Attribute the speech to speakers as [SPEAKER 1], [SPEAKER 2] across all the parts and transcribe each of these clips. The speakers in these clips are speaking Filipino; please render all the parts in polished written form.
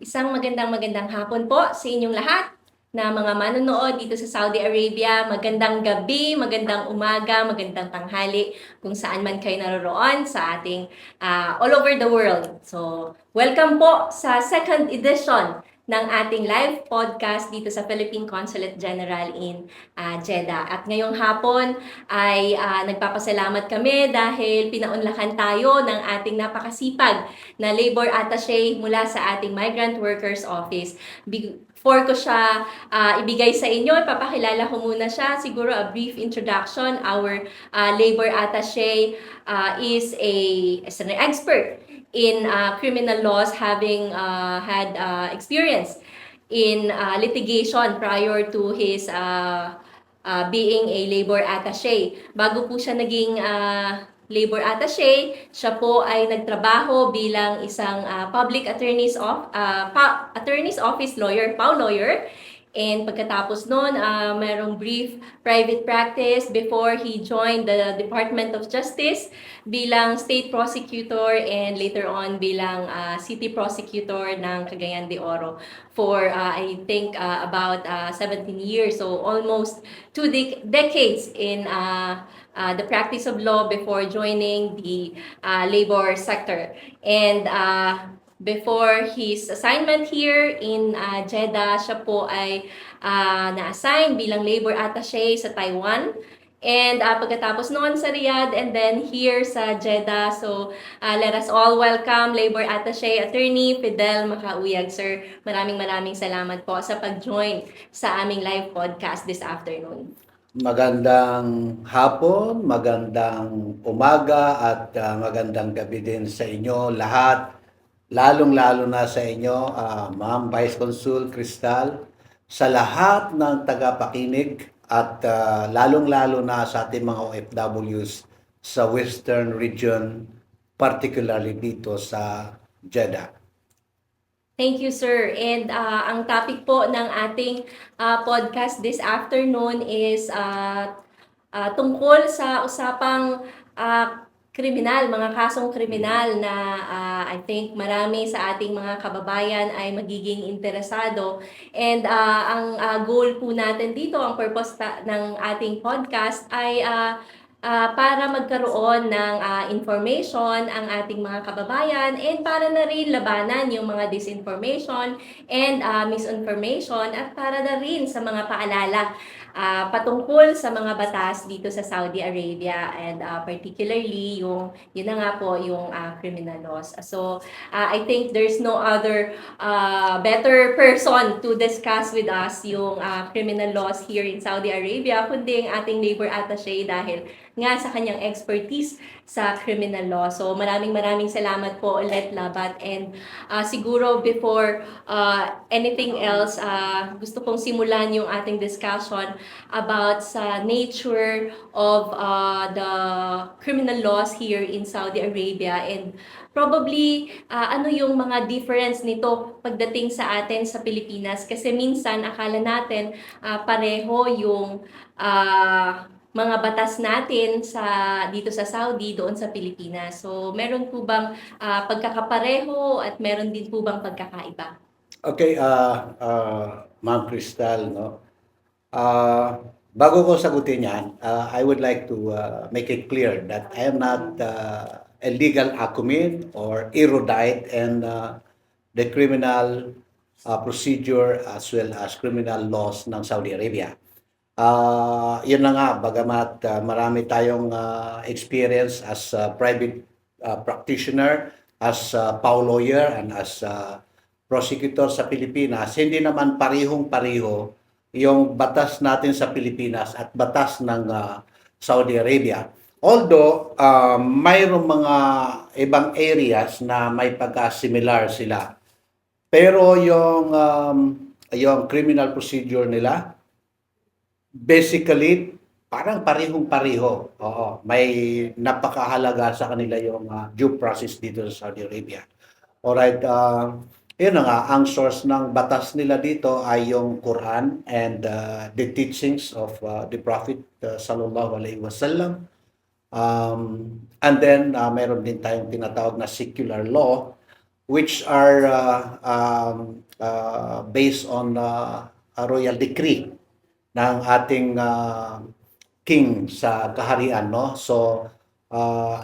[SPEAKER 1] Isang magandang hapon po sa inyong lahat na mga manonood dito sa Saudi Arabia. Magandang gabi, magandang umaga, magandang tanghali kung saan man kayo naroroon sa ating all over the world. So, welcome po sa second edition ng ating live podcast dito sa Philippine Consulate General in Jeddah. At ngayong hapon ay nagpapasalamat kami dahil pinaunlakan tayo ng ating napakasipag na labor attaché mula sa ating Migrant Workers Office. Before ko siya ibigay sa inyo, ipapakilala ko muna siya. Siguro a brief introduction. Our labor attaché is an expert in criminal laws, having had experience in litigation prior to his being a labor attaché. Bago po siya naging labor attaché, siya po ay nagtrabaho bilang isang public attorney's office lawyer, PAW lawyer. And pagkatapos nun, mayroong brief private practice before he joined the Department of Justice bilang state prosecutor and later on bilang city prosecutor ng Cagayan de Oro for I think about 17 years. So almost two decades in the practice of law before joining the labor sector. And before his assignment here in Jeddah, siya po ay na-assign bilang labor attaché sa Taiwan. And pagkatapos noon sa Riyadh and then here sa Jeddah. So let us all welcome Labor Attaché Attorney Fidel Macauyag. Sir, maraming salamat po sa pag-join sa aming live podcast this afternoon.
[SPEAKER 2] Magandang hapon, magandang umaga at magandang gabi din sa inyo lahat. Lalong-lalo na sa inyo, Ma'am Vice Consul Cristal, sa lahat ng tagapakinig at lalong-lalo na sa ating mga OFWs sa Western Region, particularly dito sa Jeddah.
[SPEAKER 1] Thank you, sir. And ang topic po ng ating podcast this afternoon is tungkol sa usapang kriminal, mga kasong kriminal na I think marami sa ating mga kababayan ay magiging interesado. And ang goal po natin dito, ang purpose ng ating podcast ay para magkaroon ng information ang ating mga kababayan and para na rin labanan yung mga disinformation and misinformation at para na rin sa mga paalala patungkol sa mga batas dito sa Saudi Arabia and particularly yun na nga po yung criminal laws. So I think there's no other better person to discuss with us yung criminal laws here in Saudi Arabia kundi ang ating labor attaché dahil nga sa kanyang expertise sa criminal law. So maraming salamat po ulit, Labat. And siguro before anything else, gusto kong simulan yung ating discussion about sa nature of the criminal laws here in Saudi Arabia and probably ano yung mga difference nito pagdating sa atin sa Pilipinas kasi minsan akala natin pareho yung mga batas natin dito sa Saudi doon sa Pilipinas. So meron po bang pagkakapareho at meron din po bang pagkakaiba?
[SPEAKER 2] Okay, Ma'am Cristal, no? Bago ko sagutin yan, I would like to make it clear that I am not a legal acumen or erudite in the criminal procedure as well as criminal laws ng Saudi Arabia. Yun na nga, bagamat marami tayong experience as a private practitioner, as a PAW lawyer, and as a prosecutor sa Pilipinas, hindi naman parihong-pariho yung batas natin sa Pilipinas at batas ng Saudi Arabia. Although, mayroong mga ibang areas na may pagka-similar sila. Pero yung criminal procedure nila, basically, parang parihong-pariho. Oo, may napakahalaga sa kanila yung due process dito sa Saudi Arabia. Alright, yun na nga, ang source ng batas nila dito ay yung Quran and the teachings of the Prophet sallallahu alaihi wasallam. And then, meron din tayong tinatawag na secular law which are based on a royal decree ng ating king sa kaharian, no? So,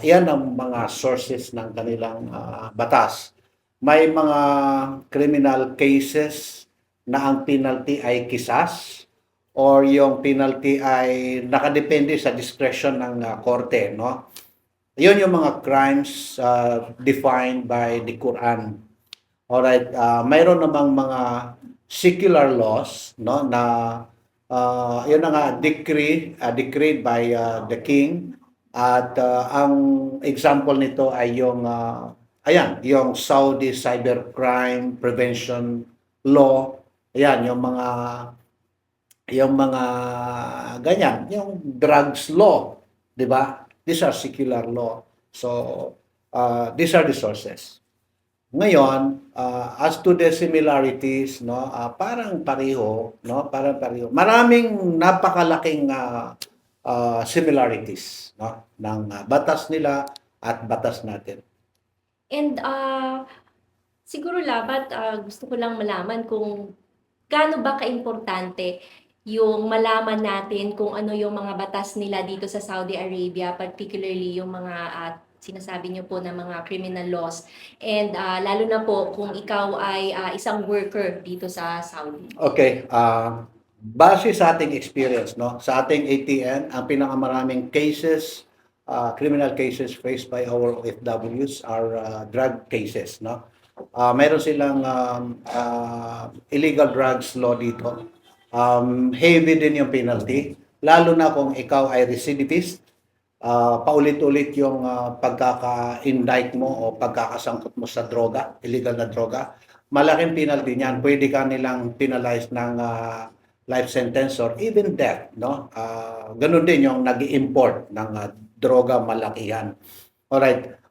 [SPEAKER 2] yan ang mga sources ng kanilang batas. May mga criminal cases na ang penalty ay kisas or yung penalty ay nakadepende sa discretion ng korte, no? Yun yung mga crimes defined by the Quran. Alright, mayroon namang mga secular laws, no, na yun na nga decreed by the king, at ang example nito ay yung yung Saudi Cybercrime Prevention Law. Ayan, yung mga ganyan, yung drugs law, 'di ba? These are secular law. So, these are the sources. Ngayon, as to the similarities, no, parang pareho, no, parang pareho. Maraming napakalaking similarities, no, ng batas nila at batas natin.
[SPEAKER 1] And siguro labat gusto ko lang malaman kung gaano ba kaimportante yung malaman natin kung ano yung mga batas nila dito sa Saudi Arabia, particularly yung mga sinasabi niyo po na mga criminal laws. And lalo na po kung ikaw ay isang worker dito sa Saudi.
[SPEAKER 2] Okay, base sa ating experience, no, sa ating ATN, ang pinakamaraming cases, criminal cases faced by our OFWs are drug cases, no. Mayroon silang illegal drugs law dito. Heavy din yung penalty, lalo na kung ikaw ay recidivist, paulit-ulit yung pagkaka-indict mo o pagkakasangkot mo sa droga, illegal na droga. Malaking penalty niyan. Pwede ka nilang penalize ng life sentence or even death, no? Ganun din yung nag-import ng droga, malaki yan. Alright.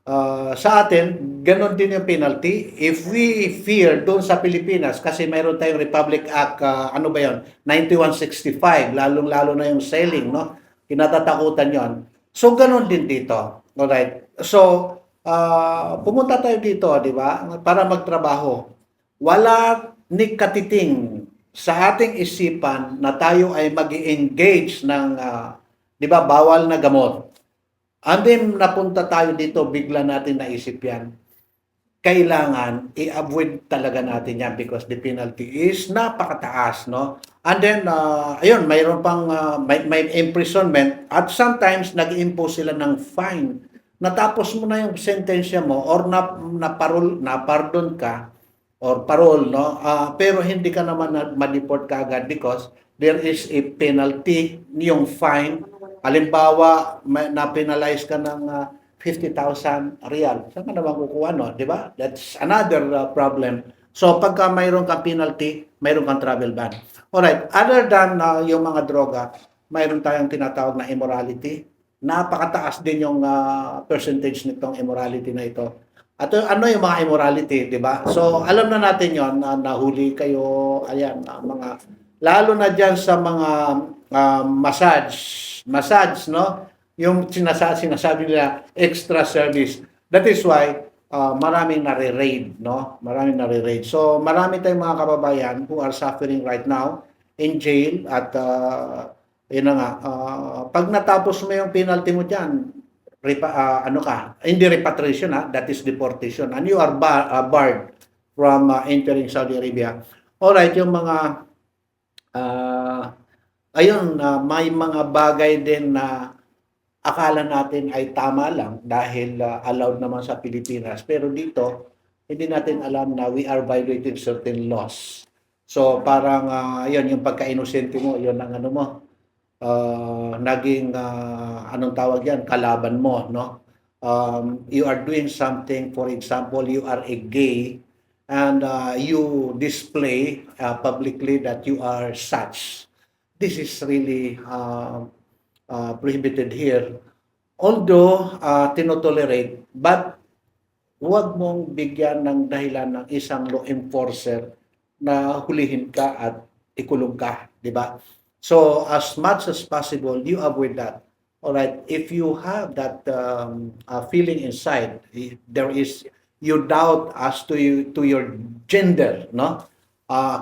[SPEAKER 2] Sa atin, ganun din yung penalty. If we fear doon sa Pilipinas, kasi mayroon tayong Republic Act, ano ba yun? 9165, lalong-lalo na yung selling, no? Kinatatakutan yon. So, ganun din dito. Alright. So, pumunta tayo dito, di ba? Para magtrabaho. Wala ni katiting sa ating isipan na tayo ay mag-engage ng, di ba, bawal na gamot. And then, napunta tayo dito, bigla natin naisip yan. Kailangan i-avoid talaga natin yan because the penalty is napakataas, no? And then, ayun, mayroon pang may imprisonment at sometimes nag-impose sila ng fine. Natapos mo na yung sentensya mo or na-pardon ka or parole, no? Pero hindi ka naman ma-deport kaagad because there is a penalty, yung fine. Halimbawa, na-penalize ka ng 50,000 real. Saan ka naman kukuha, no? Di ba? That's another problem. So, pagka mayroon kang penalty, mayroon kang travel ban. Alright, other than yung mga droga, mayroon tayong tinatawag na immorality. Napakataas din yung percentage nitong immorality na ito. At ano yung mga immorality, di ba? So, alam na natin yon na nahuli kayo, ayan, mga, lalo na dyan sa mga massage, no? Yung sinasabi nila, extra service. That is why maraming nare-raid, no? Maraming nare-raid. So, marami tayong mga kababayan who are suffering right now in jail at yun na nga, pag natapos mo yung penalty mo dyan, hindi repatriation, that is deportation. And you are barred from entering Saudi Arabia. Alright, yung mga may mga bagay din na akala natin ay tama lang dahil allowed naman sa Pilipinas. Pero dito, hindi natin alam na we are violating certain laws. So parang yung pagka-inosente mo, yun ang ano mo, naging anong tawag yan, kalaban mo, no? You are doing something, for example, you are a gay and you display publicly that you are such. This is really prohibited here. Although tinotolerate, but huwag mong bigyan ng dahilan ng isang law enforcer na hulihin ka at ikulong ka, di ba? So as much as possible, you avoid that. All right, if you have that feeling inside, there is you doubt as to your gender, no?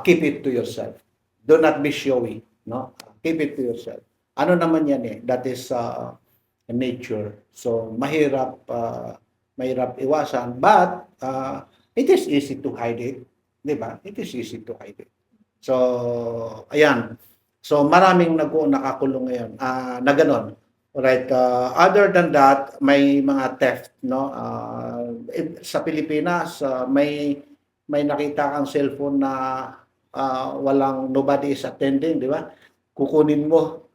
[SPEAKER 2] Keep it to yourself. Do not be showy, no? Keep it to yourself. Ano naman yan eh, that is nature. So mahirap iwasan, but it is easy to hide it, 'di ba? It is easy to hide it. So ayan. So maraming nakakulong ngayon na ganon. Alright, other than that, may mga theft, no? Sa Pilipinas, may nakita kang cellphone na nobody is attending, di ba? Kukunin mo.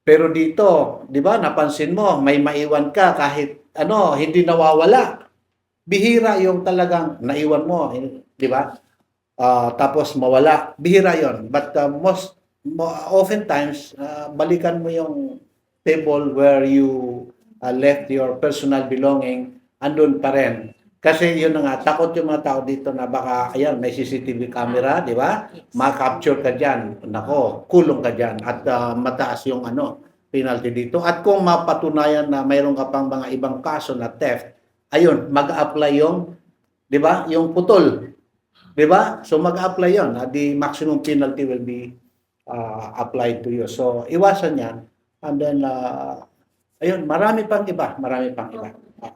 [SPEAKER 2] Pero dito, di ba, napansin mo, may maiwan ka kahit hindi nawawala. Bihira yung talagang naiwan mo, di ba? Tapos mawala. Bihira yon. But oftentimes, balikan mo yung table where you left your personal belonging, andun pa rin. Kasi yun na nga, takot yung mga tao dito na baka, ayan, may CCTV camera, di ba?
[SPEAKER 1] Yes.
[SPEAKER 2] Ma-capture ka dyan. Nako, kulong ka dyan. At mataas yung penalty dito. At kung mapatunayan na mayroon ka pang mga ibang kaso na theft, ayun, mag-apply yung, di ba? Yung putol. Di ba? So mag-apply yun. The maximum penalty will be applied to you. So iwasan yan. And then, ayun, marami pang iba.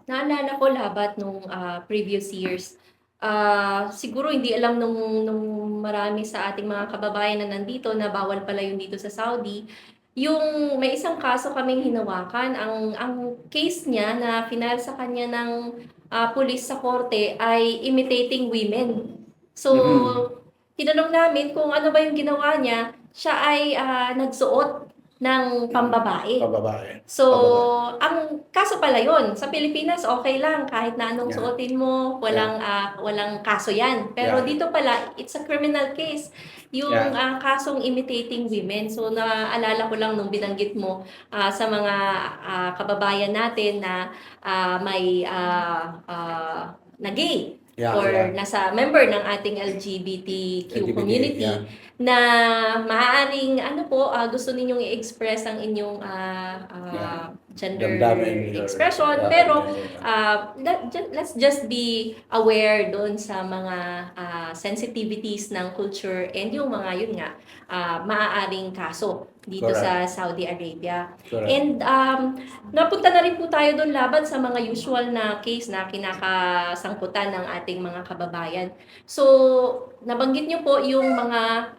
[SPEAKER 1] Naalala ko labat nung previous years. Siguro hindi alam nung marami sa ating mga kababayan na nandito na bawal pala yung dito sa Saudi. Yung may isang kaso kaming hinawakan, ang case niya na final sa kanya ng pulis sa korte ay imitating women. So, tinanong namin kung ano ba yung ginawa niya. Siya ay nagsuot ng pambabae. So, ang kaso pala yon sa Pilipinas, okay lang. Kahit na anong suotin mo, walang kaso yan. Pero dito pala, it's a criminal case. Yung kasong imitating women. So, naalala ko lang nung binanggit mo sa mga kababayan natin na may na gay. Nasa member ng ating LGBTQ community na maaaring gusto ninyong i-express ang inyong gender expression, pero let's just be aware doon sa mga sensitivities ng culture and yung mga yun nga maaaring kaso dito sa Saudi Arabia.
[SPEAKER 2] Correct.
[SPEAKER 1] And napunta na rin po tayo doon laban sa mga usual na case na kinakasangkutan ng ating mga kababayan. So, nabanggit niyo po yung mga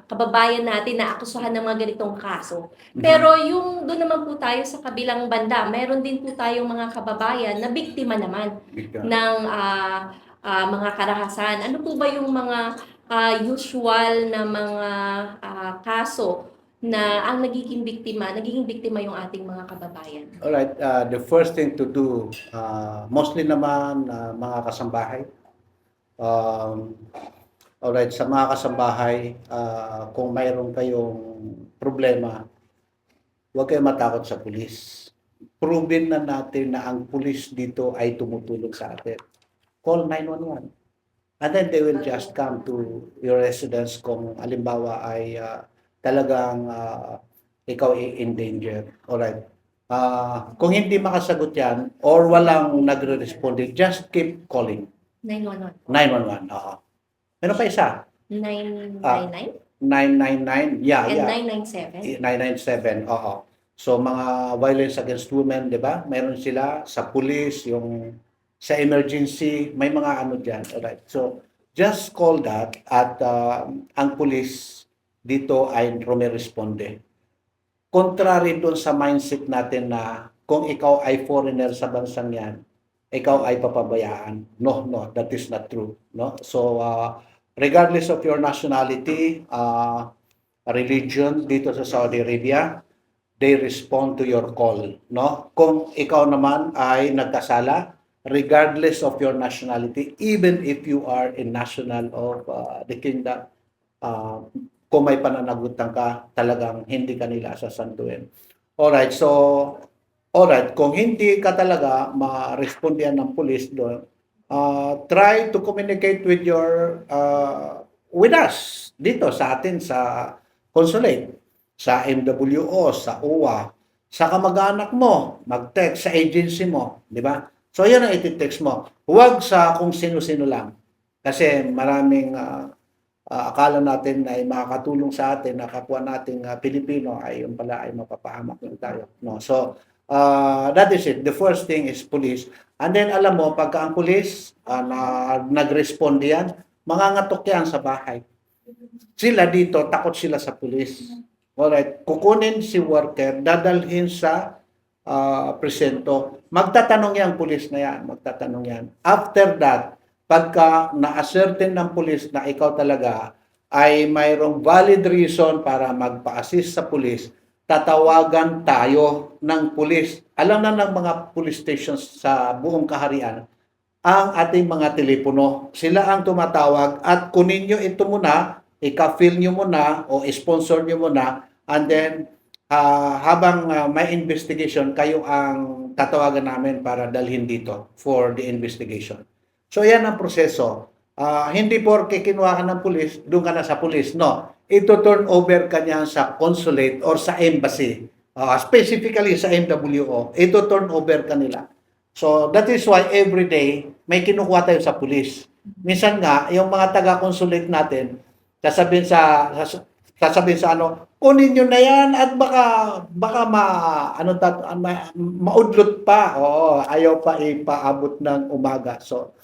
[SPEAKER 1] kababayan natin na akusahan ng mga ganitong kaso. Pero yung doon naman po tayo sa kabilang banda, meron din po tayong mga kababayan na biktima naman ng mga karahasan. Ano po ba yung mga usual na mga kaso na ang nagiging biktima yung ating mga kababayan?
[SPEAKER 2] Alright, the first thing to do, mostly naman mga kasambahay. Alright, sa mga kasambahay, kung mayroon kayong problema, huwag kayong matakot sa pulis. Proven na natin na ang pulis dito ay tumutulong sa atin. Call 911. And then they will just come to your residence kung halimbawa ay talagang ikaw in danger. Alright. Kung hindi makasagot yan or walang nagre-responde, just keep calling.
[SPEAKER 1] 911.
[SPEAKER 2] 911. Meron pa isa?
[SPEAKER 1] 999?
[SPEAKER 2] 999.
[SPEAKER 1] And 997?
[SPEAKER 2] 997. Oo. So mga violence against women, 'di ba? Meron sila sa police, yung sa emergency, may mga diyan. Alright. So just call that at ang police dito ay rumiresponde. Contrary doon sa mindset natin na kung ikaw ay foreigner sa bansang yan, ikaw ay papabayaan. No, that is not true. No? So, regardless of your nationality, religion dito sa Saudi Arabia, they respond to your call. No? Kung ikaw naman ay nagkasala, regardless of your nationality, even if you are a national of the kingdom, kung may pananagutan ka, talagang hindi ka nila sasanduin. Alright, so, kung hindi ka talaga ma-respondihan ng police doon, try to communicate with with us, dito sa atin, sa consulate, sa MWO, sa OWA, sa kamag-anak mo, mag-text sa agency mo, di ba? So, yan ang iti-text mo. Huwag sa kung sino-sino lang. Kasi maraming akala natin ay makakatulong sa atin na kapwa nating Pilipino ay yung pala ay mapapahamak lang tayo. No? So, that is it. The first thing is police. And then, alam mo, pagka ang police nag-respond yan, mangangatok yan sa bahay. Sila dito, takot sila sa police. Alright, kukunin si worker, dadalhin sa presento. Magtatanong yan, pulis na yan. Magtatanong yan. After that, pagka na-ascertain ng pulis na ikaw talaga ay mayroong valid reason para magpa-assist sa pulis, tatawagan tayo ng pulis. Alam na ng mga police stations sa buong kaharian ang ating mga telepono. Sila ang tumatawag at kunin nyo ito muna, ika-fill nyo muna o sponsor nyo muna, and then habang may investigation, kayo ang tatawagan namin para dalhin dito for the investigation. So yan ang proseso. Hindi porke kinuha ka ng pulis, doon ka na sa pulis. No, ito turn over ka niya sa consulate or sa embassy. Specifically sa MWO, ito turn over ka nila. So that is why every day may kinukuha tayo sa pulis. Minsan nga, yung mga taga-consulate natin, sasabihin sa ano, kunin nyo na yan at baka maudlot pa. Oo, ayaw pa ipaabot ng umaga. So,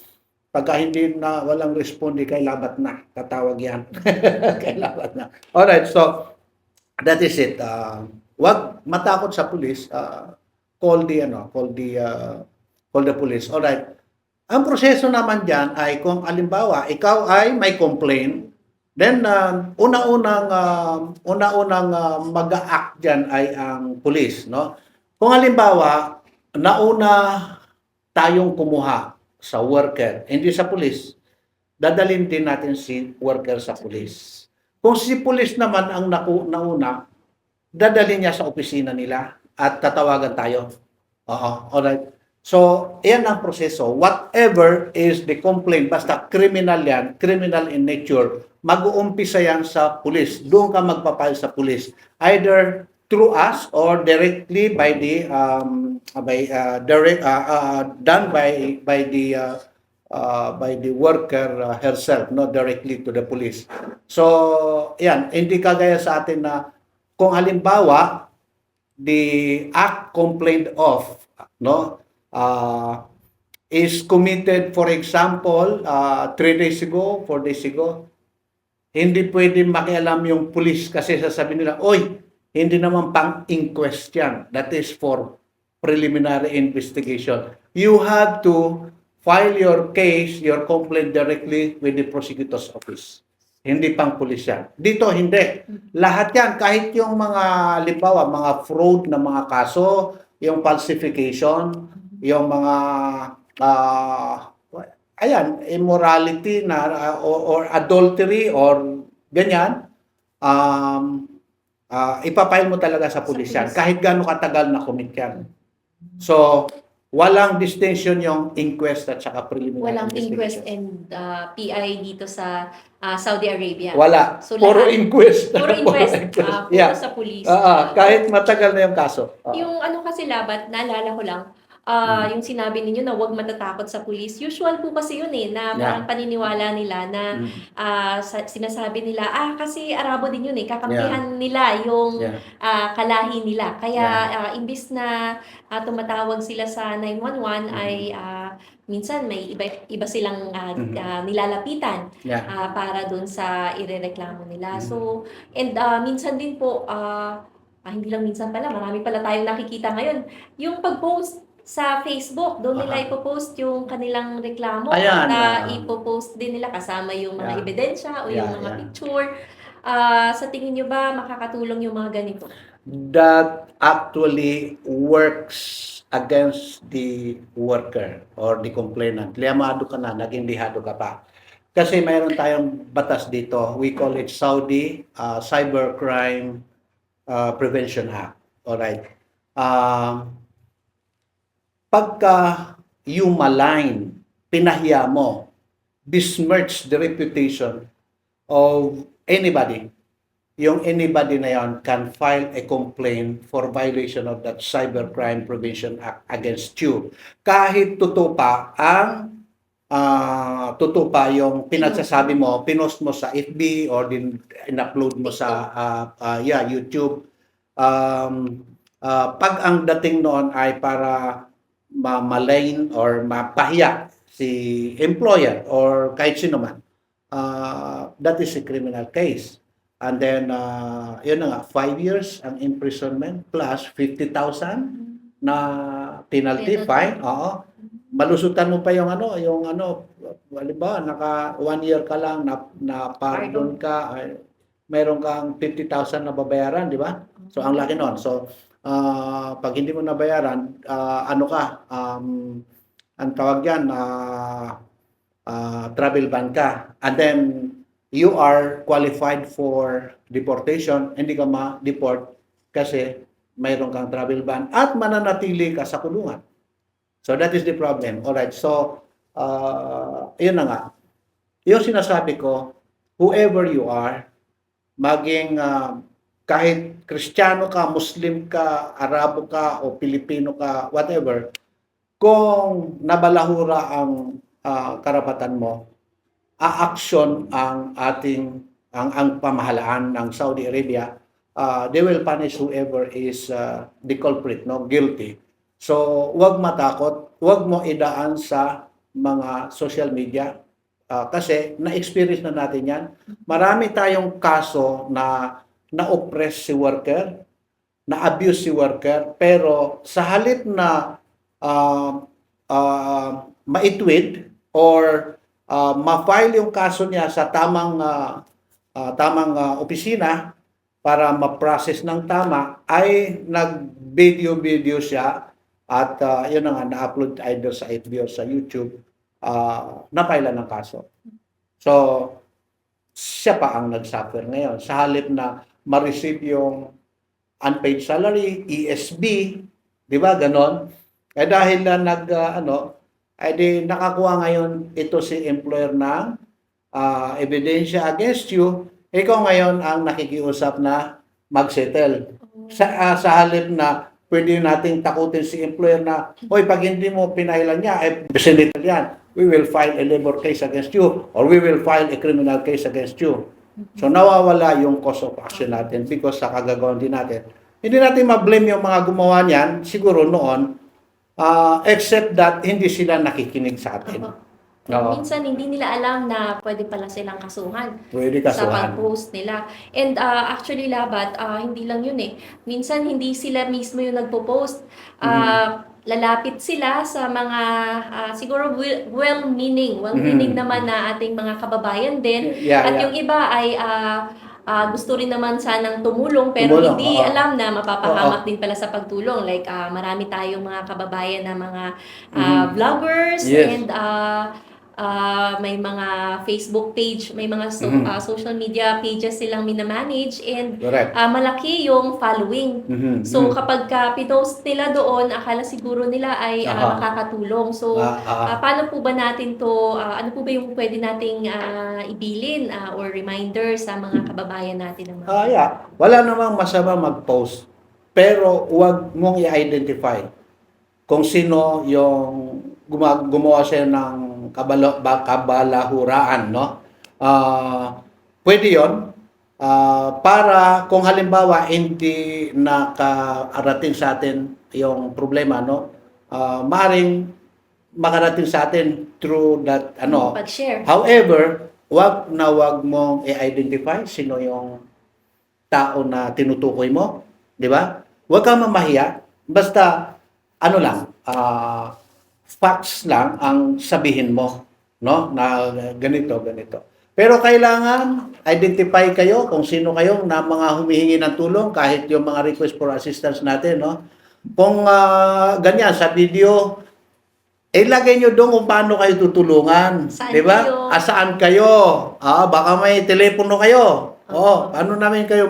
[SPEAKER 2] pagka hindi na walang responde, kay labat na. Tatawag yan. Kay labat na. Alright, so, that is it. Wag matakot sa pulis. Call the police. Alright. Ang proseso naman diyan ay kung alimbawa ikaw ay may complaint, then una-unang mag-a-act diyan ay ang police, no? Kung halimbawa nauna tayong kumuha sa worker, hindi sa police, dadalhin din natin si worker sa police. Kung si police naman ang nauna, dadalhin niya sa opisina nila at tatawagan tayo. Alright. So, yan ang proseso. Whatever is the complaint, basta criminal yan, criminal in nature, mag-uumpisa yan sa police. Doon ka magpapile sa police. Either through us or directly by the done by the worker herself, no, directly to the police. So, yan, hindi kagaya sa atin na kung halimbawa the act complained of, no, is committed, for example, 3 days ago, 4 days ago, hindi pwede makialam yung police kasi sasabihin nila, oy, hindi naman pang-inquest yan. That is for preliminary investigation. You have to file your case, your complaint directly with the prosecutor's office. Hindi pang pulis yan. Dito, hindi. Lahat yan, kahit yung mga, halimbawa, mga fraud na mga kaso, yung falsification, yung mga immorality na or adultery or ganyan, ipapile mo talaga sa pulis yan kahit gaano katagal na commit yan. So walang distinction yung inquest at saka preliminary
[SPEAKER 1] Walang
[SPEAKER 2] investigation.
[SPEAKER 1] inquest and PI dito sa Saudi Arabia.
[SPEAKER 2] Wala.
[SPEAKER 1] So,
[SPEAKER 2] Puro
[SPEAKER 1] lahat-
[SPEAKER 2] inquest.
[SPEAKER 1] Puro inquest. Puro
[SPEAKER 2] Yeah.
[SPEAKER 1] sa police.
[SPEAKER 2] Kahit matagal na yung kaso.
[SPEAKER 1] Yung ano kasi labat, naalala ko lang, yung sinabi ninyo na huwag matatakot sa police. Usual po kasi yun na parang paniniwala nila na sinasabi nila, kasi Arabo din yun kakampihan nila yung kalahi nila. Kaya imbis na tumatawag sila sa 911 ay minsan may iba silang nilalapitan para dun sa irereklamo nila. So, and minsan din po, hindi lang minsan pala, marami pala tayong nakikita ngayon. Yung pag-post sa Facebook, doon nila ipopost yung kanilang reklamo at ipopost din nila kasama yung mga ebidensya o yung mga picture. Sa tingin nyo ba makakatulong yung mga ganito?
[SPEAKER 2] That actually works against the worker or the complainant. Liyamado ka na, naging lihado ka pa. Kasi mayroon tayong batas dito. We call it Saudi Cybercrime Prevention Act. Alright. Pagka you malign, pinahiya mo, besmirch the reputation of anybody, yung anybody na yon can file a complaint for violation of that Cybercrime Prevention Act against you. Kahit totoo pa yung pinagsasabi mo, pinost mo sa FB or in-upload mo sa YouTube. Pag ang dating noon ay para mamalain or mapahiya si employer or kahit sino man, that is a criminal case. And then, yun na nga, 5 years ang imprisonment plus 50,000 na penalty, fine. Oo. Malusutan mo pa yung halimbawa, naka 1 year ka lang, na pardon ka, mayroon kang 50,000 na babayaran, di ba? So, ang laki nun. So, pag hindi mo nabayaran, ang tawag yan, travel ban ka. And then, you are qualified for deportation, hindi ka ma-deport kasi mayroon kang travel ban at mananatili ka sa kulungan. So that is the problem. Alright, so yun na nga. Yung sinasabi ko, whoever you are, maging kahit Kristiyano ka, Muslim ka, Arabo ka, o Pilipino ka, whatever, kung nabalahura ang karapatan mo, aaksyon ang pamahalaan ng Saudi Arabia. They will punish whoever is the culprit, no, guilty. So, wag matakot, wag mo idaan sa mga social media kasi na-experience na natin yan. Marami tayong kaso na na-oppress si worker, na-abuse si worker, pero sa halip na maitwid or ma-file yung kaso niya sa tamang opisina para ma-process ng tama, ay nag-video siya at yun na nga, na-upload either sa FB or sa YouTube, na-file ng kaso. So, siya pa ang nag-suffer ngayon. Sa halip na ma-receive yung unpaid salary, ESB, di ba, ganon? Dahil na nakakuha ngayon ito si employer ng ebidensya against you, ikaw ngayon ang nakikiusap na mag-settle. Sa halip na pwede nating takutin si employer na, hoy, pag hindi mo pinahilan niya, settle yan. We will file a labor case against you or we will file a criminal case against you. So nawawala yung cause of action natin because sa kagagawan din natin. Hindi natin ma-blame yung mga gumawa niyan, siguro noon, except that hindi sila nakikinig sa atin.
[SPEAKER 1] Minsan hindi nila alam na pwede pala silang kasuhan
[SPEAKER 2] Pwede
[SPEAKER 1] sa
[SPEAKER 2] kasuhan.
[SPEAKER 1] pag-post nila. And actually, Labat, hindi lang yun eh. Minsan hindi sila mismo yung nagpo-post. Lalapit sila sa mga siguro well-meaning naman na ating mga kababayan din. At yung iba ay gusto rin naman sanang tumulong pero hindi alam na mapapahamak din pala sa pagtulong. Like marami tayong mga kababayan na mga vloggers and may mga Facebook page, may mga social media pages silang minamanage and malaki yung following. So kapag pinost nila doon, akala siguro nila ay makakatulong. So paano po ba natin to, ano po ba yung pwede nating ibilin or reminder sa mga kababayan natin?
[SPEAKER 2] Wala namang masama mag-post, pero huwag mong i-identify kung sino yung gumawa siya ng kabalahuraan, no? Pwede yon para kung halimbawa hindi nakarating sa atin yung problema, no? Maaring makarating sa atin through that
[SPEAKER 1] pag-share.
[SPEAKER 2] However, wag mong i-identify sino yung tao na tinutukoy mo, di ba? Huwag kang mamahiya, basta facts lang ang sabihin mo, no? Na ganito. Pero kailangan identify kayo kung sino kayong na mga humihingi ng tulong kahit yung mga request for assistance natin, no? Kung ganyan sa video, ilagay nyo doon kung paano kayo tutulungan, di ba? Saan kayo? Baka may telepono kayo. Paano namin kayo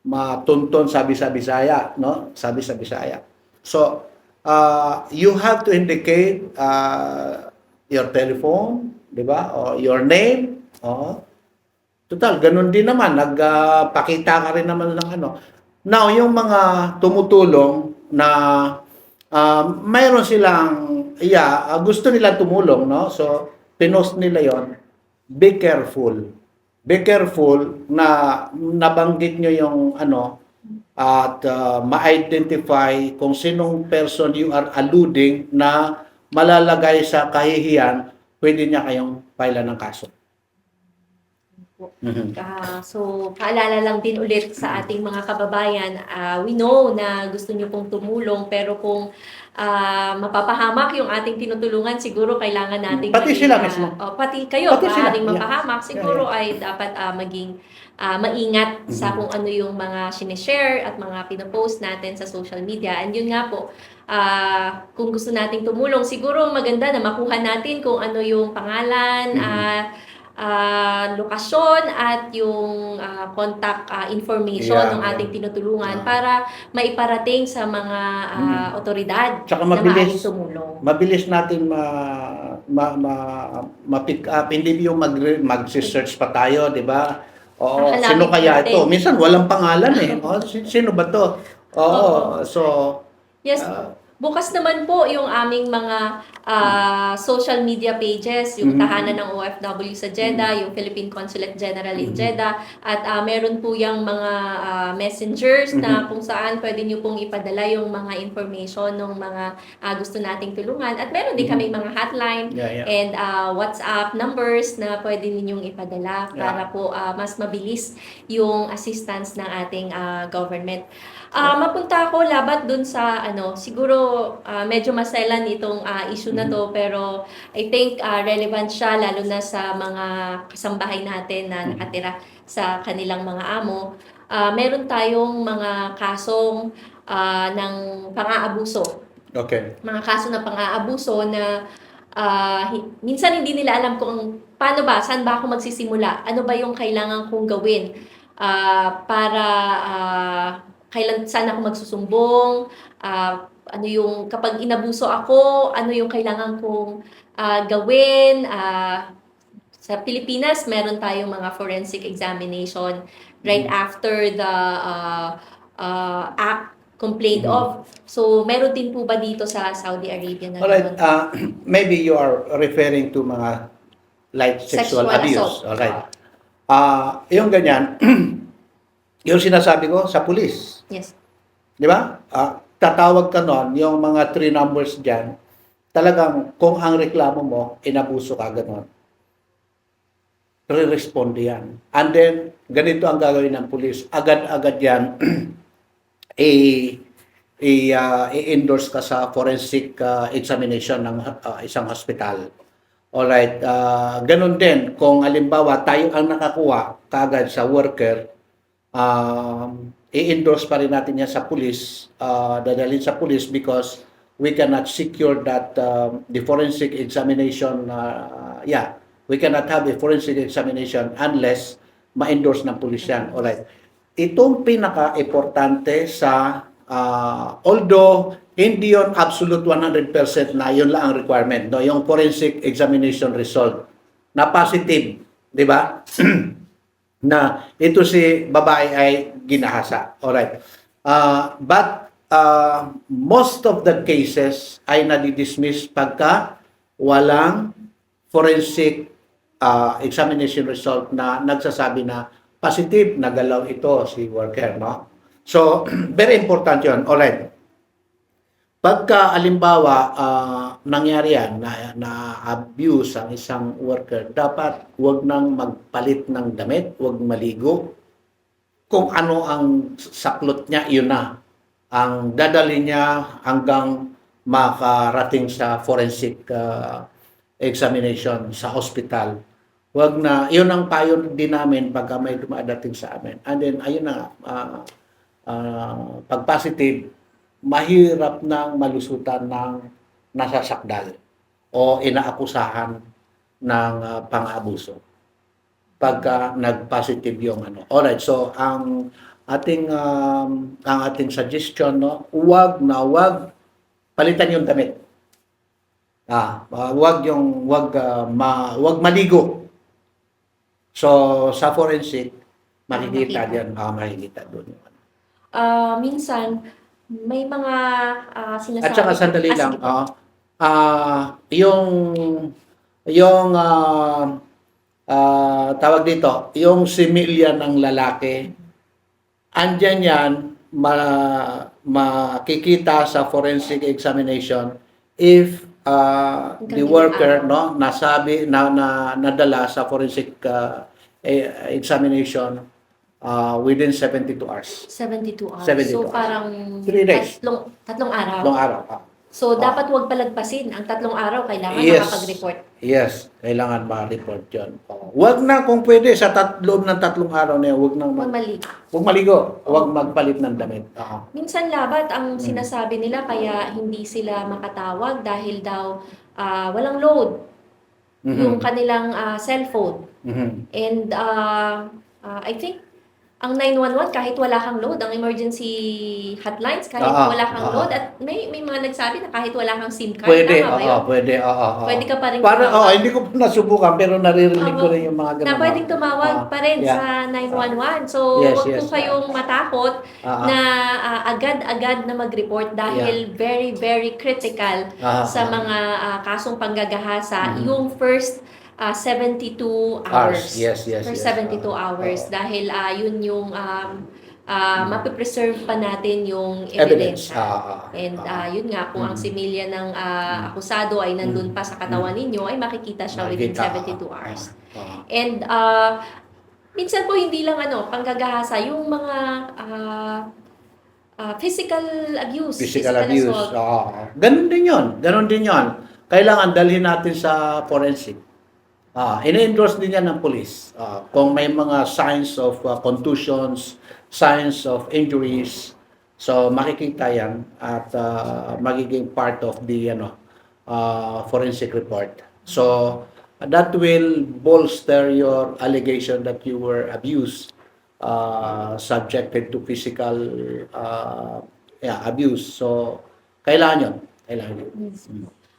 [SPEAKER 2] matunton sabi sa Bisaya, no? Sabi sa Bisaya. So, you have to indicate your telephone, di ba? Or your name, Total, ganun din naman. Nagpakita ka rin naman ng ano. Now, yung mga tumutulong na mayroon silang, gusto nila tumulong, no? So, pinost nila yon. Be careful. Be careful na nabanggit nyo yung ano, at ma-identify kung sinong person you are alluding na malalagay sa kahihiyan, pwede niya kayong file ng kaso. Mhm.
[SPEAKER 1] So, paalala lang din ulit sa ating mga kababayan, we know na gusto niyo pong tumulong, pero kung mapapahamak yung ating tinutulungan, siguro kailangan nating
[SPEAKER 2] Pati sila mismo.
[SPEAKER 1] pati kayo,
[SPEAKER 2] Pati sila,
[SPEAKER 1] maaaring
[SPEAKER 2] yeah.
[SPEAKER 1] mapahamak, siguro ay dapat maging maingat sa kung ano yung mga sinishare at mga pinopost natin sa social media. And yun nga po, kung gusto nating tumulong, siguro maganda na makuha natin kung ano yung pangalan, lokasyon at yung contact information ng ating tinutulungan para maiparating sa mga otoridad
[SPEAKER 2] Tsaka
[SPEAKER 1] na
[SPEAKER 2] mabilis.
[SPEAKER 1] maaaring tumulong.
[SPEAKER 2] Mabilis natin ma-pick up. Hindi yung mag-search pa tayo, di ba? Oo,
[SPEAKER 1] Hahanapin
[SPEAKER 2] sino kaya
[SPEAKER 1] natin.
[SPEAKER 2] ito? Minsan walang pangalan eh. Sino ba to? Oo, so...
[SPEAKER 1] Yes, bukas naman po yung aming mga social media pages, yung Tahanan ng OFW sa Jeddah, yung Philippine Consulate General in Jeddah, at meron po yung mga messengers na kung saan pwede nyo pong ipadala yung mga information ng mga gusto nating tulungan. At meron din kami mga hotline and WhatsApp numbers na pwede ninyong ipadala para po mas mabilis yung assistance ng ating government. Mapunta ako labat dun sa siguro medyo maselan itong issue na to, pero I think relevant siya lalo na sa mga kasambahay natin na nakatira sa kanilang mga amo. Meron tayong mga kasong ng pang-aabuso.
[SPEAKER 2] Okay.
[SPEAKER 1] Mga kaso ng pang-aabuso na minsan hindi nila alam kung paano ba, saan ba ako magsisimula, ano ba yung kailangan kong gawin para saan ako magsusumbong, ano yung kapag inabuso ako, ano yung kailangan kong gawin. Sa Pilipinas, meron tayong mga forensic examination right after the act complained of. So, meron din po ba dito sa Saudi Arabia na
[SPEAKER 2] Alright,
[SPEAKER 1] ganun?
[SPEAKER 2] maybe you are referring to mga light sexual abuse.
[SPEAKER 1] assault.
[SPEAKER 2] Alright. Yung ganyan, yung sinasabi ko sa pulis.
[SPEAKER 1] Yes.
[SPEAKER 2] Di ba? Tatawag ka nun, yung mga 3 numbers dyan, talagang kung ang reklamo mo, inabuso ka gano'n, re-responde yan. And then, ganito ang gagawin ng pulis. Agad-agad yan, i-endorse ka sa forensic examination ng isang hospital. Alright, ganun din, kung alimbawa tayo ang nakakuha kaagad sa worker, i-endorse pa rin natin yan sa police, dadalhin sa police because we cannot secure that the forensic examination, we cannot have a forensic examination unless ma-endorse ng police yan. Alright. Itong pinaka-importante sa, although hindi yon absolute 100% na yun lang ang requirement, no? Yung forensic examination result na positive, di ba? Na ito si babae ay ginahasa. Alright. But most of the cases ay nadidismiss pagka walang forensic examination result na nagsasabi na positive, nagalaw ito si worker, no? So, very important yun. Alright. Pagka alimbawa nangyari yan na abuse ang isang worker, dapat wag nang magpalit ng damit, wag maligo. Kung ano ang saklot niya, yun na. Ang dadali niya hanggang makarating sa forensic examination sa hospital. Wag na, yun ang payo din namin pagka may dumadating sa amin. And then, ayun na, pag positive, mahirap nang malusutan ng nasasakdal o inaakusahan ng pang-abuso pagka nag-positive yung ano. Alright, so ang ating suggestion, no, wag palitan yung damit. Wag maligo. So, sa forensic, makikita
[SPEAKER 1] Makikita.
[SPEAKER 2] diyan, makikita doon.
[SPEAKER 1] Minsan may mga
[SPEAKER 2] At saka
[SPEAKER 1] sinasabi po
[SPEAKER 2] sandali lang,
[SPEAKER 1] sige po.
[SPEAKER 2] yung yung tawag dito, yung similya ng lalaki, andyan yan, makikita sa forensic examination if
[SPEAKER 1] Hanggang
[SPEAKER 2] the
[SPEAKER 1] ilang
[SPEAKER 2] worker
[SPEAKER 1] araw?
[SPEAKER 2] no nasabi nadala sa forensic examination within 72 hours.
[SPEAKER 1] 72 hours.
[SPEAKER 2] 72
[SPEAKER 1] So,
[SPEAKER 2] hours.
[SPEAKER 1] parang
[SPEAKER 2] 3 days.
[SPEAKER 1] tatlong araw.
[SPEAKER 2] Long araw.
[SPEAKER 1] So,
[SPEAKER 2] Ah.
[SPEAKER 1] dapat huwag palagpasin. Ang 3 araw, kailangan
[SPEAKER 2] Yes.
[SPEAKER 1] makapag-report.
[SPEAKER 2] Yes, kailangan ma-report 'yon. Wag na kung pwede sa loob ng 3 araw na yan, wag nang
[SPEAKER 1] Huwag mali.
[SPEAKER 2] wag maligo, wag magpalit ng damit. Oo.
[SPEAKER 1] Minsan labat ang
[SPEAKER 2] Mm.
[SPEAKER 1] sinasabi nila kaya hindi sila makatawag dahil daw walang load yung
[SPEAKER 2] Mhm.
[SPEAKER 1] kanilang cellphone.
[SPEAKER 2] Mhm.
[SPEAKER 1] And I think ang 911 kahit wala kang load, ang emergency hotlines kahit wala kang load, at may mga nagsabi na kahit wala kang SIM card,
[SPEAKER 2] Pwede,
[SPEAKER 1] tama ba yun?
[SPEAKER 2] pwede, oo.
[SPEAKER 1] Pwede ka pa rin
[SPEAKER 2] Para,
[SPEAKER 1] tumawag.
[SPEAKER 2] hindi ko pa nasubukan pero naririnig ko rin yung mga ganun.
[SPEAKER 1] Na pwedeng tumawag pa rin
[SPEAKER 2] yeah.
[SPEAKER 1] sa 911. So,
[SPEAKER 2] Yes,
[SPEAKER 1] wag po
[SPEAKER 2] yes.
[SPEAKER 1] kayong matakot
[SPEAKER 2] Ah,
[SPEAKER 1] na agad-agad na mag-report dahil very, very critical sa mga kasong panggagahasa
[SPEAKER 2] Mhm.
[SPEAKER 1] yung first 72 hours.
[SPEAKER 2] Yes, yes,
[SPEAKER 1] First
[SPEAKER 2] yes.
[SPEAKER 1] 72 hours dahil yun yung mapipreserve pa natin yung
[SPEAKER 2] Evidence.
[SPEAKER 1] ebidensya. And yun nga, kung ang similya ng akusado ay nandun pa sa katawan ninyo, ay makikita siya within 72 hours. And minsan po hindi lang panggagahasa, yung mga physical abuse,
[SPEAKER 2] Physical abuse.
[SPEAKER 1] assault.
[SPEAKER 2] Ganun din yon. Ganun din yon. Kailangan dalhin natin sa forensic. Ini-endorse din yan ng police. Kung may mga signs of contusions, signs of injuries, so makikita yan at magiging part of the forensic report. So that will bolster your allegation that you were abused, subjected to physical abuse. So kailangan yun. Kailangan yun.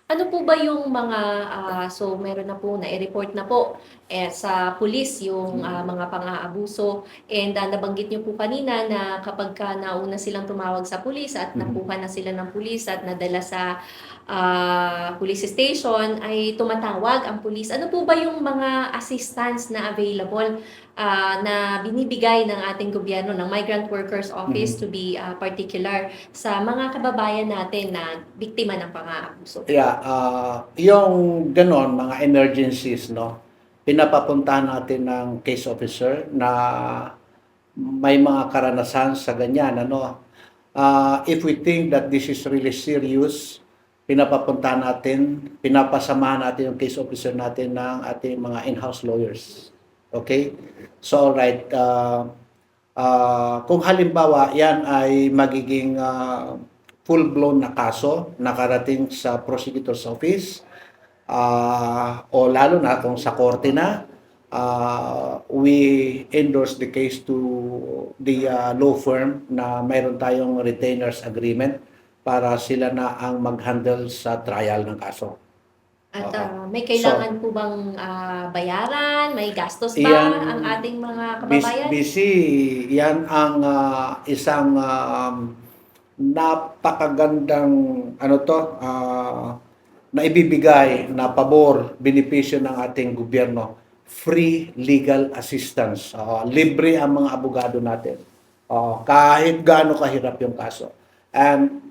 [SPEAKER 1] Ano po ba yung mga, so meron na po, na-report na po sa pulis yung mga pang-aabuso, and nabanggit niyo po kanina na kapag ka nauna silang tumawag sa pulis at nakuha na sila ng pulis at nadala sa police station, ay tumatawag ang pulis. Ano po ba yung mga assistance na available na binibigay ng ating gobyerno, ng Migrant Workers Office to be particular sa mga kababayan natin na biktima ng pang-aabuso?
[SPEAKER 2] Yeah, yung ganon, mga emergencies, no, pinapapuntahan natin ng case officer na may mga karanasan sa ganyan, ano. If we think that this is really serious, pinapapuntahan natin, pinapasamahan natin yung case officer natin ng ating mga in-house lawyers. Okay? So, right, kung halimbawa yan ay magiging full-blown na kaso, nakarating sa prosecutor's office, o lalo na kung sa korte na, we endorse the case to the law firm na mayroon tayong retainers agreement para sila na ang mag-handle sa trial ng kaso.
[SPEAKER 1] At may kailangan po bang bayaran? May gastos ba
[SPEAKER 2] Yan,
[SPEAKER 1] ang ating mga kababayan?
[SPEAKER 2] busy, yan ang isang napakagandang na ibibigay na pabor, benepisyo ng ating gobyerno, free legal assistance. Libre ang mga abogado natin. Kahit gaano kahirap yung kaso. And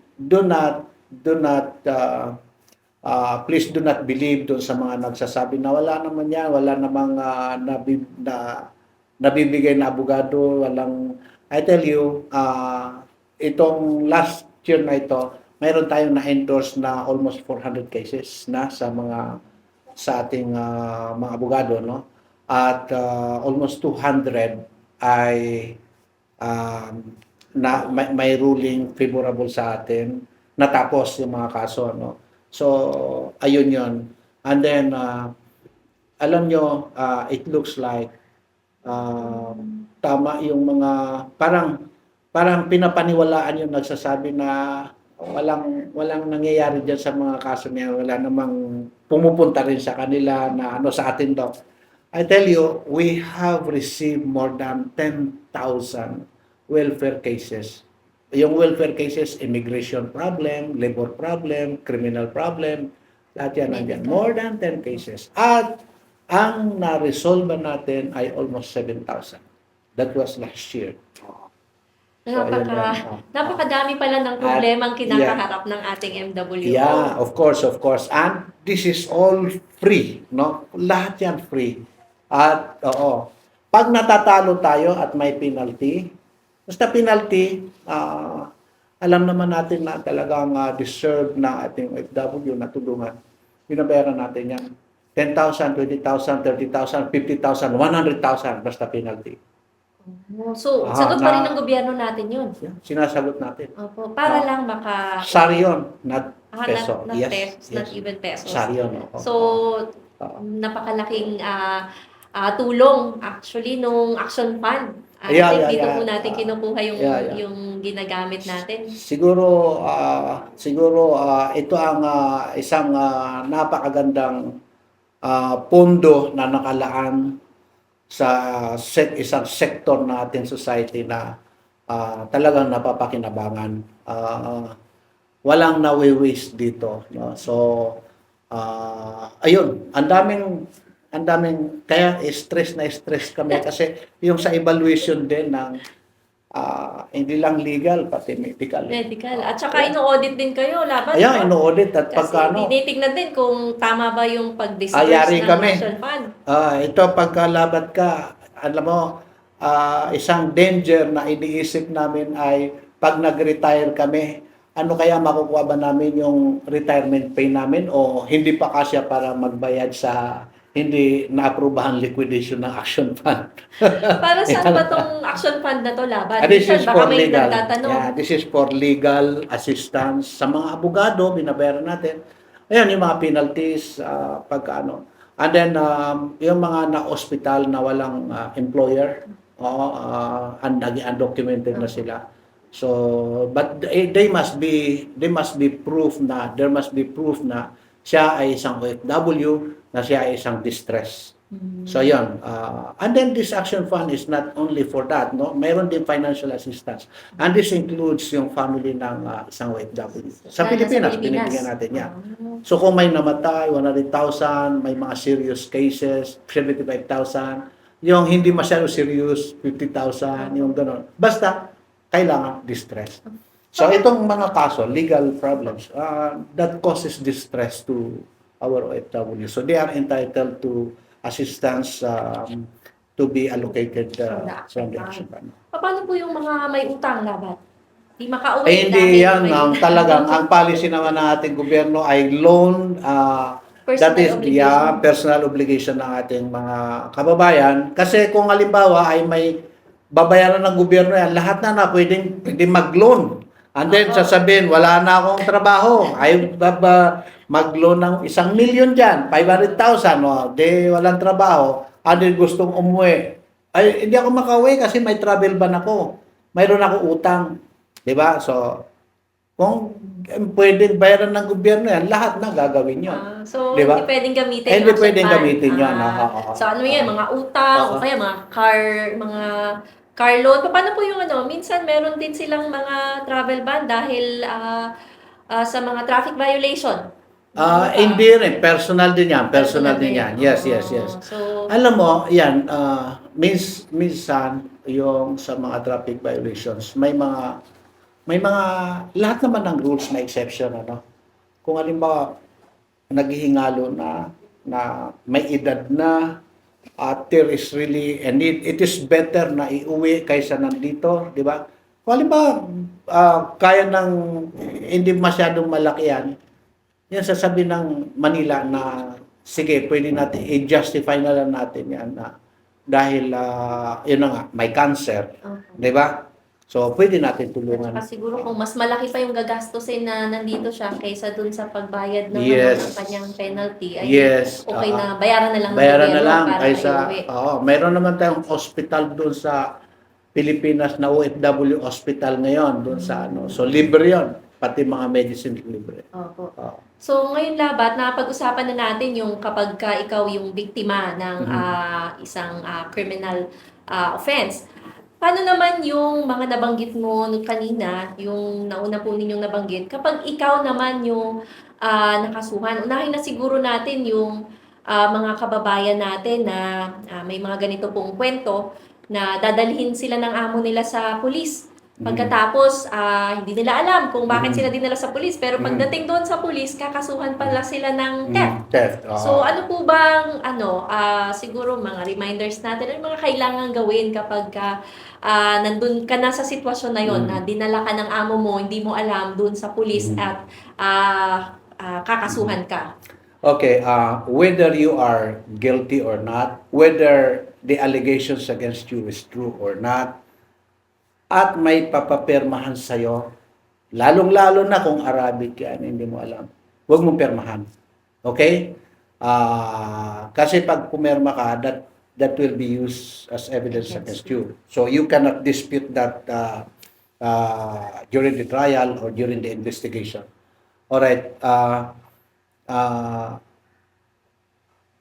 [SPEAKER 2] please do not believe doon sa mga nagsasabi na wala naman yan, wala namang nabibigay na abogado, I tell you, itong last year na ito, mayroon tayong na-endorse na almost 400 cases na sa ating mga abogado, no? At almost 200 ay may ruling favorable sa atin, natapos yung mga kaso, no? So ayun yon. And then alam nyo, it looks like tama yung mga parang pinapaniwalaan yung nagsasabi na walang nangyayari diyan sa mga kaso niya, wala namang pumupunta rin sa kanila na sa atin daw. I tell you, we have received more than 10,000 welfare cases. Yung welfare cases, immigration problem, labor problem, criminal problem, lahat yan nandyan.
[SPEAKER 1] Medical.
[SPEAKER 2] More than 10 cases. At ang na-resolve natin ay almost 7,000. That was last year. So, ayun yan.
[SPEAKER 1] Napakadami pala ng problemang kinakaharap ng ating MWO.
[SPEAKER 2] Yeah, of course, of course. And this is all free, no? Lahat yan free. At, oo, pag natatalo tayo at may penalty, basta penalty, alam naman natin na talagang deserve na ating OFW na tulungan. Binabayaran natin yan. 10,000, 20,000, 30,000, 50,000, 100,000, basta penalty.
[SPEAKER 1] So, sagot pa rin ng gobyerno natin yun.
[SPEAKER 2] Yeah, sinasagot natin.
[SPEAKER 1] Opo, para lang maka...
[SPEAKER 2] Sari yun, not peso.
[SPEAKER 1] Not pesos, not even pesos.
[SPEAKER 2] Sari yun.
[SPEAKER 1] So, napakalaking tulong actually nung Action Fund. Dito po natin kinukuha yung ginagamit natin.
[SPEAKER 2] Siguro ito ang isang napakagandang pondo na nakalaan sa isang sector na ating society na talagang napapakinabangan. Walang nawi-waste dito, no? So ayun, ang daming kaya stress kami kasi yung sa evaluation din ng hindi lang legal pati medical.
[SPEAKER 1] At saka ino-audit din kayo laban.
[SPEAKER 2] Ayan, ino-audit at
[SPEAKER 1] kasi
[SPEAKER 2] pagkano.
[SPEAKER 1] tinitignan din kung tama ba yung pag-disperse
[SPEAKER 2] Ayari
[SPEAKER 1] ng
[SPEAKER 2] kami.
[SPEAKER 1] Action Fund.
[SPEAKER 2] Ito pagkalabat ka, alam mo, isang danger na iniisip namin ay pag nag-retire kami, ano kaya makukuha ba namin yung retirement pay namin o hindi pa kasya para magbayad sa hindi na-aprobahan liquidation ng Action Fund.
[SPEAKER 1] Para saan ba tong Action Fund na to laban?
[SPEAKER 2] This is
[SPEAKER 1] baka
[SPEAKER 2] for
[SPEAKER 1] may
[SPEAKER 2] legal.
[SPEAKER 1] nagtatanong.
[SPEAKER 2] Yeah, this is for legal assistance sa mga abogado, binabayaran natin. Ayan, yung mga penalties, pagkaano. And then, yung mga na-hospital na walang employer, undocumented na sila. So, but they must be proof na, there must be proof na siya ay isang OFW, na siya ay isang distress. So, yun. And then, this Action Fund is not only for that, no? Mayroon din financial assistance. And this includes yung family ng isang OFW. Sa Pilipinas, binibigyan natin yan. So, kung may namatay, 100,000, may mga serious cases, 75,000, yung hindi masyado serious, 50,000, yung gano'n. Basta, kailangan distress. So, itong mga kaso, legal problems, that causes distress to our OFW. So, they are entitled to assistance to be allocated from the Action Fund.
[SPEAKER 1] Paano po yung mga may utang laban? Di makauwi.
[SPEAKER 2] Hindi yan. Talagang, ang policy naman ng ating gobyerno ay loan, that is personal obligation ng ating mga kababayan. Kasi kung halimbawa ay may babayaran ng gobyerno yan, lahat na pwedeng mag-loan. And then sasabihin, wala na akong trabaho. Ay mag-loan ng 1,000,000 dyan, 500,000, walang trabaho. And then gustong umuwi. Ay, hindi ako makauwi kasi may travel ban ako. Mayroon ako utang. Diba? So, kung pwedeng bayaran ng gobyerno yan, lahat na gagawin yun.
[SPEAKER 1] So,
[SPEAKER 2] diba?
[SPEAKER 1] hindi pwedeng gamitin
[SPEAKER 2] Hindi pwedeng gamitin yun.
[SPEAKER 1] So, ano yan? Mga utang, o kaya mga car loan. Paano po yung minsan meron din silang mga travel ban dahil sa mga traffic violation.
[SPEAKER 2] Hindi rin. Personal din yan. Personal din yan. Yes.
[SPEAKER 1] So,
[SPEAKER 2] alam mo, yan, minsan, yung sa mga traffic violations, may mga, lahat naman ng rules na exception, Kung halimbawa, naghihingalo na may edad na, there is really a need. It is better na iuwi kaysa nandito, di ba? Kung halimbawa, kaya ng hindi masyadong malaki yan sasabihin ng Manila na sige, pwede natin i-justify na lang natin yan dahil yun na nga, may cancer, di ba? So, pwede natin tulungan.
[SPEAKER 1] At siguro kung mas malaki pa yung gagastusin na nandito siya kaysa dun sa pagbayad ng kanyang penalty, ay okay na bayaran na lang ng gobyerno para
[SPEAKER 2] kaysa, mayroon naman tayong hospital dun sa Pilipinas na OFW hospital ngayon dun sa So libre 'yon, pati mga medicine libre.
[SPEAKER 1] Opo. So ngayon labat napag-usapan na natin yung kapag ka ikaw yung biktima ng isang criminal offense. Paano naman yung mga nabanggit mo kanina, yung nauna po ninyong nabanggit, kapag ikaw naman yung nakasuhan? Unahin na siguro natin yung mga kababayan natin na may mga ganito pong kwento na dadalhin sila ng amo nila sa pulis. Pagkatapos, hindi nila alam kung bakit sila dinala sa pulis. Pero pagdating doon sa pulis, kakasuhan pala sila ng theft.
[SPEAKER 2] Theft.
[SPEAKER 1] So, ano po bang, siguro mga reminders natin, ano yung mga kailangan gawin kapag nandun ka na sa sitwasyon na yon na dinala ka ng amo mo, hindi mo alam doon sa pulis at kakasuhan ka?
[SPEAKER 2] Okay, whether you are guilty or not, whether the allegations against you is true or not, at may papapirmahan sa'yo, lalong-lalo na kung Arabic yan, hindi mo alam, huwag mong pirmahan. Okay? Kasi pag pumirma ka, that will be used as evidence against you. So you cannot dispute that during the trial or during the investigation. Alright.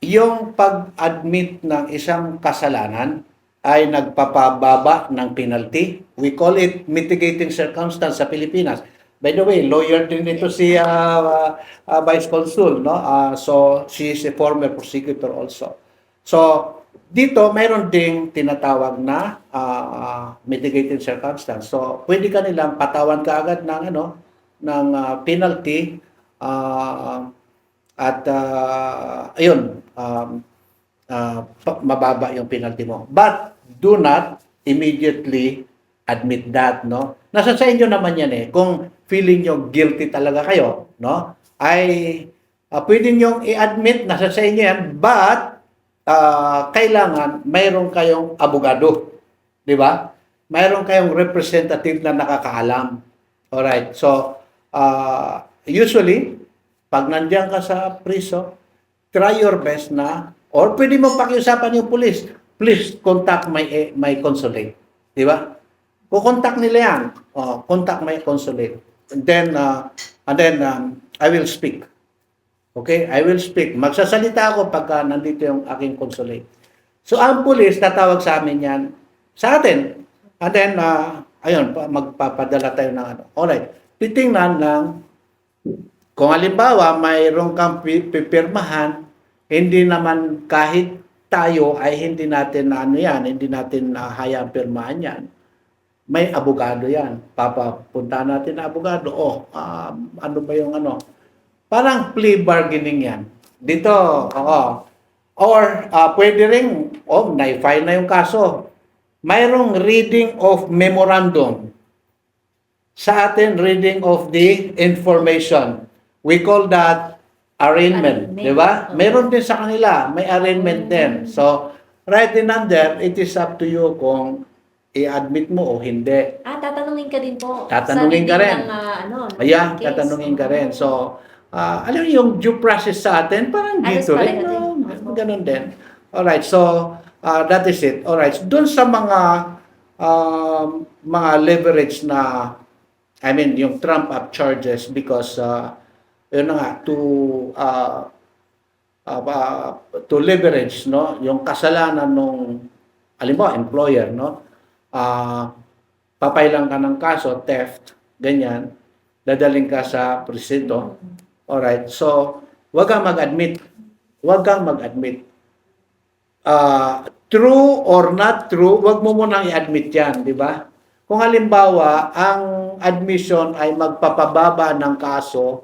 [SPEAKER 2] Yung pag-admit ng isang kasalanan ay nagpapababa ng penalty. We call it mitigating circumstance sa Pilipinas. By the way, lawyer din ito si Vice Consul, no? So she is a former prosecutor also. So dito mayroon ding tinatawag na mitigating circumstance. So pwede ka nilang patawan kaagad ng penalty at ayun, mababa yung penalty mo. But do not immediately admit that, no? Nasa sa inyo naman yan eh. Kung feeling nyo guilty talaga kayo, no? Ay pwede nyo i-admit, nasa sa inyo yan, but kailangan mayroon kayong abogado. Di ba? Mayroon kayong representative na nakakaalam. Alright, so usually, pag nandiyan ka sa priso, try your best na, or pwede mo pakiusapan yung police, please contact my consulate. Di ba? Kukontak nila yan. Contact my consulate. And then I will speak. Okay? I will speak. Magsasalita ako pagka nandito yung aking consulate. So, ang police, tatawag sa amin yan, sa atin. And then, ayun, magpapadala tayo ng Alright. Titingnan ng, kung halimbawa, mayroong kang pipirmahan, hindi naman kahit tayo ay hindi natin hindi natin hayaan pirmahan yan. May abogado yan. Papapunta natin na abogado. Ano ba yung Parang plea bargaining yan. Dito, Or, pwede rin, na-file na yung kaso. Mayroong reading of memorandum. Sa atin, reading of the information. We call that arraignment. Di ba? Meron din sa kanila. May arraignment din. So, right in under, it is up to you kung i-admit mo o hindi.
[SPEAKER 1] Tatanungin ka din po.
[SPEAKER 2] Tatanungin ka rin.
[SPEAKER 1] Ng
[SPEAKER 2] Tatanungin ka rin. So, alam mo yung due process sa atin, parang dito rin. Ganun din. Alright, so, that is it. Alright, doon sa mga leverage na, yung trump up charges because, yun na nga, to leverage, no, yung kasalanan nung, halimbawa, employer, no, papailang ka ng kaso, theft, ganyan, dadaling ka sa presinto. Alright, so, wag kang mag-admit. Wag kang mag-admit. True or not true, wag mo munang i-admit yan, di ba? Kung halimbawa, ang admission ay magpapababa ng kaso,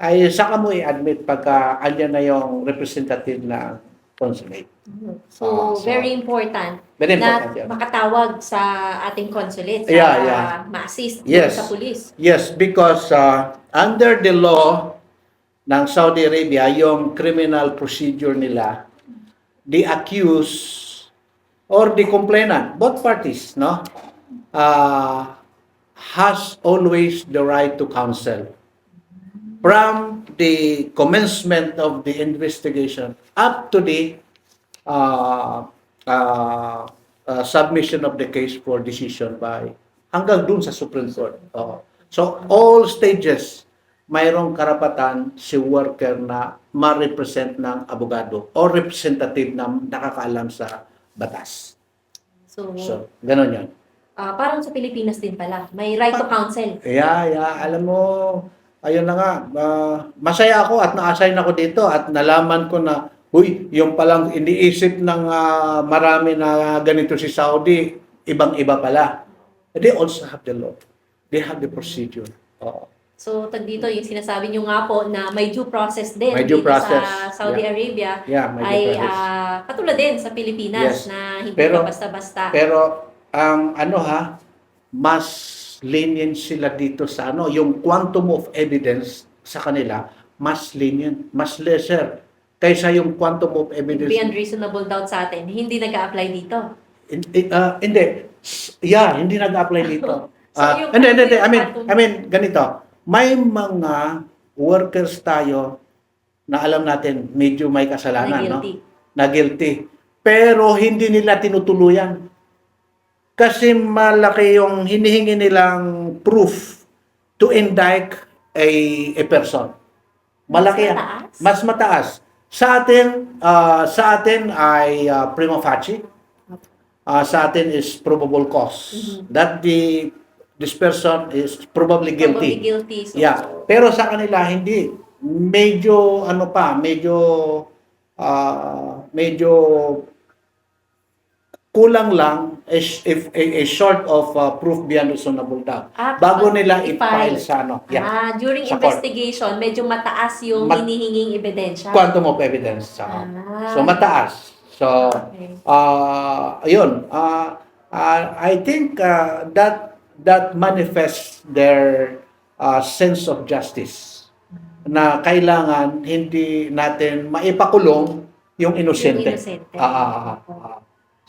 [SPEAKER 2] ay saka mo i-admit pagka andyan na yung representative na consulate.
[SPEAKER 1] So, very important
[SPEAKER 2] Very
[SPEAKER 1] na
[SPEAKER 2] important yan.
[SPEAKER 1] makatawag sa ating consulate para ma-assist sa police.
[SPEAKER 2] Yes, because under the law ng Saudi Arabia, yung criminal procedure nila, the accused or the complainant, both parties, no, has always the right to counsel. From the commencement of the investigation up to the submission of the case for decision by hanggang dun sa Supreme Court. So all stages mayroong karapatan si worker na ma-represent ng abogado o representative na nakakaalam sa batas.
[SPEAKER 1] So,
[SPEAKER 2] So, ganun yan.
[SPEAKER 1] parang sa Pilipinas din pala, may right to counsel.
[SPEAKER 2] Alam mo, ayun na nga, masaya ako at na-assign ako dito at nalaman ko na, yung palang iniisip ng marami na ganito si Saudi, ibang-iba pala. They also have the law. They have the procedure. Oo.
[SPEAKER 1] So, dito yung sinasabi nyo nga po na may due process din
[SPEAKER 2] May due
[SPEAKER 1] dito
[SPEAKER 2] process.
[SPEAKER 1] sa Saudi Arabia
[SPEAKER 2] May
[SPEAKER 1] ay
[SPEAKER 2] due process.
[SPEAKER 1] katulad din sa Pilipinas
[SPEAKER 2] Yes.
[SPEAKER 1] na hindi
[SPEAKER 2] Pero-
[SPEAKER 1] ka basta-basta.
[SPEAKER 2] Pero ang mas lenient sila dito sa yung quantum of evidence sa kanila, mas lenient, mas lesser kaysa yung quantum of evidence.
[SPEAKER 1] Beyond reasonable doubt sa atin, hindi nag-a-apply dito.
[SPEAKER 2] Hindi. Hindi nag-apply dito.
[SPEAKER 1] So, yung
[SPEAKER 2] Hindi.
[SPEAKER 1] quantum-
[SPEAKER 2] I mean, ganito. May mga workers tayo na alam natin medyo may kasalanan,
[SPEAKER 1] Na guilty.
[SPEAKER 2] Na guilty. Pero hindi nila tinutuluyan. Kasi malaki yung hinihingi nilang proof to indict a person. Malaki yan.
[SPEAKER 1] mataas?
[SPEAKER 2] Mas mataas. Sa atin ay prima facie. Sa atin is probable cause that this person is probably guilty.
[SPEAKER 1] Probably guilty. So,
[SPEAKER 2] Pero sa kanila hindi. Medyo medyo kulang lang a short of proof beyond reasonable doubt. Bago nila i-file sa
[SPEAKER 1] during
[SPEAKER 2] sa court.
[SPEAKER 1] investigation, medyo mataas yung hinihinging ebidensya.
[SPEAKER 2] Quantum of evidence. So mataas. So
[SPEAKER 1] Okay.
[SPEAKER 2] ayun. I think that manifests their sense of justice na kailangan hindi natin maipakulong yung inosente.
[SPEAKER 1] Yung inosente.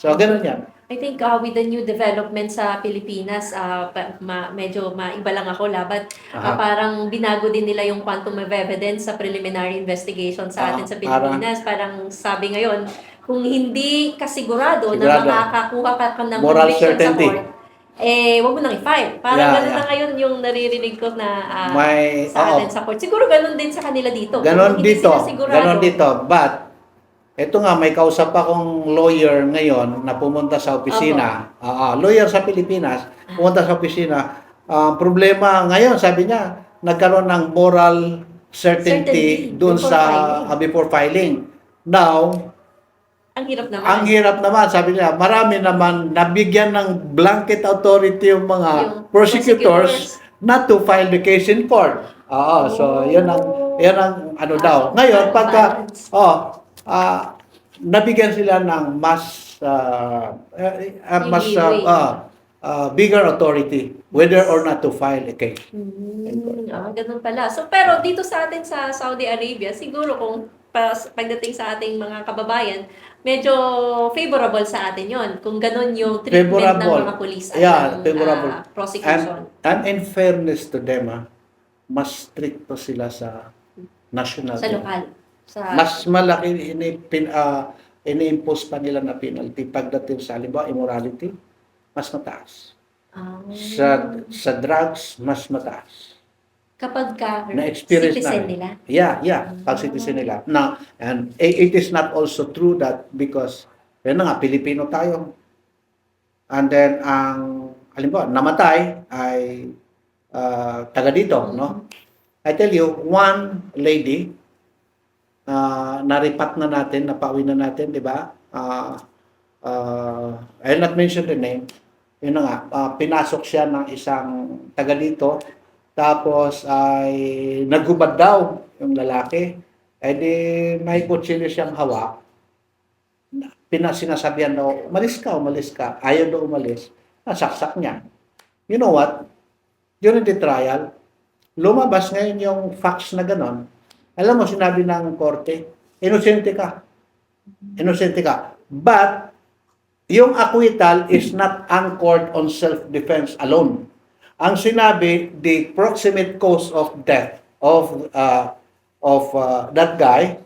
[SPEAKER 2] So, ganun yan.
[SPEAKER 1] I think with the new development sa Pilipinas, medyo maiba lang ako labat. Parang binago din nila yung quantum of evidence sa preliminary investigation sa atin sa Pilipinas. Parang sabi ngayon, kung hindi ka sigurado na makakakuha ka ng
[SPEAKER 2] Moral
[SPEAKER 1] conviction
[SPEAKER 2] certainty.
[SPEAKER 1] sa court, wag mo nang i-file. Parang ganun na ngayon yung naririnig ko na sa atin sa court. Siguro ganun din sa kanila dito.
[SPEAKER 2] Ganon
[SPEAKER 1] Kung hindi
[SPEAKER 2] dito.
[SPEAKER 1] sila sigurado,
[SPEAKER 2] Ganon dito. But, eto nga, may kausap akong lawyer ngayon na pumunta sa opisina. Lawyer sa Pilipinas, pumunta sa opisina. Problema ngayon, sabi niya, nagkaroon ng moral certainty doon sa before filing. Now,
[SPEAKER 1] ang hirap naman.
[SPEAKER 2] ang hirap naman, sabi niya, marami naman nabigyan ng blanket authority yung mga
[SPEAKER 1] Yung
[SPEAKER 2] prosecutors not to file the case in court. So yun ang ano daw. Ngayon, pagka nabigyan sila ng mas bigger authority whether or not to file a case.
[SPEAKER 1] Ganun pala. So, pero dito sa atin sa Saudi Arabia, siguro kung pagdating sa ating mga kababayan, medyo favorable sa atin yon. Kung ganun yung treatment ng mga police at ng prosecution.
[SPEAKER 2] And in fairness to them, mas stricto sila sa national.
[SPEAKER 1] Sa lokal.
[SPEAKER 2] Mas malaki ini-impose pa nila na penalty pagdating sa halimbawa immorality, mas mataas. Sa drugs, mas mataas.
[SPEAKER 1] Kapag
[SPEAKER 2] Na-experience
[SPEAKER 1] citizen
[SPEAKER 2] namin.
[SPEAKER 1] nila.
[SPEAKER 2] Pag citizen nila. Now, and it is not also true that because, yun na nga, Pilipino tayo. And then, halimbawa, namatay ay taga dito, no? I tell you, one lady, naripat na natin, napauwi na natin, di ba? I'll not mention the name. Yun na nga, pinasok siya ng isang taga dito, tapos ay naghubad daw yung lalaki. Di may kutsilyo siyang hawak. Sinasabihan daw, umalis ka. Ayaw daw umalis. Nasaksak niya. You know what? During the trial, lumabas ngayon yung facts na ganon. Alam mo, sinabi ng korte, inosente ka. But, yung acquittal is not anchored on self-defense alone. Ang sinabi, the proximate cause of death of that guy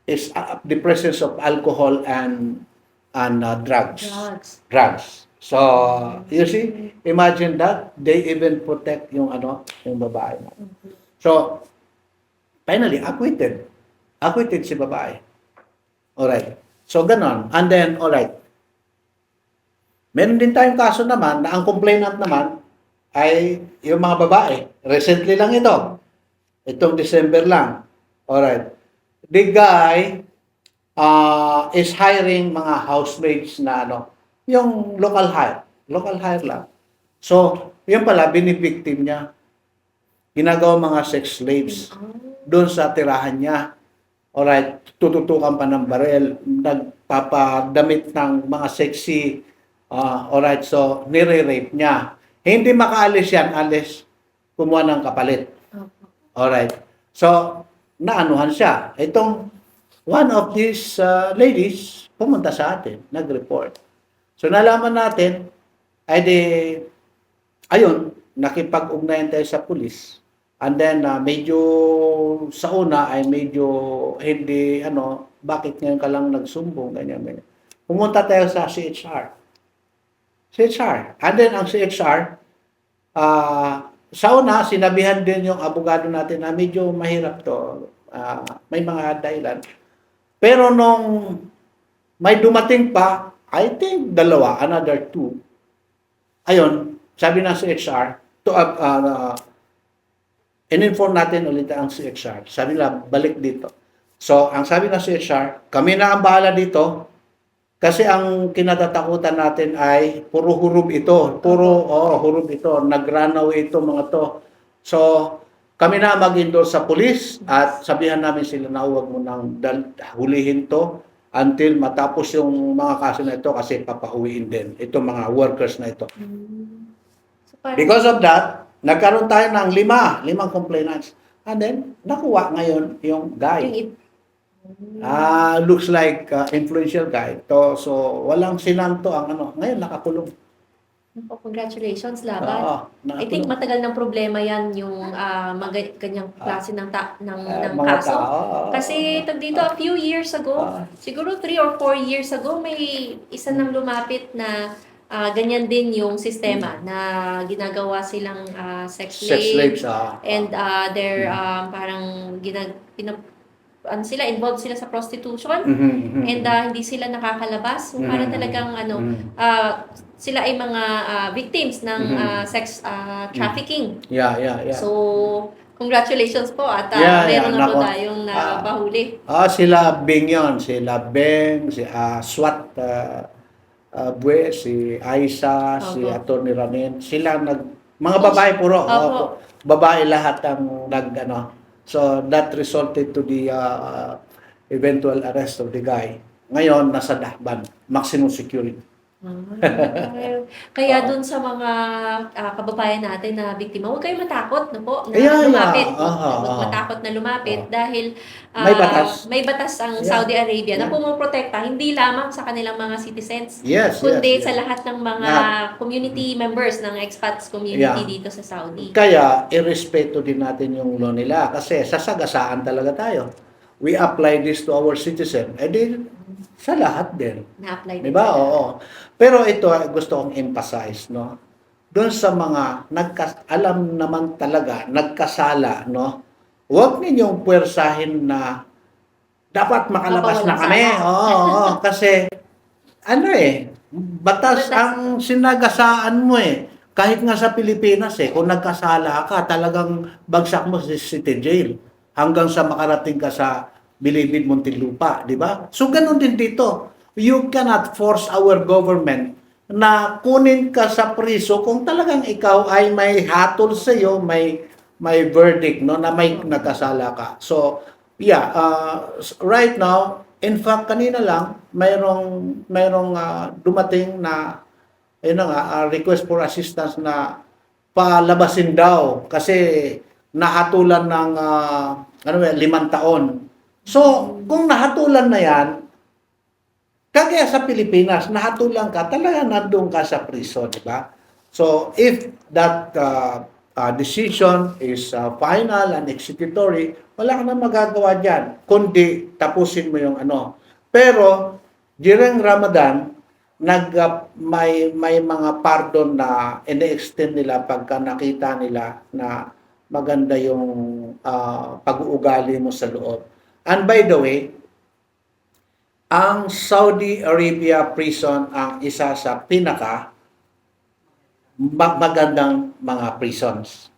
[SPEAKER 2] is the presence of alcohol and drugs. So, you see, imagine that they even protect yung yung babae. So, finally acquitted. Acquitted si babae. Alright. So, ganon. And then, alright. Meron din tayong kaso naman na ang complainant naman ay yung mga babae. Recently lang ito. Itong December lang. Alright. The guy is hiring mga housemaids na yung local hire. Local hire lang. So, yun pala, binibiktim niya. Ginagawa mga sex slaves doon sa tirahan niya. Alright, tututukan pa ng barel, nagpapadamit ng mga sexy. Alright, so nire-rape niya. Hindi makaalis yan, alis, kumuha ng kapalit. Alright, so naanuhan siya. Itong one of these ladies pumunta sa atin, nag-report. So nalaman natin, ay ayun, nakipag-ugnayan tayo sa pulis. And then, medyo sa una ay medyo hindi, bakit ngayon ka lang nagsumbong, ganyan. Pumunta tayo sa CHR. CHR. And then, ang CHR, sa una, sinabihan din yung abogado natin na medyo mahirap to. May mga dahilan. Pero nung may dumating pa, I think another 2. Ayun, sabi ng CHR, in-inform natin ulit ang CHR. Sabi nila, balik dito. So, ang sabi ng CHR, kami na ang bahala dito kasi ang kinatatakutan natin ay puro hurub ito. Hurub ito. Nag-run away ito mga to. So, kami na mag-endorse sa police at sabihan namin sila na huwag mo nang hulihin to until matapos yung mga kaso na ito kasi papauwiin din. Ito mga workers na ito.
[SPEAKER 1] So, parang,
[SPEAKER 2] Because of that, nagkaroon tayo ng 5 complainants. And then, nakuha ngayon yung guy. Looks like influential guy. So walang sinanto ang ngayon nakakulong.
[SPEAKER 1] congratulations, laban. I think matagal ng problema yan yung ganyang klase ng
[SPEAKER 2] Mga
[SPEAKER 1] kaso.
[SPEAKER 2] tao.
[SPEAKER 1] Kasi dito, a few years ago, siguro 3 or 4 years ago, may isa nang lumapit na ganyan din yung sistema na ginagawa silang sex
[SPEAKER 2] Sex slaves.
[SPEAKER 1] and they're parang involved sila sa prostitution and hindi sila nakakalabas. So para talagang sila ay mga victims ng sex trafficking.
[SPEAKER 2] Yeah.
[SPEAKER 1] So congratulations po at meron na po tayong napahuli.
[SPEAKER 2] Sila Beng yun. Sila Beng, si Swat Bue, si Aisa, si Atty. Ramin. Sila mga babae puro. Babae lahat ang So that resulted to the eventual arrest of the guy. Ngayon, nasa Dahban, maximum security.
[SPEAKER 1] Kaya dun sa mga kababayan natin na biktima, huwag kayong matakot na po na lumapit. Huwag matakot na lumapit dahil may batas ang Saudi Arabia na pumoprotekta hindi lamang sa kanilang mga citizens, kundi sa lahat ng mga community members ng expats community dito sa Saudi.
[SPEAKER 2] Kaya, irespeto din natin yung law nila kasi sasagasaan talaga tayo. We apply this to our citizen. Sa lahat din.
[SPEAKER 1] Na-apply
[SPEAKER 2] diba? Oo. Pero ito, gusto kong emphasize, doon sa mga alam naman talaga, nagkasala, huwag ninyong puwersahin na dapat makalabas na kami. Oo, kasi, batas ang sinagasaan mo Kahit nga sa Pilipinas kung nagkasala ka, talagang bagsak mo sa city jail hanggang sa makarating ka sa Bilibid, Muntinlupa, di ba? So, ganun din dito. You cannot force our government na kunin ka sa priso kung talagang ikaw ay may hatol sa iyo, may verdict, na may nagkasala ka. So, right now, in fact, kanina lang, mayroong dumating na request for assistance na palabasin daw kasi nahatulan ng 5 taon. So, kung nahatulan na yan, kagaya sa Pilipinas, nahatulan ka, talaga nandun ka sa prison, di ba? So, if that decision is final and executory, wala ka na magagawa dyan, kundi tapusin mo yung Pero, during Ramadan, may mga pardon na ine-extend nila pagka nakita nila na maganda yung pag-uugali mo sa loob. And by the way, ang Saudi Arabia prison ang isa sa pinaka magandang mga prisons.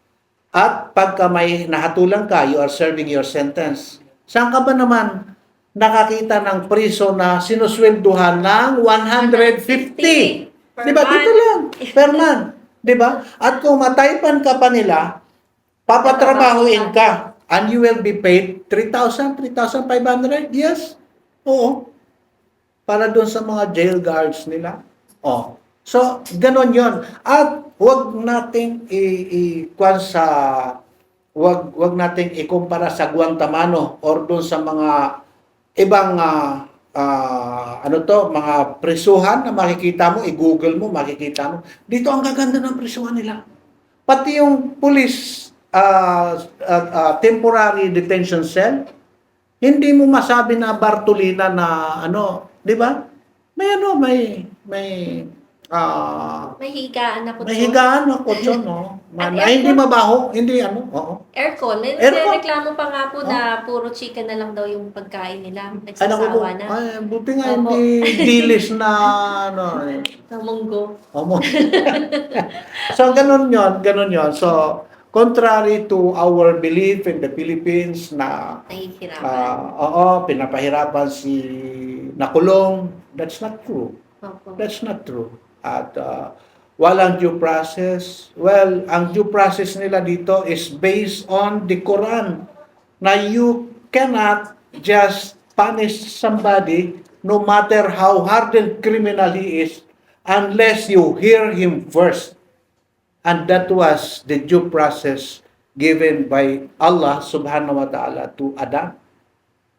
[SPEAKER 2] At pagka may nahatulan ka, you are serving your sentence. Saan ka ba naman nakakita ng prison na sinuswelduhan ng 150?
[SPEAKER 1] 150 per
[SPEAKER 2] Di ba? Dito
[SPEAKER 1] month.
[SPEAKER 2] lang. Per month. Di ba? At kung mataypan ka pa nila, papatrabahuin ka. And you will be paid 3,000, 3,500? Yes. Oo. Para doon sa mga jail guards nila. Oh. So, ganon yon. At huwag nating wag nating ikumpara sa Guantanamo or doon sa mga ibang mga prisuhan na makikita mo, i-google mo, makikita mo. Dito ang gaganda ng prisuhan nila. Pati yung police temporary detention cell, hindi mo masabi na Bartolina na di ba?
[SPEAKER 1] May higaan na po.
[SPEAKER 2] May higaan na kotso, no?
[SPEAKER 1] At
[SPEAKER 2] Hindi
[SPEAKER 1] aircon.
[SPEAKER 2] mabaho, hindi oo.
[SPEAKER 1] Aircon. May
[SPEAKER 2] Aircon.
[SPEAKER 1] reklamo pa nga po na puro chicken na lang daw yung pagkain nila.
[SPEAKER 2] Ano ko po?
[SPEAKER 1] Nagsasawa na.
[SPEAKER 2] Ay, buti nga
[SPEAKER 1] Opo.
[SPEAKER 2] hindi dilis na
[SPEAKER 1] Namunggo.
[SPEAKER 2] So ganun yon. So contrary to our belief in the Philippines na
[SPEAKER 1] Nahihirapan.
[SPEAKER 2] pinapahirapan si nakulong, that's not true.
[SPEAKER 1] Opo.
[SPEAKER 2] That's not true. At walang due process. Well, ang due process nila dito is based on the Quran na you cannot just punish somebody no matter how hardened criminal he is unless you hear him first. And that was the due process given by Allah subhanahu wa ta'ala to Adam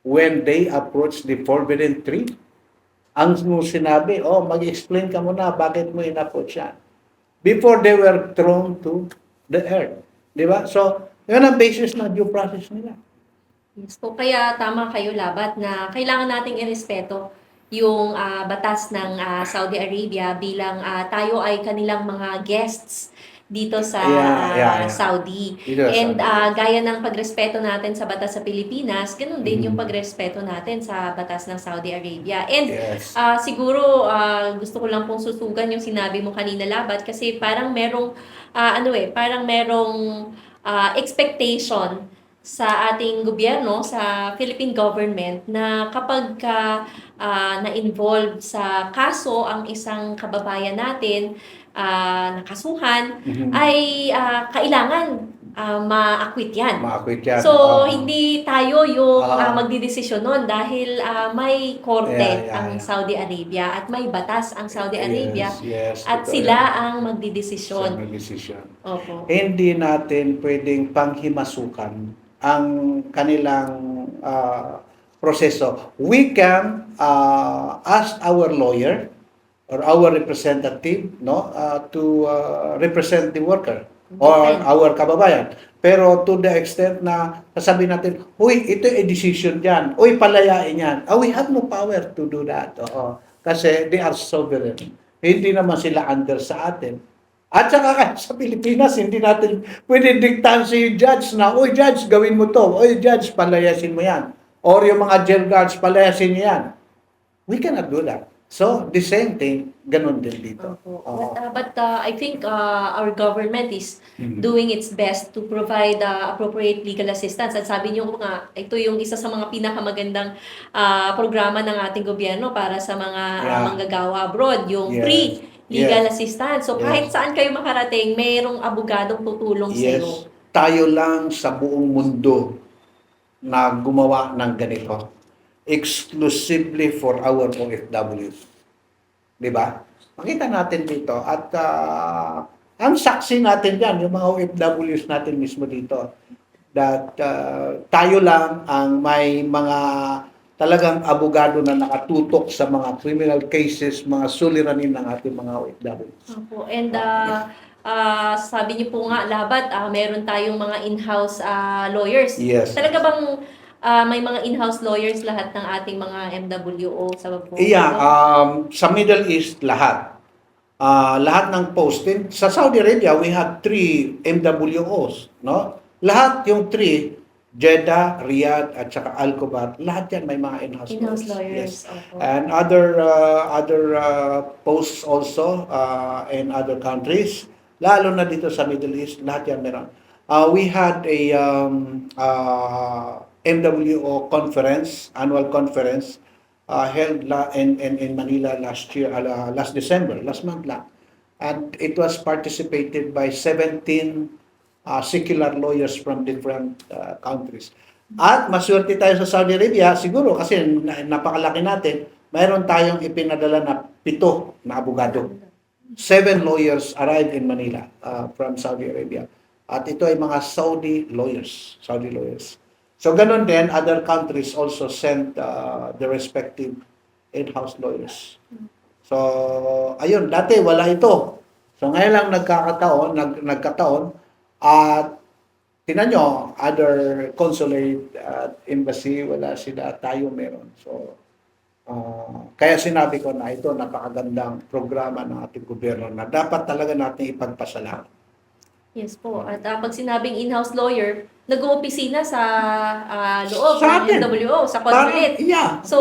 [SPEAKER 2] when they approached the forbidden tree. Ang sinabi, mag-explain ka muna bakit mo in-approach yan. Before they were thrown to the earth. Di ba? So, yun ang basis ng due process nila.
[SPEAKER 1] Yes po. Kaya tama kayo, Labat, na kailangan nating irespeto yung batas ng Saudi Arabia bilang tayo ay kanilang mga guests dito sa
[SPEAKER 2] Yeah.
[SPEAKER 1] Saudi.
[SPEAKER 2] Dito sa
[SPEAKER 1] And
[SPEAKER 2] Saudi.
[SPEAKER 1] gaya ng pagrespeto natin sa batas sa Pilipinas, ganun din yung pagrespeto natin sa batas ng Saudi Arabia. And
[SPEAKER 2] Yes.
[SPEAKER 1] siguro gusto ko lang pong susugan yung sinabi mo kanina, Labat, kasi parang merong parang merong expectation sa ating gobyerno, sa Philippine government, na kapag na-involve sa kaso ang isang kababayan natin, nakasuhan, ay kailangan ma-acquit yan.
[SPEAKER 2] Ma-acquit yan.
[SPEAKER 1] So, hindi tayo yung
[SPEAKER 2] Ah.
[SPEAKER 1] magdidesisyon nun dahil may korte
[SPEAKER 2] Yeah.
[SPEAKER 1] ang Saudi Arabia at may batas ang Saudi Arabia
[SPEAKER 2] Yes,
[SPEAKER 1] at
[SPEAKER 2] totoo
[SPEAKER 1] sila
[SPEAKER 2] yan.
[SPEAKER 1] ang
[SPEAKER 2] Sa
[SPEAKER 1] magdidesisyon.
[SPEAKER 2] decision.
[SPEAKER 1] Opo.
[SPEAKER 2] Hindi natin pwedeng panghimasukan ang kanilang proseso. We can ask our lawyer or our representative to represent the worker or
[SPEAKER 1] Defend.
[SPEAKER 2] our kababayan. Pero to the extent na sasabihin natin, huy, ito ay decision yan. Uy, palayain yan. We have no power to do that. Oo. Kasi they are sovereign. Hindi naman sila under sa atin. At saka kahit sa Pilipinas, hindi natin pwede diktahan si judge na, uy, judge, gawin mo to. Uy, judge, palayasin mo yan. Or yung mga jail guards, palayasin niyo yan. We cannot do that. So, the same thing, ganun din dito.
[SPEAKER 1] Opo.
[SPEAKER 2] Oo.
[SPEAKER 1] But I think our government is doing its best to provide appropriate legal assistance. At sabi niyo nga, ito yung isa sa mga pinakamagandang programa ng ating gobyerno para sa mga manggagawa abroad, yung
[SPEAKER 2] Yes.
[SPEAKER 1] free legal
[SPEAKER 2] Yes.
[SPEAKER 1] assistance. So
[SPEAKER 2] Yes.
[SPEAKER 1] kahit saan kayo makarating, mayroong abogadong tutulong sa iyo.
[SPEAKER 2] Yes, tayo lang sa buong mundo na gumawa ng ganito. Exclusively for our OFWs. Di ba? Makita natin dito. At ang saksi natin dyan, yung mga OFWs natin mismo dito, that tayo lang ang may mga talagang abogado na nakatutok sa mga criminal cases, mga suliranin ng ating mga OFWs.
[SPEAKER 1] Opo. And sabi niyo po nga, Labat, meron tayong mga in-house lawyers.
[SPEAKER 2] Yes.
[SPEAKER 1] Talaga bang may mga in-house lawyers lahat ng ating mga MWO sa buong
[SPEAKER 2] Yeah,
[SPEAKER 1] mundo?
[SPEAKER 2] sa Middle East lahat. Lahat ng posting. Sa Saudi Arabia, we have 3 MWOs, no? Lahat yung 3, Jeddah, Riyadh, at saka Al-Kubat, lahat yan may mga in-house
[SPEAKER 1] In-house
[SPEAKER 2] lawyers. Yes.
[SPEAKER 1] lawyers, opo.
[SPEAKER 2] And other posts also in other countries, lalo na dito sa Middle East, lahat yan meron. We had a MWO conference, annual conference, held in Manila last year, last December, last month lang. And it was participated by 17 secular lawyers from different countries. At maswerte tayo sa Saudi Arabia, siguro kasi napakalaki natin, mayroon tayong ipinadala na 7 na abogado. 7 lawyers arrived in Manila from Saudi Arabia. At ito ay mga Saudi lawyers. So ganun din, other countries also sent the respective in-house lawyers. So, ayun, dati wala ito. So ngayon lang nagkataon, at tinan nyo, other consulate at embassy, wala sila, tayo meron. So, kaya sinabi ko na ito, napakagandang programa ng ating gobyerno na dapat talaga natin ipagpasalamat.
[SPEAKER 1] Yes po. At pag sinabing in-house lawyer, nag-oopisina sa loob
[SPEAKER 2] Sa
[SPEAKER 1] ng
[SPEAKER 2] atin.
[SPEAKER 1] MWO, sa
[SPEAKER 2] Parang,
[SPEAKER 1] consulate.
[SPEAKER 2] yeah.
[SPEAKER 1] So,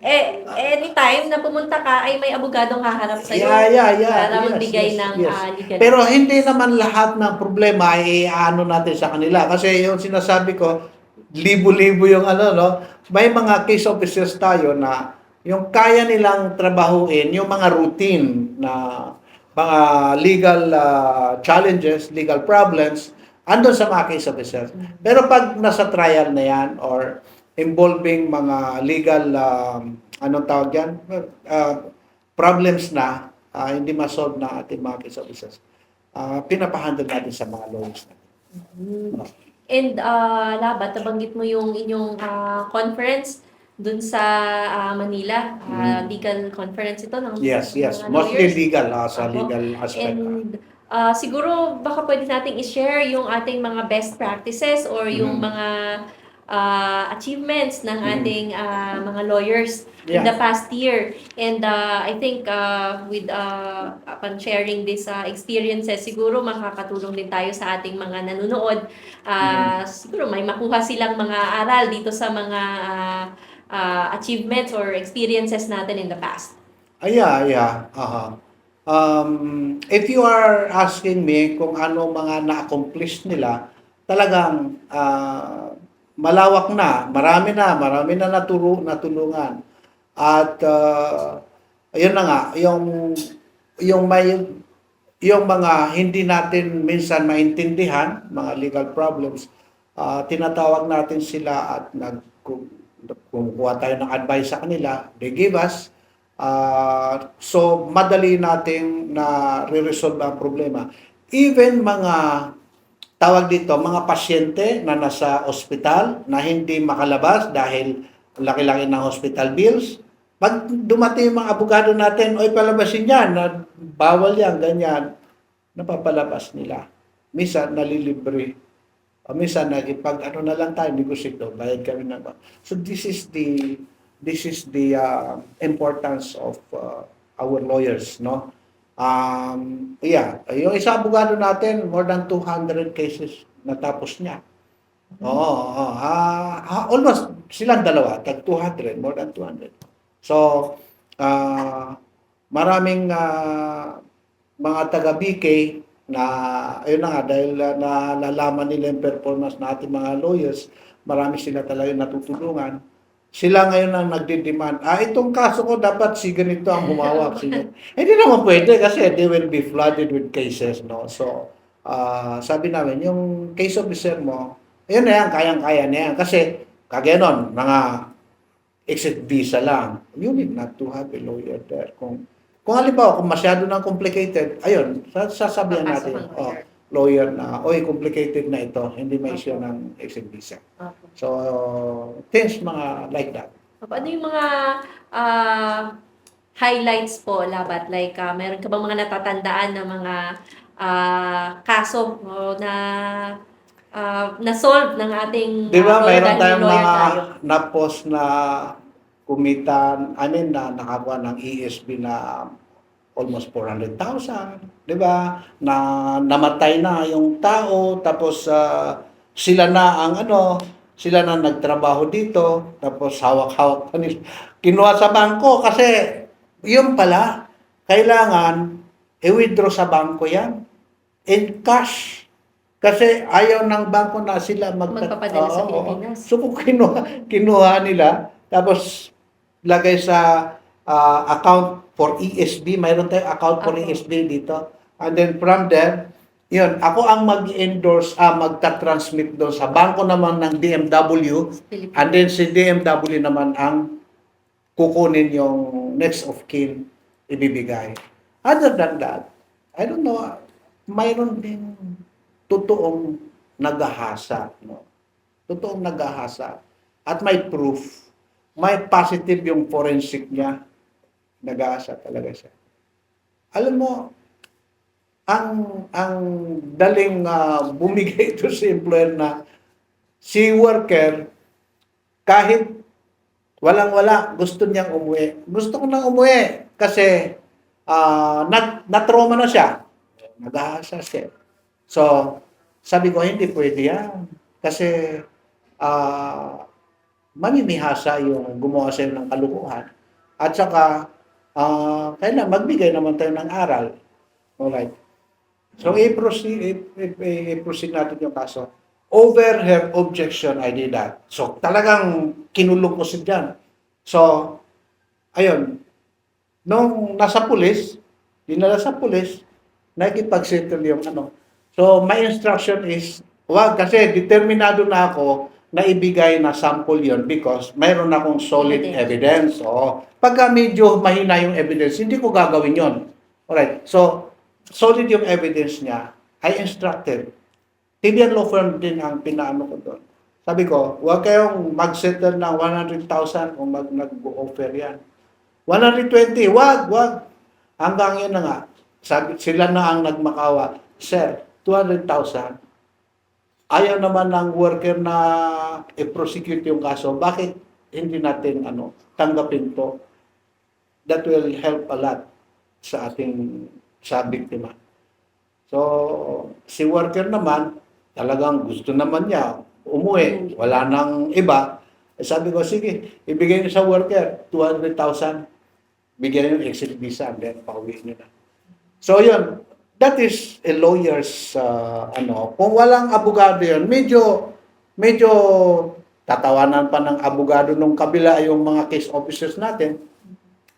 [SPEAKER 1] anytime na pumunta ka ay may abogadong haharap sa iyo
[SPEAKER 2] Yeah.
[SPEAKER 1] para
[SPEAKER 2] Yes,
[SPEAKER 1] magbigay
[SPEAKER 2] yes,
[SPEAKER 1] ng
[SPEAKER 2] yes.
[SPEAKER 1] legal
[SPEAKER 2] Pero
[SPEAKER 1] advice.
[SPEAKER 2] hindi naman lahat ng problema ay ano natin sa kanila. Kasi yung sinasabi ko, libo-libo yung no? May mga case officers tayo na yung kaya nilang trabahuin, yung mga routine na mga legal challenges, legal problems, andun sa mga case officers. Pero pag nasa trial na yan or involving mga legal, anong tawag yan? Problems na hindi ma-solve na ating mga case officers, pinapahandle natin sa mga lawyers natin.
[SPEAKER 1] And Labat, nabanggit mo yung inyong conference dun sa Manila, legal conference ito ng
[SPEAKER 2] Yes.
[SPEAKER 1] mga
[SPEAKER 2] Mostly
[SPEAKER 1] lawyers.
[SPEAKER 2] legal, sa
[SPEAKER 1] Opo.
[SPEAKER 2] legal aspect.
[SPEAKER 1] And siguro baka pwede nating i-share yung ating mga best practices or yung mga achievements ng ating mga lawyers in the past year. And I think with upon sharing this experiences, siguro makakatulong din tayo sa ating mga nanonood. Siguro may makuha silang mga aral dito sa mga achievements or experiences natin in the past.
[SPEAKER 2] Yeah. If you are asking me kung ano mga na-accomplish nila, talagang malawak na, marami na natulungan. At ayun na nga, yung mga hindi natin minsan maintindihan, mga legal problems, tinatawag natin sila at kumukuha tayo ng advice sa kanila, they give us. So, madali nating na re-resolve ang problema. Even mga tawag dito, mga pasyente na nasa ospital na hindi makalabas dahil laki-laki ng hospital bills, pag dumating yung mga abogado natin, oy palabasin yan, na bawal yan, ganyan, napapalabas nila. Minsan, nalilibre. Minsan, pag ano na lang tayo, negosyo, bayad kami na ba. So, this is the importance of our lawyers, no? Yung isa abogado natin, more than 200 cases natapos niya. Almost silang dalawa, tag 200, more than 200. So, maraming mga taga-BK na, ayun na nga, dahil nalalaman nila yung performance ng ating mga lawyers, marami sila talaga natutulungan. Sila ngayon ang nagdi-demand, itong kaso ko dapat si ganito ang humawak. Hindi naman pwede kasi they will be flooded with cases, no? So, sabi namin, yung case officer mo, yun na yan, kayang-kaya na yan. Kasi, kagaya nun, mga exit visa lang. You need not to have a lawyer there. Kung halimbawa, kung masyado nang complicated, ayun, sasabihan natin, lawyer na, complicated na ito, hindi may issue ng exit visa. So, things mga like that.
[SPEAKER 1] Ano yung mga highlights po, Labat? Like, meron ka bang mga natatandaan na mga kaso na na-solve ng ating
[SPEAKER 2] Di ba,
[SPEAKER 1] lawyer
[SPEAKER 2] mayroon
[SPEAKER 1] dahil may
[SPEAKER 2] tayong
[SPEAKER 1] lawyer tayo.
[SPEAKER 2] na-post na kumita, na nakakuha ng ESB na almost 400,000, di ba? Na namatay na yung tao, tapos sila na ang sila na nagtrabaho dito, tapos hawak-hawak pa nila. Kinuha sa bangko kasi yun pala, kailangan i-withdraw sa bangko yan in cash. Kasi ayaw ng bangko na sila
[SPEAKER 1] Magpapadala sa
[SPEAKER 2] Oo, oo.
[SPEAKER 1] Pilipinas.
[SPEAKER 2] So kung kinuha nila, tapos lagay sa account for ESB, mayroon tayong account for
[SPEAKER 1] Ako.
[SPEAKER 2] ESB dito. And then from there, yun, ako ang mag-endorse, magta-transmit doon sa bangko naman ng DMW,
[SPEAKER 1] Philippines.
[SPEAKER 2] and then si DMW naman ang kukunin yung next of kin ibibigay. Other than that, I don't know, mayroon din totoong naghahasa, no? Totoong naghahasa. At may proof. May positive yung forensic niya. Naghahasa talaga siya. Alam mo, ang daling bumigay ito sa employer na si worker, kahit walang-wala, gusto niyang umuwi. Gusto ko nang umuwi kasi na-trauma na siya. Naghahasa siya. So, sabi ko, hindi pwede yan. Kasi, mamimihasa yung gumawa sa'yo ng kalukuhan. At saka, kailangan magbigay naman tayo ng aral. Alright. So, i-proceed natin yung kaso. Over her objection, I did that. So, talagang kinulong ko siya dyan. So, ayun. Nung nasa pulis, dinala sa pulis, nakikipag-settle yung So, my instruction is, wag kasi determinado na ako na ibigay na sample yon because mayroon akong solid evidence. So, pagka medyo mahina yung evidence, hindi ko gagawin yon. Alright. So, solid yung evidence niya. I instructed. TBN Law Firm din ang pinaano ko doon. Sabi ko, huwag kayong mag-settle ng 100,000 kung nag-offer yan. 120, wag. Hanggang yun na nga. Sabi, sila na ang nagmakawa. Sir, 200,000. Ayaw naman ng worker na i-prosecute yung kaso. Bakit hindi natin tanggapin to? That will help a lot sa biktima. So, si worker naman, talagang gusto naman niya umuwi. Wala nang iba. Sabi ko, sige, ibigay niyo sa worker 200,000. Bigyan niyo yung exit visa and then pauwi niyo na. So, yun. That is a lawyer's, kung walang abogado yun, medyo tatawanan pa ng abogado nung kabila yung mga case officers natin.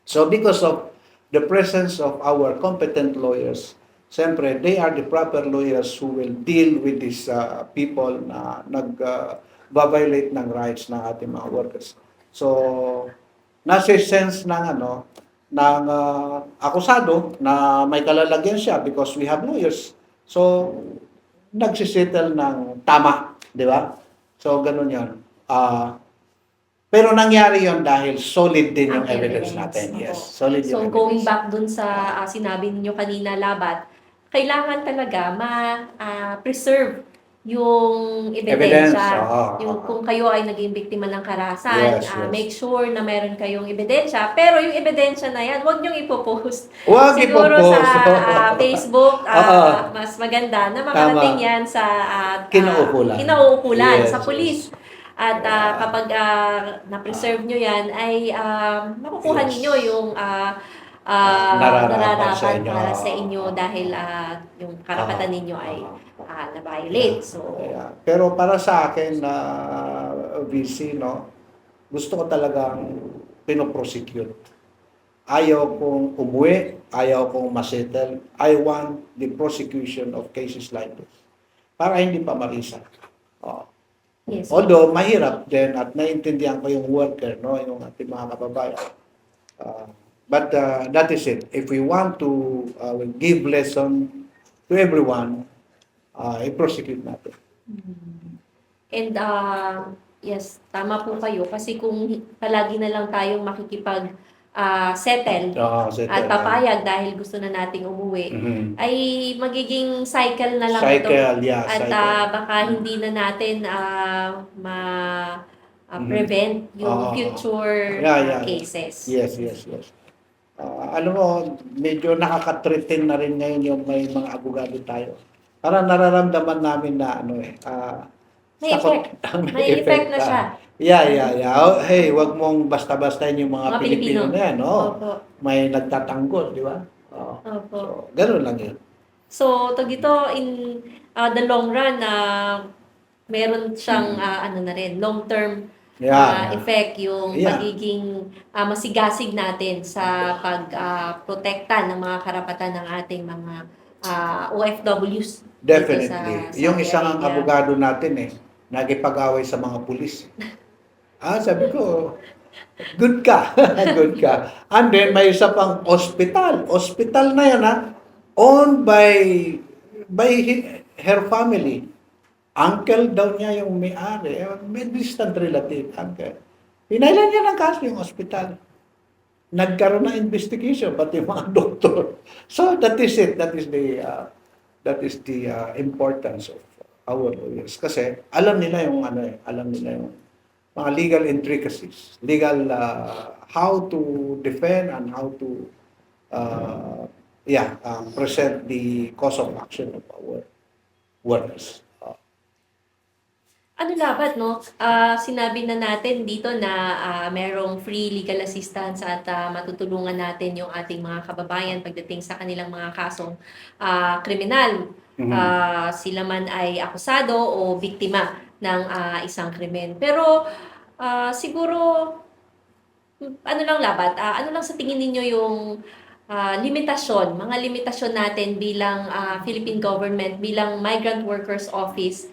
[SPEAKER 2] So, because of the presence of our competent lawyers, siyempre, they are the proper lawyers who will deal with these people na nag-violate ng rights ng ating mga workers. So, nasa sense ng ng akusado na may kalalagyan siya because we have lawyers. So, nagsisettle ng tama, di ba? So, ganun yun. Pero nangyari yon dahil solid din yung
[SPEAKER 1] Ang
[SPEAKER 2] evidence
[SPEAKER 1] evidence.
[SPEAKER 2] natin.
[SPEAKER 1] Oo.
[SPEAKER 2] Yes, solid
[SPEAKER 1] So,
[SPEAKER 2] yung
[SPEAKER 1] going
[SPEAKER 2] evidence.
[SPEAKER 1] back dun sa sinabi ninyo kanina, Labat, kailangan talaga ma-preserve yung
[SPEAKER 2] Evidence,
[SPEAKER 1] ebidensya.
[SPEAKER 2] oo.
[SPEAKER 1] Yung kung kayo ay naging biktima ng karahasan,
[SPEAKER 2] Yes, yes.
[SPEAKER 1] make sure na meron kayong ebidensya. Pero yung ebidensya na yan, huwag niyong ipopost.
[SPEAKER 2] Huwag
[SPEAKER 1] Siguro
[SPEAKER 2] ipopost.
[SPEAKER 1] sa Facebook,
[SPEAKER 2] Oo.
[SPEAKER 1] mas maganda na makarating
[SPEAKER 2] Tama.
[SPEAKER 1] yan sa
[SPEAKER 2] Kinauukulan.
[SPEAKER 1] kinauukulan,
[SPEAKER 2] Yes,
[SPEAKER 1] sa pulis. At
[SPEAKER 2] Yeah.
[SPEAKER 1] kapag na-preserve nyo yan, ay makukuha
[SPEAKER 2] Yes.
[SPEAKER 1] ninyo yung
[SPEAKER 2] Nararapat sa
[SPEAKER 1] nararapat
[SPEAKER 2] inyo.
[SPEAKER 1] para sa inyo dahil yung karapatan ninyo ay na-violate. So,
[SPEAKER 2] Yeah. Pero para sa akin na VC, gusto ko talagang pinoprosecute. Ayaw kong umuwi, ayaw kong masettle. I want the prosecution of cases like this. Para hindi pa marisa.
[SPEAKER 1] yes.
[SPEAKER 2] Although mahirap din at naiintindihan ko yung worker, yung ating mga kababayan. But that is it. If we want to give lesson to everyone, i-prosecute natin.
[SPEAKER 1] And yes, tama po kayo kasi kung palagi na lang tayong settle
[SPEAKER 2] Oo,
[SPEAKER 1] at
[SPEAKER 2] settle.
[SPEAKER 1] papayag dahil gusto na nating umuwi,
[SPEAKER 2] Mhm.
[SPEAKER 1] ay magiging cycle na lang ito.
[SPEAKER 2] Cycle, yeah,
[SPEAKER 1] At
[SPEAKER 2] cycle.
[SPEAKER 1] baka hindi na natin
[SPEAKER 2] Mhm.
[SPEAKER 1] prevent yung
[SPEAKER 2] Oo, oo.
[SPEAKER 1] future
[SPEAKER 2] Yeah, yeah, yeah.
[SPEAKER 1] cases.
[SPEAKER 2] Yes, yes, yes. Alam mo, medyo nakaka-threaten na rin ngayon yung may mga abogado tayo. Parang nararamdaman namin na ano
[SPEAKER 1] May
[SPEAKER 2] takot,
[SPEAKER 1] effect.
[SPEAKER 2] may
[SPEAKER 1] May effect
[SPEAKER 2] effect.
[SPEAKER 1] na siya.
[SPEAKER 2] Yeah, yeah, yeah. Oh, hey, wag mong basta-bastahin yung mga
[SPEAKER 1] Mga
[SPEAKER 2] Pilipino
[SPEAKER 1] Pilipino.
[SPEAKER 2] na yan. Oh,
[SPEAKER 1] Opo.
[SPEAKER 2] may nagtatanggol, di ba? Oh.
[SPEAKER 1] Opo.
[SPEAKER 2] So, gano'n lang yun.
[SPEAKER 1] So, ito in the long run, meron siyang ano na rin, long-term
[SPEAKER 2] Yeah, yeah.
[SPEAKER 1] effect yung
[SPEAKER 2] Yeah.
[SPEAKER 1] pagiging masigasig natin sa pagprotekta ng mga karapatan ng ating mga OFWs dito
[SPEAKER 2] Definitely.
[SPEAKER 1] sa
[SPEAKER 2] Yung
[SPEAKER 1] Saudi
[SPEAKER 2] isang
[SPEAKER 1] Arabia.
[SPEAKER 2] abogado natin nagipag-away sa mga pulis. Sabi ko, good ka. Good ka. And then, may isa pang hospital. Hospital na yan, owned by her family. Uncle daw niya yung may-ari. May distant relative, uncle. Pinailan niya ng kaso yung hospital. Nagkaroon ng investigation, pati yung mga doktor. So, that is it. That is the importance of our lawyers. Kasi, alam nila yung alam nila yung mga legal intricacies, legal how to defend and how to present the cause of action of our workers.
[SPEAKER 1] Ano dapat, no? Sinabi na natin dito na merong free legal assistance at matutulungan natin yung ating mga kababayan pagdating sa kanilang mga kasong kriminal. Sila man ay akusado o biktima ng isang krimen. Pero siguro, ano lang labat, ano lang sa tingin ninyo yung mga limitasyon natin bilang Philippine government, bilang Migrant Workers Office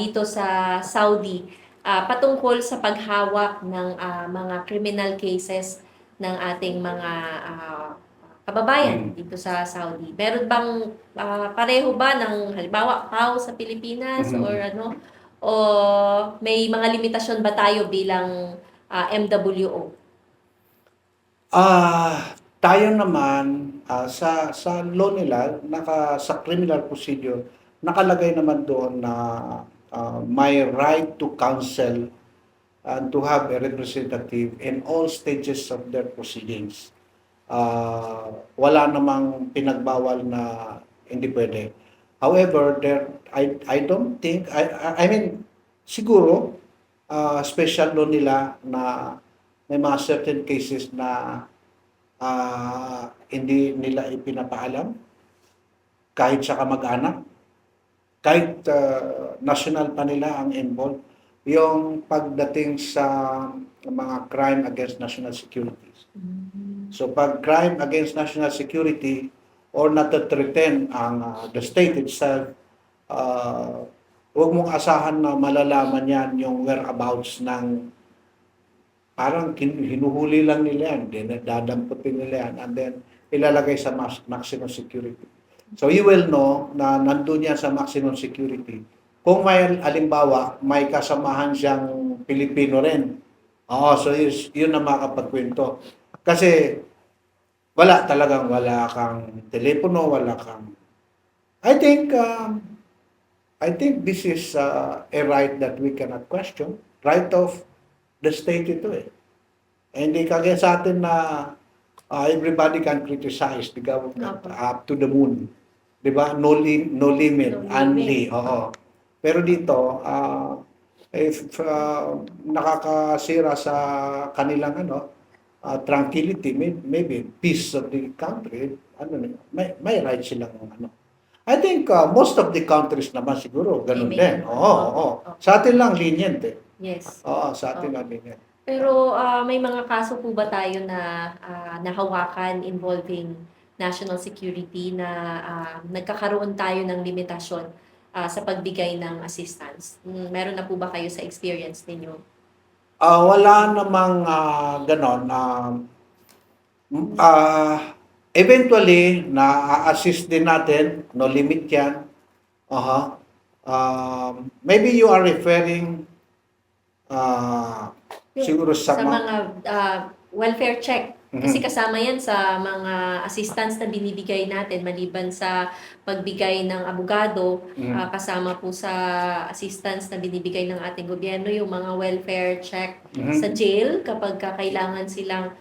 [SPEAKER 1] dito sa Saudi patungkol sa paghawak ng mga criminal cases ng ating mga kababayan dito sa Saudi. Meron bang pareho ba ng halimbawa PAW sa Pilipinas or ano, o may mga limitasyon ba tayo bilang MWO?
[SPEAKER 2] Tayo naman sa law nila, sa criminal procedure, nakalagay naman doon na may right to counsel and to have a representative in all stages of their proceedings. Wala namang pinagbawal na hindi pwede. However, I don't think, I mean, siguro, special law nila na may mga certain cases na hindi nila ipinapaalam kahit sa kamag-anak, kahit national pa nila ang involved, yung pagdating sa mga crime against national security. So pag crime against national security or na-threaten ang the state itself, huwag mong asahan na malalaman yan yung whereabouts ng parang hinuhuli lang nila yan, dadamputin nila yan, and then ilalagay sa maximum security. So you will know na nandun yan sa maximum security. Kung may, alimbawa, may kasamahan siyang Pilipino rin, so yun na makapagkwento. Kasi wala kang telepono, wala kang... I think this is a right that we cannot question. Right of the state ito Hindi kagaya sa atin na everybody can criticize the government up to the moon. 'Di ba? No limit, only. Oo. Pero dito, if nakakasira sa kanilang tranquility, maybe peace of the country, may right silang I think most of the countries naman siguro ganun din. Oo. Sa atin lang lenient
[SPEAKER 1] Yes.
[SPEAKER 2] Oo, sa atin lang lenient.
[SPEAKER 1] Pero may mga kaso po ba tayo na nahawakan involving national security na nagkakaroon tayo ng limitasyon sa pagbigay ng assistance? Meron na po ba kayo sa experience ninyo?
[SPEAKER 2] Wala namang ganon. Eventually, na-assist din natin, no limit yan. Maybe you are referring siguro sa
[SPEAKER 1] mga welfare check Kasi kasama yan sa mga assistance na binibigay natin maliban sa pagbigay ng abogado, kasama po sa assistance na binibigay ng ating gobyerno yung mga welfare check sa jail kapag kailangan silang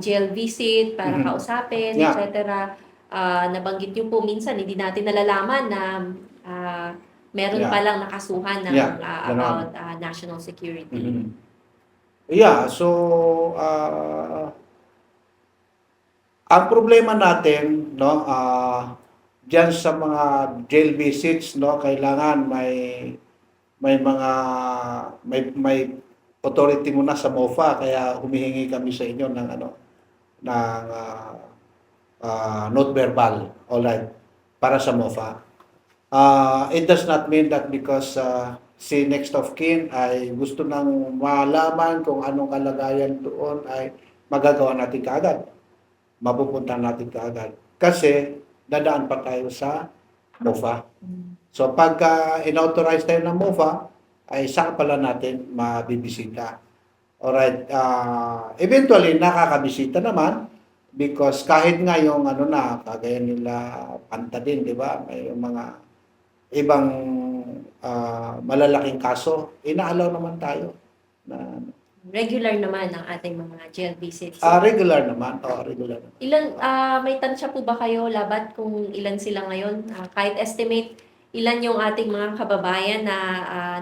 [SPEAKER 1] jail visit para kausapin,
[SPEAKER 2] Yeah.
[SPEAKER 1] etc. Nabanggit niyo po minsan hindi natin nalalaman na meron
[SPEAKER 2] Yeah.
[SPEAKER 1] palang nakasuhan ng
[SPEAKER 2] Yeah,
[SPEAKER 1] about national security.
[SPEAKER 2] Yeah, so ang problema natin, no, diyan sa mga jail visits, no, kailangan may mga may authority muna sa MOFA, kaya humihingi kami sa inyo ng ng note verbal, all right, para sa MOFA. It does not mean that because si next of kin ay gusto nang malaman kung anong kalagayan doon ay magagawa natin kaagad. Mapupunta natin kaagad. Kasi dadaan pa tayo sa MOFA. So pagka inauthorize tayo ng MOFA, ay saka pala natin mabibisita. Alright, eventually nakakabisita naman because kahit nga yung kagaya nila Panta din, di ba? May yung mga ibang malalaking kaso, inaalaw naman tayo na
[SPEAKER 1] Regular naman ang ating mga jail visits.
[SPEAKER 2] regular naman. Regular naman.
[SPEAKER 1] Ilan, may tansya po ba kayo, Labat, kung ilan sila ngayon? Kahit estimate, ilan yung ating mga kababayan na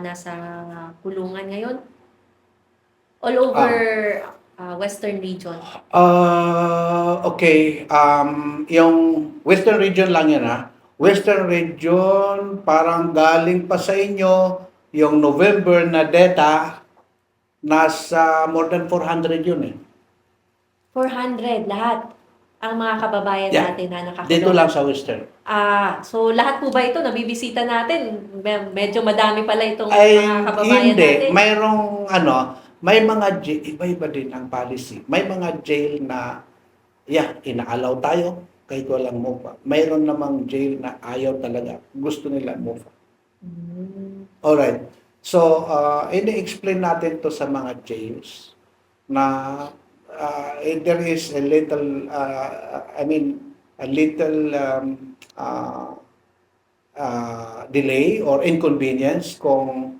[SPEAKER 1] nasa kulungan ngayon? All over Western region.
[SPEAKER 2] Okay. Yung Western region lang yan, ha? Western region, parang galing pa sa inyo, yung November na data, nasa more than 400 yun eh.
[SPEAKER 1] 400 lahat ang mga kababayan
[SPEAKER 2] Yeah.
[SPEAKER 1] natin na nakakulong.
[SPEAKER 2] Dito lang sa Western.
[SPEAKER 1] So lahat po ba ito nabibisita natin? Medyo madami pala itong
[SPEAKER 2] Ay,
[SPEAKER 1] mga kababayan
[SPEAKER 2] hindi.
[SPEAKER 1] natin.
[SPEAKER 2] Mayroong may mga jail, iba-iba din ang policy. May mga jail na, inaalaw tayo kahit walang MOFA. Mayroon namang jail na ayaw talaga. Gusto nila MOFA. Alright. So, ini-explain natin to sa mga jails na there is a little, delay or inconvenience kung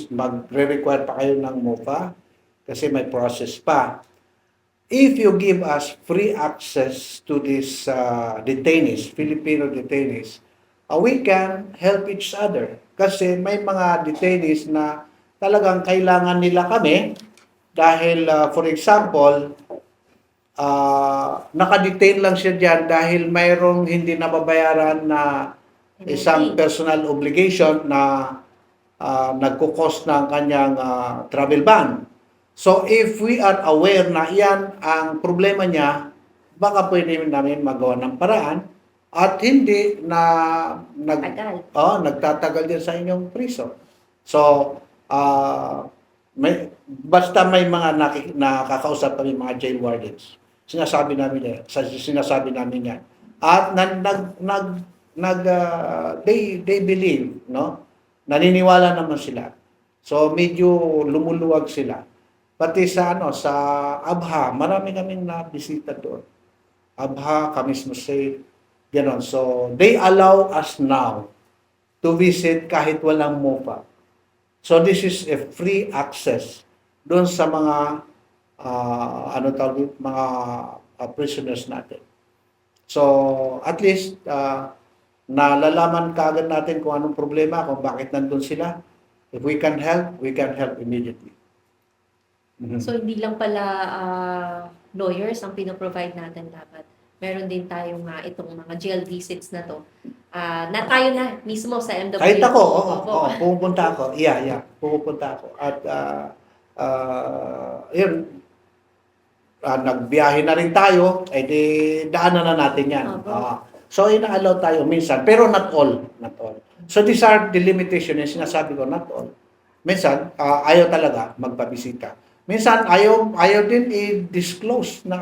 [SPEAKER 2] magre-require pa kayo ng MOFA kasi may process pa. If you give us free access to these detainees, Filipino detainees, we can help each other. Kasi may mga detainees na talagang kailangan nila kami dahil, for example, nakadetain lang siya dyan dahil mayroong hindi nababayaran na isang personal obligation na nagkukos ng kanyang travel ban. So, if we are aware na yan ang problema niya, baka pwede namin magawa ng paraan at hindi na nagtatagal din sa inyong prison. So, basta may mga nakakausap kami mga jail wardens. Sinasabi namin yan. At they believe, no? Naniniwala naman sila. So medyo lumuluwag sila. Pati sa Abha, marami kaming nabisita doon. Abha, Kamis Musay, gano'n. So they allow us now to visit kahit walang MOFA. So this is a free access doon sa mga mga prisoners natin. So at least nalalaman kaagad natin kung anong problema, kung bakit nandun sila. If we can help immediately.
[SPEAKER 1] So hindi lang pala lawyers ang pinoprovide natin dapat. Meron din tayong itong mga jail visits na to. Na tayo na mismo sa MW.
[SPEAKER 2] Kahit ako, pupunta ako. Pupunta ako. At yun, nagbiyahe na rin tayo, di daanan na natin yan. So, ina-allow tayo minsan, pero not all. So, these are the limitation yung sinasabi ko, not all. Minsan, ayaw talaga magpabisita. Minsan, ayaw din i-disclose ng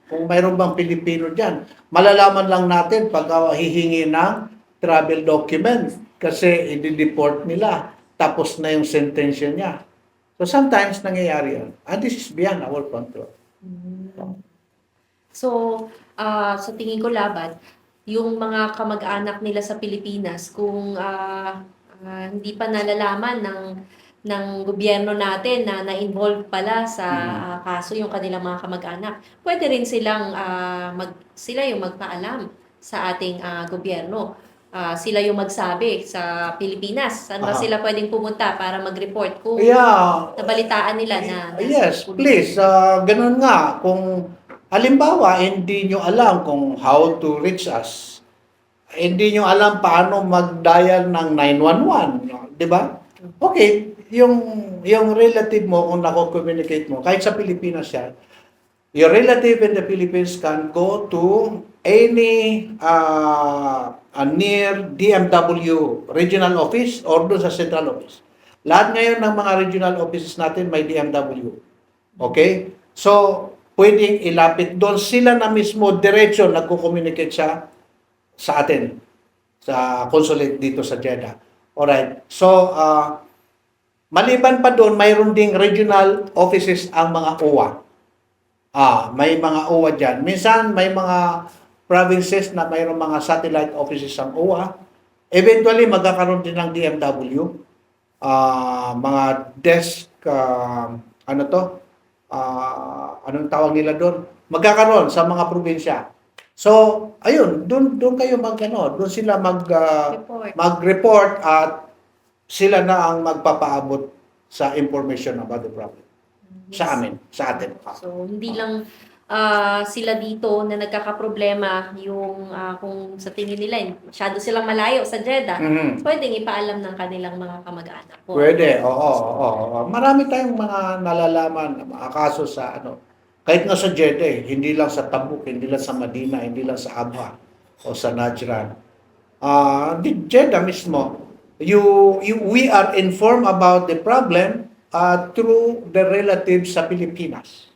[SPEAKER 2] kung mayroon bang Pilipino dyan. Malalaman lang natin pag hihingi ng travel document kasi i-deport nila. Tapos na yung sentensya niya. So, sometimes nangyayari yan. And this is beyond our control.
[SPEAKER 1] So, sa tingin ko labat, yung mga kamag-anak nila sa Pilipinas, kung hindi pa nalalaman ng gobyerno natin na na-involve pala sa kaso yung kanilang mga kamag-anak, pwede rin silang sila yung magpaalam sa ating gobyerno. Sila yung magsabi sa Pilipinas. Saan ba
[SPEAKER 2] Aha.
[SPEAKER 1] sila pwedeng pumunta para mag-report kung
[SPEAKER 2] Yeah.
[SPEAKER 1] nabalitaan nila na
[SPEAKER 2] Yes,
[SPEAKER 1] nasa
[SPEAKER 2] please. Ganun nga. Kung halimbawa, hindi nyo alam kung how to reach us, hindi nyo alam paano mag-dial ng 911, no? Di ba? Okay, yung relative mo, kung nako-communicate mo, kahit sa Pilipinas yan, your relative in the Philippines can go to any near DMW regional office or doon sa central office. Lahat ngayon ng mga regional offices natin may DMW. Okay? So, pwedeng ilapit doon. Sila na mismo diretso nagko-communicate sa atin, sa consulate dito sa Jeddah. Alright. So, maliban pa doon, mayroon ding regional offices ang mga OWA. May mga OWA dyan. Minsan, may mga provinces na mayroong mga satellite offices ang OWA. Eventually, magkakaroon din ng DMW. Mga desk, anong tawag nila doon? Magkakaroon sa mga probinsya. So, ayun, doon kayo doon sila
[SPEAKER 1] report.
[SPEAKER 2] mag-report at sila na ang magpapaabot sa information about the problem. Sa amin, sa atin.
[SPEAKER 1] So, hindi lang sila dito na nagkakaproblema yung kung sa tingin nila masyado silang malayo sa Jeddah, pwedeng ipaalam ng kanilang mga kamag-anak po.
[SPEAKER 2] Pwede, oo. Marami tayong mga nalalaman, mga kaso sa kahit nga sa Jeddah, hindi lang sa Tabuk, hindi lang sa Medina, hindi lang sa Abha o sa Najran. Di Jeddah mismo, we are informed about the problem through the relatives sa Pilipinas.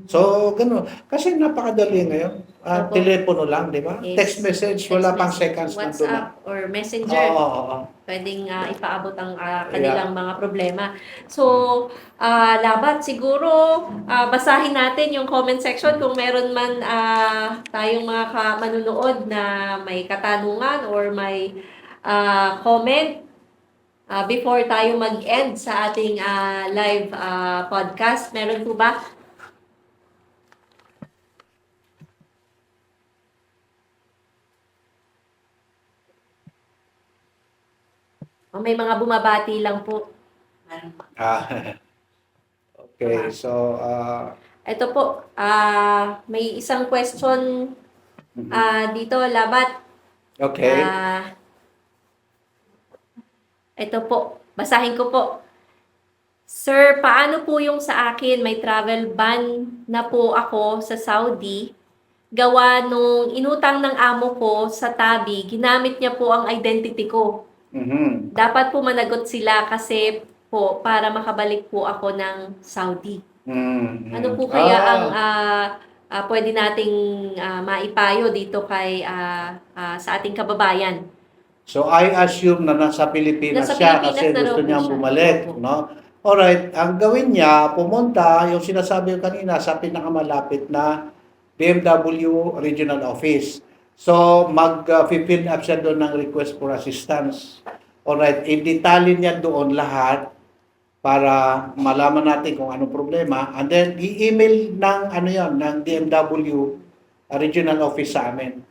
[SPEAKER 2] So, gano'n. Kasi napakadali ngayon.
[SPEAKER 1] Opo.
[SPEAKER 2] Telepono lang, di ba?
[SPEAKER 1] Yes.
[SPEAKER 2] Text message, wala pang seconds na
[SPEAKER 1] WhatsApp or Messenger.
[SPEAKER 2] Oo.
[SPEAKER 1] Pwedeng ipaabot ang kanilang mga problema. So, Labat, siguro basahin natin yung comment section kung meron man tayong mga manunood na may katanungan or may comment before tayo mag-end sa ating live podcast. Meron po ba? May mga bumabati lang po.
[SPEAKER 2] Okay, so
[SPEAKER 1] Ito po, may isang question dito, Labat.
[SPEAKER 2] okay.
[SPEAKER 1] Ito po, basahin ko po. Sir, paano po yung sa akin? May travel ban na po ako sa Saudi. Gawa nung inutang ng amo ko sa tabi, ginamit niya po ang identity ko. Dapat po managot sila kasi po para makabalik po ako ng Saudi. Ano po kaya ang pwede nating maipayo dito kay sa ating kababayan?
[SPEAKER 2] So I assume na nasa Pilipinas siya kasi
[SPEAKER 1] na
[SPEAKER 2] gusto
[SPEAKER 1] raw po
[SPEAKER 2] niyang
[SPEAKER 1] siya.
[SPEAKER 2] bumalik,
[SPEAKER 1] Opo.
[SPEAKER 2] no? Alright, ang gawin niya, pumunta, yung sinasabi ko kanina, sa pinakamalapit na BMW Regional Office. So, mag-fill up siya doon ng request for assistance. Alright, i-detalye niya doon lahat para malaman natin kung anong problema. And then, i-email ng DMW Regional Office sa amin.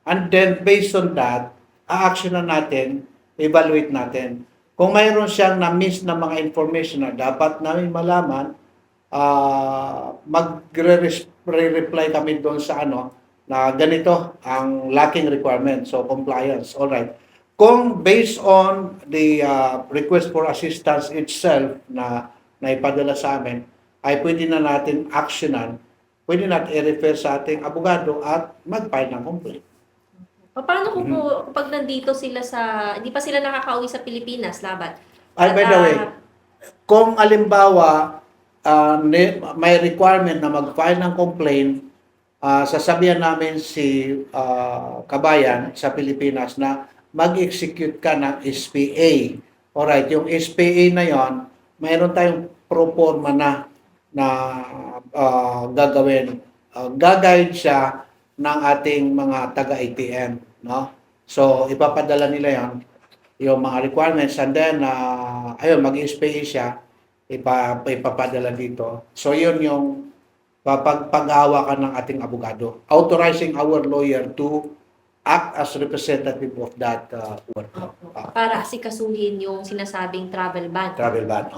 [SPEAKER 2] And then, based on that, a-actionan natin, evaluate natin. Kung mayroon siyang na-miss na mga information na dapat namin malaman, magre-reply kami doon sa na ganito ang lacking requirement. So, compliance. Alright. Kung based on the request for assistance itself na ipadala sa amin, ay pwede na natin actionan, pwede natin i-refer sa ating abogado at mag-file ng complaint.
[SPEAKER 1] Paano kung po pag nandito sila hindi pa sila nakakauwi sa Pilipinas, Labat?
[SPEAKER 2] By the way, kung alimbawa may requirement na mag-file ng complaint, sasabihan namin si kabayan sa Pilipinas na mag-execute ka ng SPA. Alright, yung SPA na yon, mayroon tayong pro forma na na gagawin. Gagayad siya ng ating mga taga-ATM, no? So, ipapadala nila yan, yung mga requirements, and then, ayun, mag-SPA siya, ipapadala dito. So, yun yung pag-hawakan ng ating abogado, authorizing our lawyer to act as representative of that worker.
[SPEAKER 1] Opo. Para asikasuhin yung sinasabing travel ban.
[SPEAKER 2] Travel ban.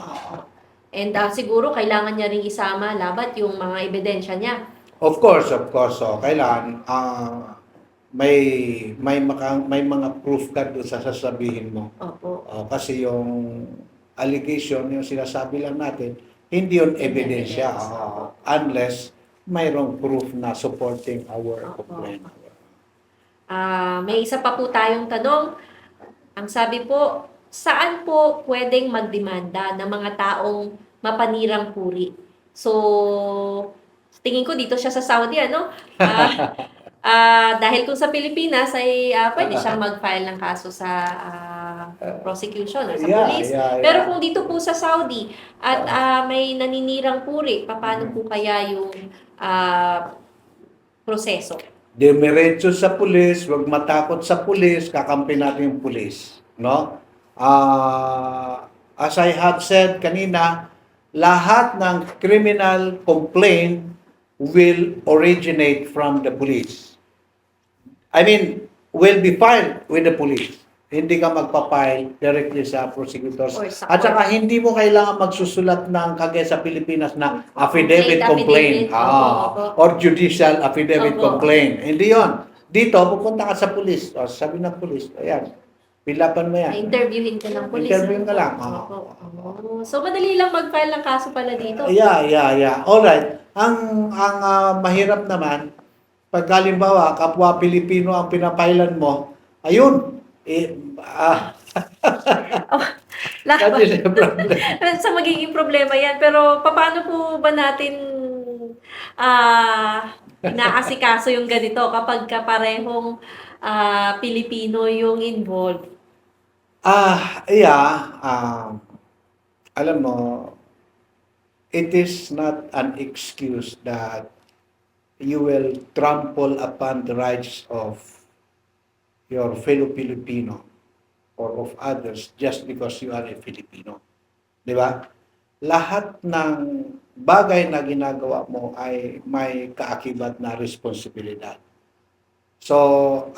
[SPEAKER 1] And siguro kailangan niya ring isama labat yung mga ebidensya niya.
[SPEAKER 2] Of course. So, kailangan may mga proof ka doon sa sasabihin mo.
[SPEAKER 1] Opo.
[SPEAKER 2] Kasi yung allegation, yung sinasabi lang natin, hindi yun ebidensya unless mayroong proof na supporting our complaint.
[SPEAKER 1] May isa pa po tayong tanong. Ang sabi po, saan po pwedeng magdemanda ng mga taong mapanirang puri? So, tingin ko dito siya sa Saudi, ano? Dahil kung sa Pilipinas ay pwede siyang mag-file ng kaso sa prosecution o sa police. Pero kung dito po sa Saudi at may naninirang puri, paano po kaya yung proseso?
[SPEAKER 2] Demiretso sa pulis, huwag matakot sa pulis, kakampi natin yung pulis, no? As I have said kanina, lahat ng criminal complaint will originate from the police. I mean, will be filed with the police. Hindi ka magpa-file directly sa prosecutors. At saka hindi mo kailangan magsusulat ng kagaya sa Pilipinas na affidavit complaint. Or judicial affidavit complaint. Hindi yon. Dito, pupunta ka sa police. O, sabi ng police, ayan, pilapan mo yan.
[SPEAKER 1] Interviewin ka ng police.
[SPEAKER 2] Interviewin ka lang.
[SPEAKER 1] So, madali lang mag-file ng kaso pala dito.
[SPEAKER 2] Yeah. Alright. Ang mahirap naman, pag halimbawa, kapwa Pilipino ang pinapailan mo, ayun, that is a problem.
[SPEAKER 1] Sa magiging problema yan. Pero paano po ba natin inaasikaso yung ganito kapag kaparehong Pilipino yung involved?
[SPEAKER 2] Alam mo, it is not an excuse that you will trample upon the rights of your fellow Filipino or of others just because you are a Filipino. Di ba? Lahat ng bagay na ginagawa mo ay may kaakibat na responsibilidad. So,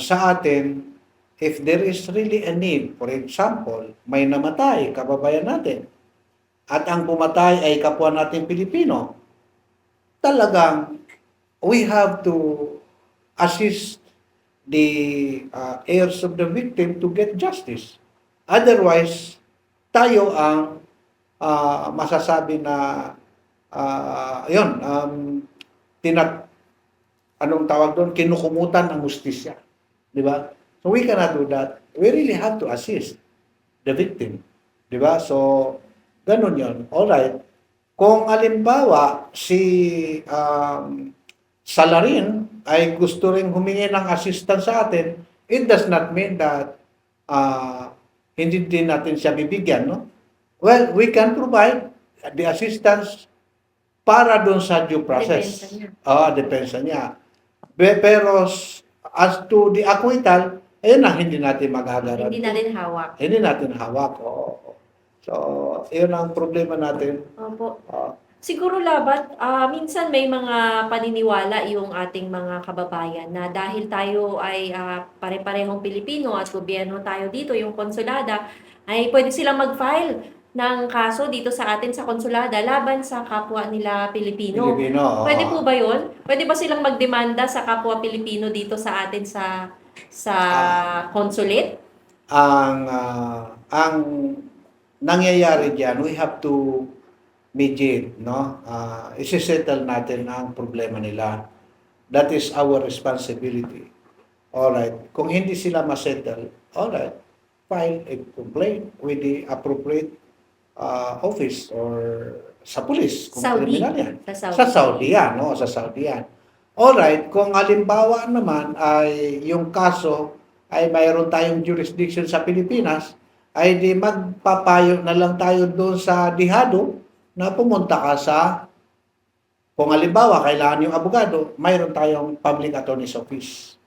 [SPEAKER 2] sa atin, if there is really a need, for example, may namatay, kababayan natin, at ang pumatay ay kapwa natin Pilipino, talagang we have to assist the heirs of the victim to get justice. Otherwise, tayo ang masasabi na anong tawag doon, kinukumutan ng hustisya. Di ba? So we cannot do that. We really have to assist the victim. Di ba? So, ganun yun. Alright. Kung halimbawa, si Salarin ay gusto rin humingi ng assistance sa atin, it does not mean that hindi din natin siya bibigyan, no? Well, we can provide the assistance para doon sa due process. Depensa niya. Pero as to the acquittal, ayun na, hindi natin magagaran.
[SPEAKER 1] Hindi natin hawak.
[SPEAKER 2] Hindi natin hawak, So, yun ang problema natin.
[SPEAKER 1] Opo. Siguro labat, minsan may mga paniniwala yung ating mga kababayan na dahil tayo ay pare-parehong Pilipino at gobyerno tayo dito, yung konsulada, ay pwede silang mag-file ng kaso dito sa atin sa konsulada laban sa kapwa nila Pilipino. Pwede po ba yun? Pwede ba silang magdemanda sa kapwa Pilipino dito sa atin sa consulate?
[SPEAKER 2] Ang nangyayari diyan, we have to mediate, no? Isi-settle natin ang problema nila. That is our responsibility. Alright. Kung hindi sila ma-settle, alright, file a complaint with the appropriate office or sa police. Kung
[SPEAKER 1] Saudi.
[SPEAKER 2] criminal yan.
[SPEAKER 1] Sa Saudi
[SPEAKER 2] yan, no? Sa Saudi yan. Alright, kung halimbawa naman ay yung kaso ay mayroon tayong jurisdiction sa Pilipinas, ay di magpapayo na lang tayo doon sa dihado na pumunta ka sa, kung halimbawa, kailangan yung abogado, mayroon tayong public attorney's office.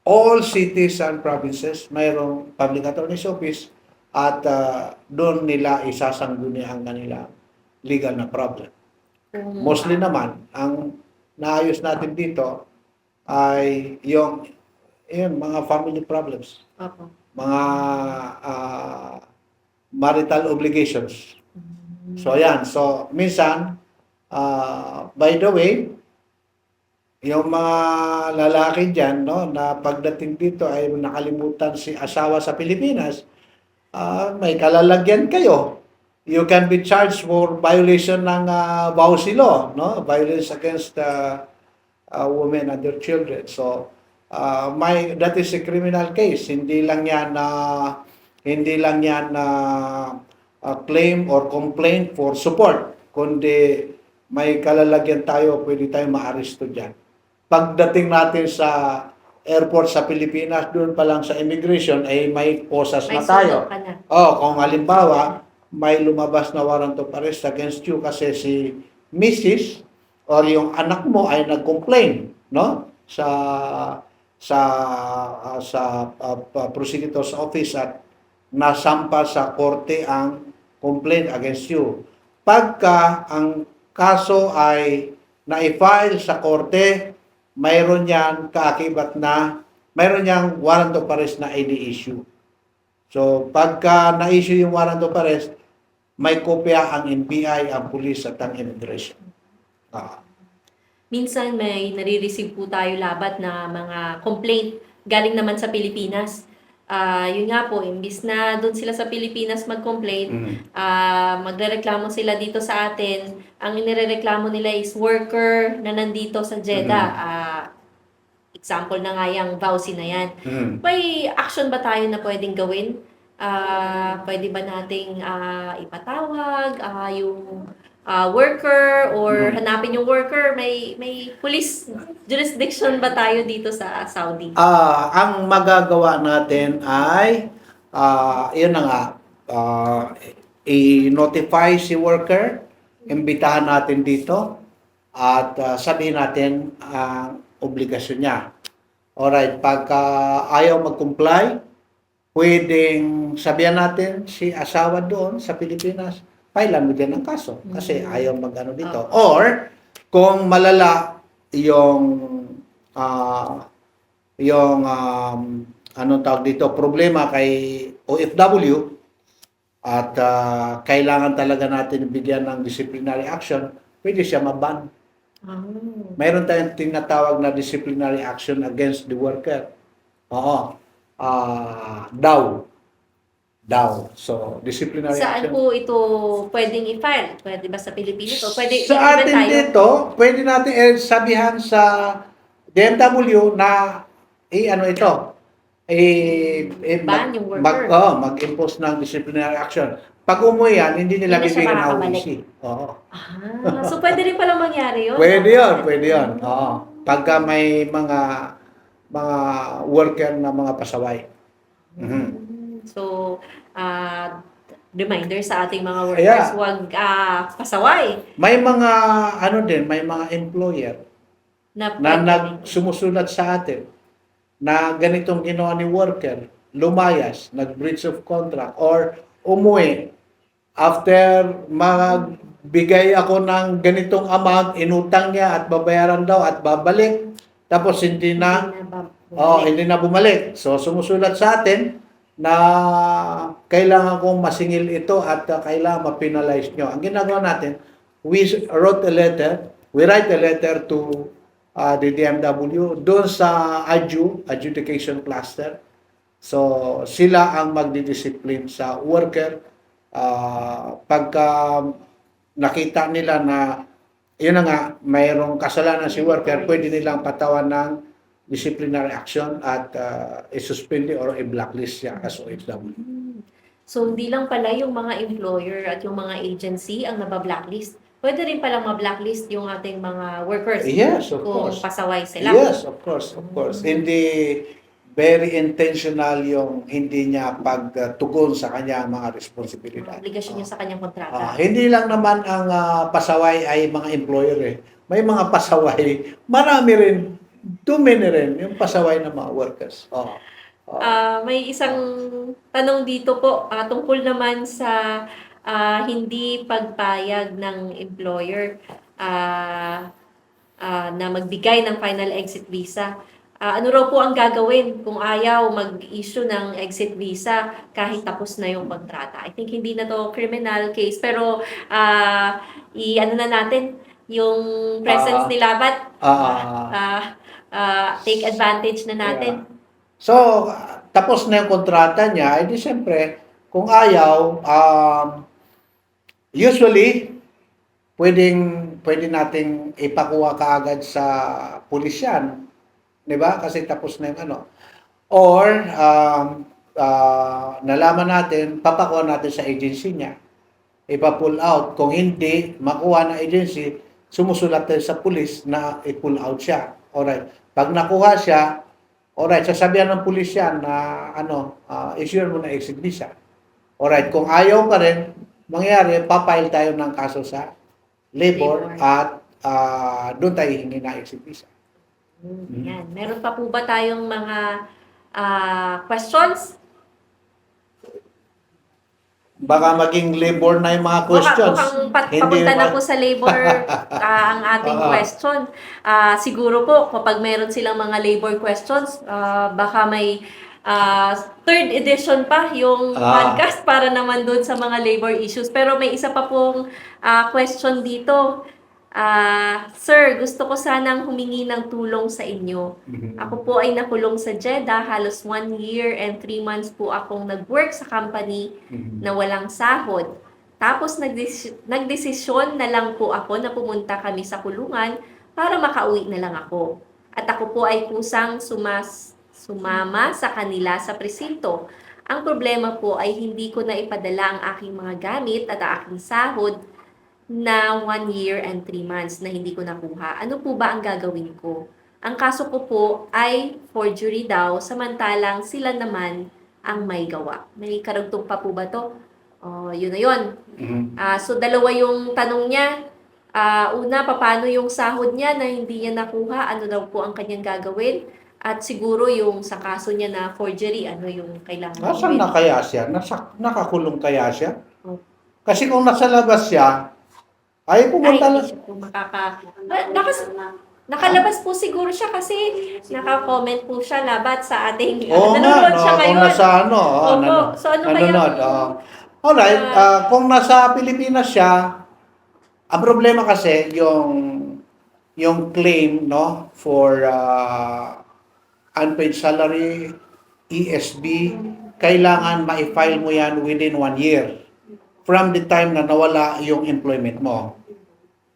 [SPEAKER 2] All cities and provinces, mayroong public attorney's office at doon nila isasangguni ang kanila legal na problem. Mostly naman, ang naayos natin dito ay yung mga family problems,
[SPEAKER 1] Opo.
[SPEAKER 2] mga marital obligations. So yan, so minsan, by the way, yung mga lalaki dyan, no, na pagdating dito ay nakalimutan si asawa sa Pilipinas, may kalalagyan kayo. You can be charged for violation ng Bausi law, no? Violence against women and their children. So, that is a criminal case. Hindi lang yan claim or complaint for support, kundi may kalalagyan tayo, pwede tayong maaresto dyan. Pagdating natin sa airport sa Pilipinas, doon pa lang sa immigration, ay may posas na tayo. Kung halimbawa, may lumabas na warrant of arrest against you kasi si Mrs. or yung anak mo ay nag-complain, no? Sa prosecutor's office at nasampa sa korte ang complaint against you. Pagka ang kaso ay na-file sa korte, mayroon yan kaakibat na, mayroon yang warrant of arrest na issue. So, pagka na-issue yung warrant of arrest, may kopya ang NBI, ang police at ang immigration.
[SPEAKER 1] Minsan may nare-receive po tayo labat na mga complaint galing naman sa Pilipinas. Yun nga po, imbis na doon sila sa Pilipinas mag-complain, magrereklamo sila dito sa atin. Ang inirereklamo nila is worker na nandito sa Jeddah. Example na nga yung vowsy na yan. May action ba tayo na pwedeng gawin? Pwede ba nating ipatawag yung worker or hanapin yung worker? May police jurisdiction ba tayo dito sa Saudi?
[SPEAKER 2] Ang magagawa natin ay yun na nga, i-notify si worker, imbitahan natin dito at sabihin natin ang obligasyon niya. Alright, pagka ayaw mag-comply, pwedeng sabihan natin si asawa doon sa Pilipinas, filean mo din ang kaso kasi ayaw mag-ano dito. Or, kung malala yung anong tawag dito, problema kay OFW at kailangan talaga natin bigyan ng disciplinary action, pwede siya maban. Mayroon tayong tinatawag na disciplinary action against the worker. Daw. So, disciplinary
[SPEAKER 1] Saan
[SPEAKER 2] action.
[SPEAKER 1] po ito pwedeng i-file? Pwede ba sa Pilipinas? O pwede
[SPEAKER 2] Sa atin dito, pwede natin sabihan sa DMW na
[SPEAKER 1] ban yung worker.
[SPEAKER 2] mag-impose ng disciplinary action. Pag umuwi yan, hindi nila
[SPEAKER 1] Hindi na siya
[SPEAKER 2] bibigyan ng
[SPEAKER 1] makakabalik.
[SPEAKER 2] OEC.
[SPEAKER 1] So pwede rin palang mangyari yun?
[SPEAKER 2] Pwede yun. Pagka may mga worker na mga pasaway.
[SPEAKER 1] So, reminder sa ating mga workers, huwag pasaway.
[SPEAKER 2] May mga may mga employer na nagsumusulat sa atin na ganitong ginawa ni worker, lumayas, nag-breach of contract, or umuwi, after magbigay ako ng ganitong amount, inutang niya at babayaran daw at babalik, tapos hindi na bumalik. So, sumusulat sa atin na kailangan kong masingil ito at kailangan ma-penalize nyo. Ang ginagawa natin, we write a letter to the DMW doon sa adjudication cluster. So, sila ang magdidiscipline sa worker. Pagka nakita nila na yun na nga, mayroong kasalanan si worker, pwede nilang patawan ng disciplinary action at i-suspend or i-blacklist siya as OFW.
[SPEAKER 1] So, hindi lang pala yung mga employer at yung mga agency ang nabablacklist. Pwede rin palang ma-blacklist yung ating mga workers.
[SPEAKER 2] Yes, of
[SPEAKER 1] kung
[SPEAKER 2] course.
[SPEAKER 1] pasaway sila.
[SPEAKER 2] Yes, of course. Hindi very intentional yung hindi niya pagtugon sa kanyang mga responsibilidad.
[SPEAKER 1] Obligasyon niya sa kanyang kontrata.
[SPEAKER 2] Hindi lang naman ang pasaway ay mga employer eh. May mga pasaway, marami rin, dumini rin yung pasaway ng mga workers.
[SPEAKER 1] May isang tanong dito po tungkol naman sa hindi pagpayag ng employer na magbigay ng final exit visa. Ano raw po ang gagawin kung ayaw mag-issue ng exit visa kahit tapos na yung kontrata? I think hindi na to criminal case, pero i-ano na natin yung presence ni Labat. Take advantage na natin.
[SPEAKER 2] So, tapos na yung kontrata niya, edi siyempre, kung ayaw, usually, pwede nating ipakuha kaagad sa pulis yan. Di ba? Kasi tapos na yung ano. Or, nalaman natin, papakuha natin sa agency niya. Ipa-pull out. Kung hindi makuha ng agency, sumusulat tayo sa pulis na i-pull out siya. Alright. Pag nakuha siya, alright, sasabihan ng pulis yan na issue mo na exit visa. Alright, kung ayaw pa rin, mangyari, papile tayo ng kaso sa labor. At doon tayo hingi na exit visa.
[SPEAKER 1] Yan. Meron pa po ba tayong mga questions?
[SPEAKER 2] Baka maging labor na yung mga questions.
[SPEAKER 1] Mukhang papunta na po sa labor ang ating question. Siguro po, kapag meron silang mga labor questions, baka may third edition pa yung podcast para naman doon sa mga labor issues. Pero may isa pa pong question dito. Sir, gusto ko sanang humingi ng tulong sa inyo. Ako po ay nakulong sa Jeddah, halos 1 year and 3 months po akong nag-work sa company na walang sahod. Tapos nagdesisyon na lang po ako na pumunta kami sa kulungan para makauwi na lang ako. At ako po ay kusang sumama sa kanila sa presinto. Ang problema po ay hindi ko na ipadala ang aking mga gamit at ang aking sahod na 1 year and 3 months na hindi ko nakuha. Ano po ba ang gagawin ko? Ang kaso ko po ay forgery daw, samantalang sila naman ang may gawa. May karugtong pa po ba to? Yun na yun. So, dalawa yung tanong niya. Una, paano yung sahod niya na hindi niya nakuha? Ano daw po ang kanyang gagawin? At siguro yung sa kaso niya na forgery, ano yung kailangan
[SPEAKER 2] Nasaan na kaya siya? Nakakulong kaya siya? Kasi kung nasa labas siya, ay pumunta lang.
[SPEAKER 1] Hindi siya po nakalabas po siguro siya kasi naka-comment po siya labat sa ating nanonood siya ngayon.
[SPEAKER 2] Kung nasa
[SPEAKER 1] So ano kaya?
[SPEAKER 2] Alright, kung nasa Pilipinas siya, ang problema kasi yung claim for unpaid salary, ESB, kailangan ma-file mo yan within 1 year from the time na nawala yung employment mo.